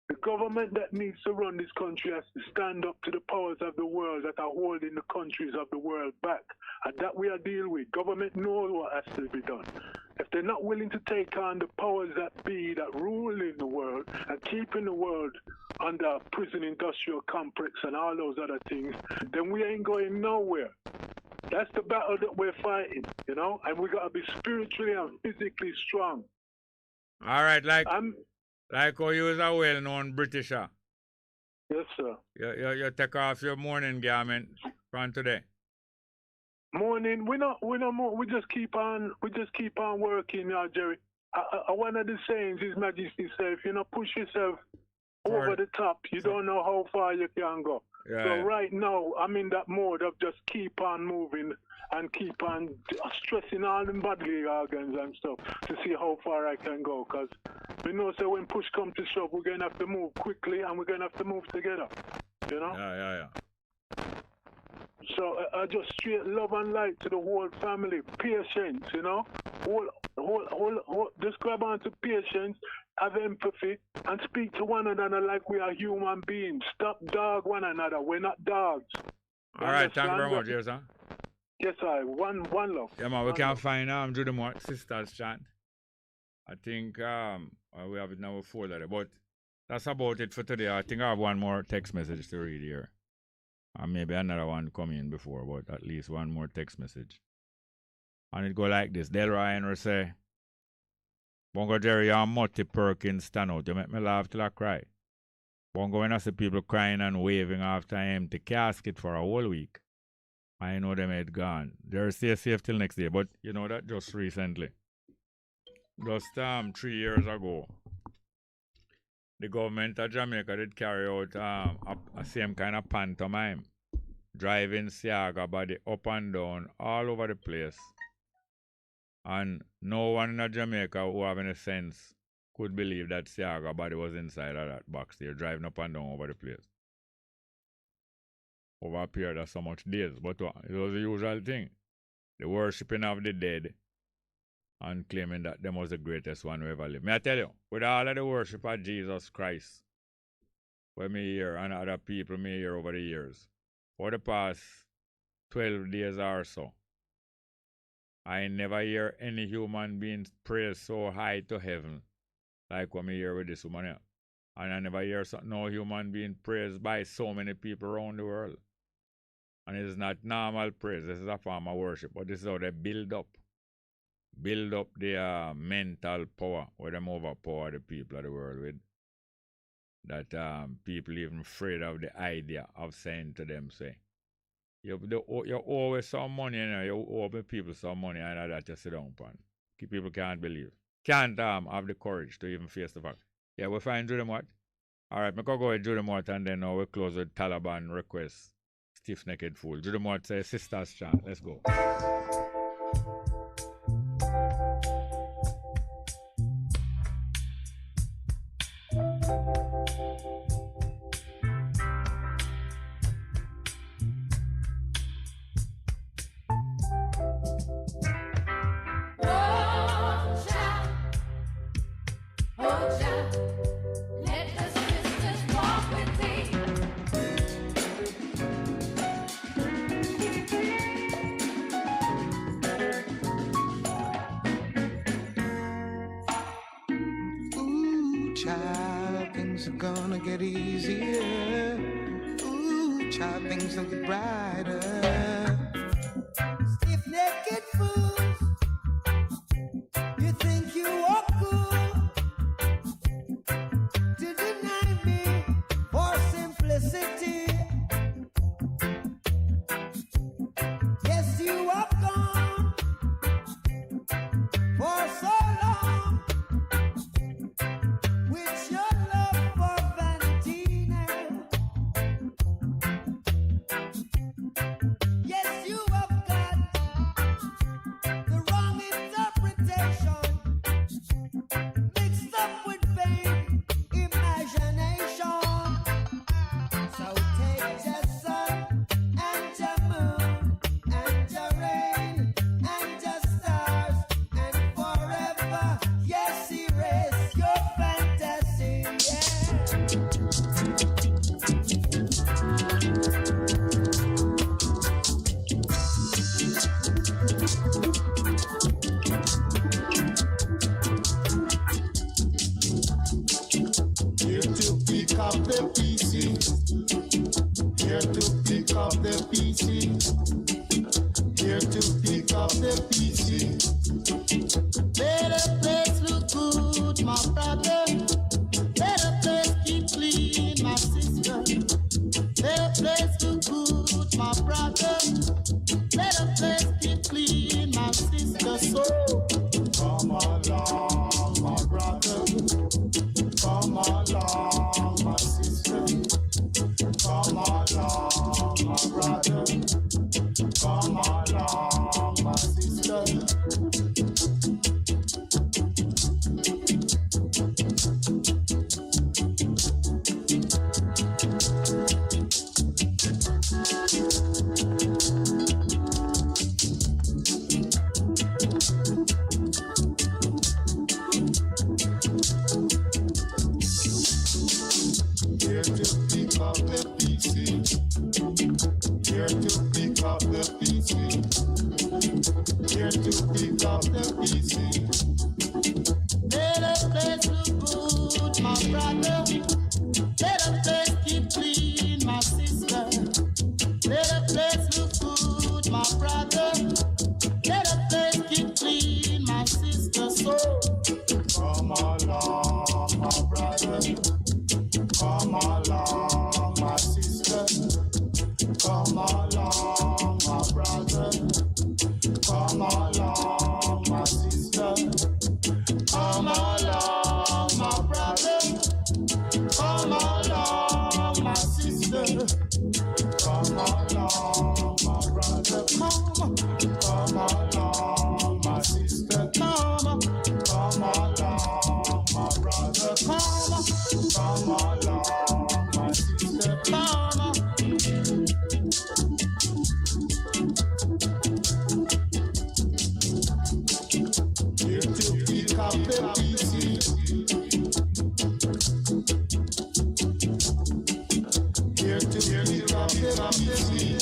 The government that needs to run this country has to stand up to the powers of the world that are holding the countries of the world back. And that we are dealing with. Government knows what has to be done. If they're not willing to take on the powers that be that rule in the world and keeping the world under prison industrial complex and all those other things, then we ain't going nowhere. That's the battle that we're fighting, you know? And we got to be spiritually and physically strong. All right, like how you is a well-known Britisher. Yes, sir. You take off your mourning garment from today. Morning, we just keep on working, Jerry. One of the sayings His Majesty said, if you not push yourself over the top, you don't know how far you can go. Yeah. So right now, I'm in that mode of just keep on moving and keep on stressing all the bodily organs and stuff to see how far I can go. Because we know so when push comes to shove, we're going to have to move quickly and we're going to have to move together. You know? Yeah. So I just straight love and light to the whole family. Patience, you know? Just grab on to patience, have empathy, and speak to one another like we are human beings. Stop dog one another. We're not dogs. All right, thank you very much, yes, sir. Yes, sir. One love. Yeah, man, we can find do the more sisters chant. I think we have it now 4 letters, but that's about it for today. I think I have one more text message to read here. And maybe another one come in before, but at least one more text message. And it go like this. Delroy Henry say, Bongo Jerry and Mutty Perkins stand out. You make me laugh till I cry. Bongo, when I see people crying and waving after an empty casket for a whole week, I know them had gone. They're stay safe till next day. But you know that just recently. Just 3 years ago, the government of Jamaica did carry out a same kind of pantomime, driving Siaga body up and down all over the place. And no one in Jamaica who have any sense could believe that Siaga body was inside of that box there, driving up and down over the place. Over a period of so much days. But it was the usual thing. The worshipping of the dead and claiming that them was the greatest one who ever lived. May I tell you, with all of the worship of Jesus Christ, where me hear and other people me hear over the years, for the past 12 days or so, I never hear any human being praise so high to heaven like what me hear with this woman here. And I never hear no human being praised by so many people around the world. And it is not normal praise. This is a form of worship. But this is how they build up their mental power, where them overpower the people of the world with. That people even afraid of the idea of saying to them, say, you owe some money, you know, you owe people some money, and that you sit down upon. People can't believe. Can't have the courage to even face the fact. Yeah, we'll find Judy Mott. All right, we can go with Judy Mott and then we'll close with Taliban request. Stiff-necked fool. Judy Mott says sisters chant. Let's go. Child, things are gonna get easier. Ooh, child, things will get brighter. Stiff-necked fools, you think you are cool to deny me for simplicity. Yes, you are gone for so long. With your love for vanity now. Yes, you have got the wrong interpretation, mixed up with vain imagination. So take your sun and your moon and your rain and your stars and forever, yes, erase your fantasy, Here to pick up the PC. Here to pick up the PC. Here to pick up the PC. Let a place look good, my brother. Let a place keep clean, my sister. Let a place look good, my brother. Let a place keep clean, my sister. So come along, my brother. Come along, my sister. Come along, my brother. Come along, my sister. Here to pick up the PC. Here to pick up the PC. Here to pick up the PC. let a place look good, my brother. Let a place keep clean, my sister. Let a place look good, my brother. Let a place keep clean, my sister. So come along, my brother. Come along, my sister. Come along, my brother. Come along, my sister. Come along, my brother. Come along, my sister. Come along, my brother. Come along, my sister. Come along, my brother. Come along, my sister. Here to pick up the PC. Here to pick up the PC.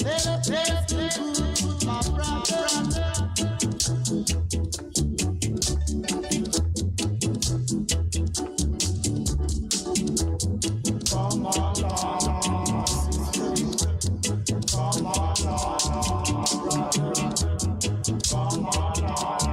let a place look good, my brother. Come along, my sister. Come along, my brother. Come along.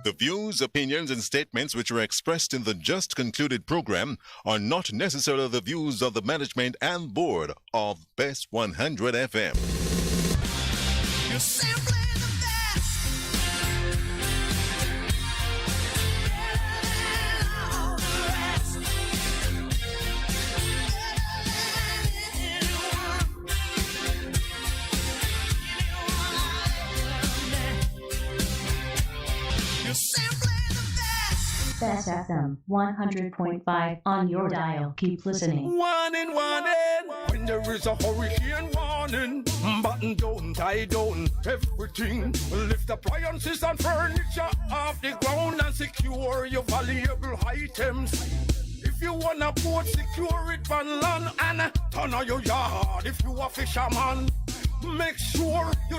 The views, opinions, and statements which are expressed in the just concluded program are not necessarily the views of the management and board of Best 100 FM. You're simply the best. All the rest. You're simply the best. Bess FM 100.5 on your dial. Keep listening. Warning, warning. When there is a hurricane warning, button down, tie down, everything. Lift appliances and furniture off the ground and secure your valuable items. If you wanna boat, secure it on land and turn on your yard. If you a fisherman, make sure you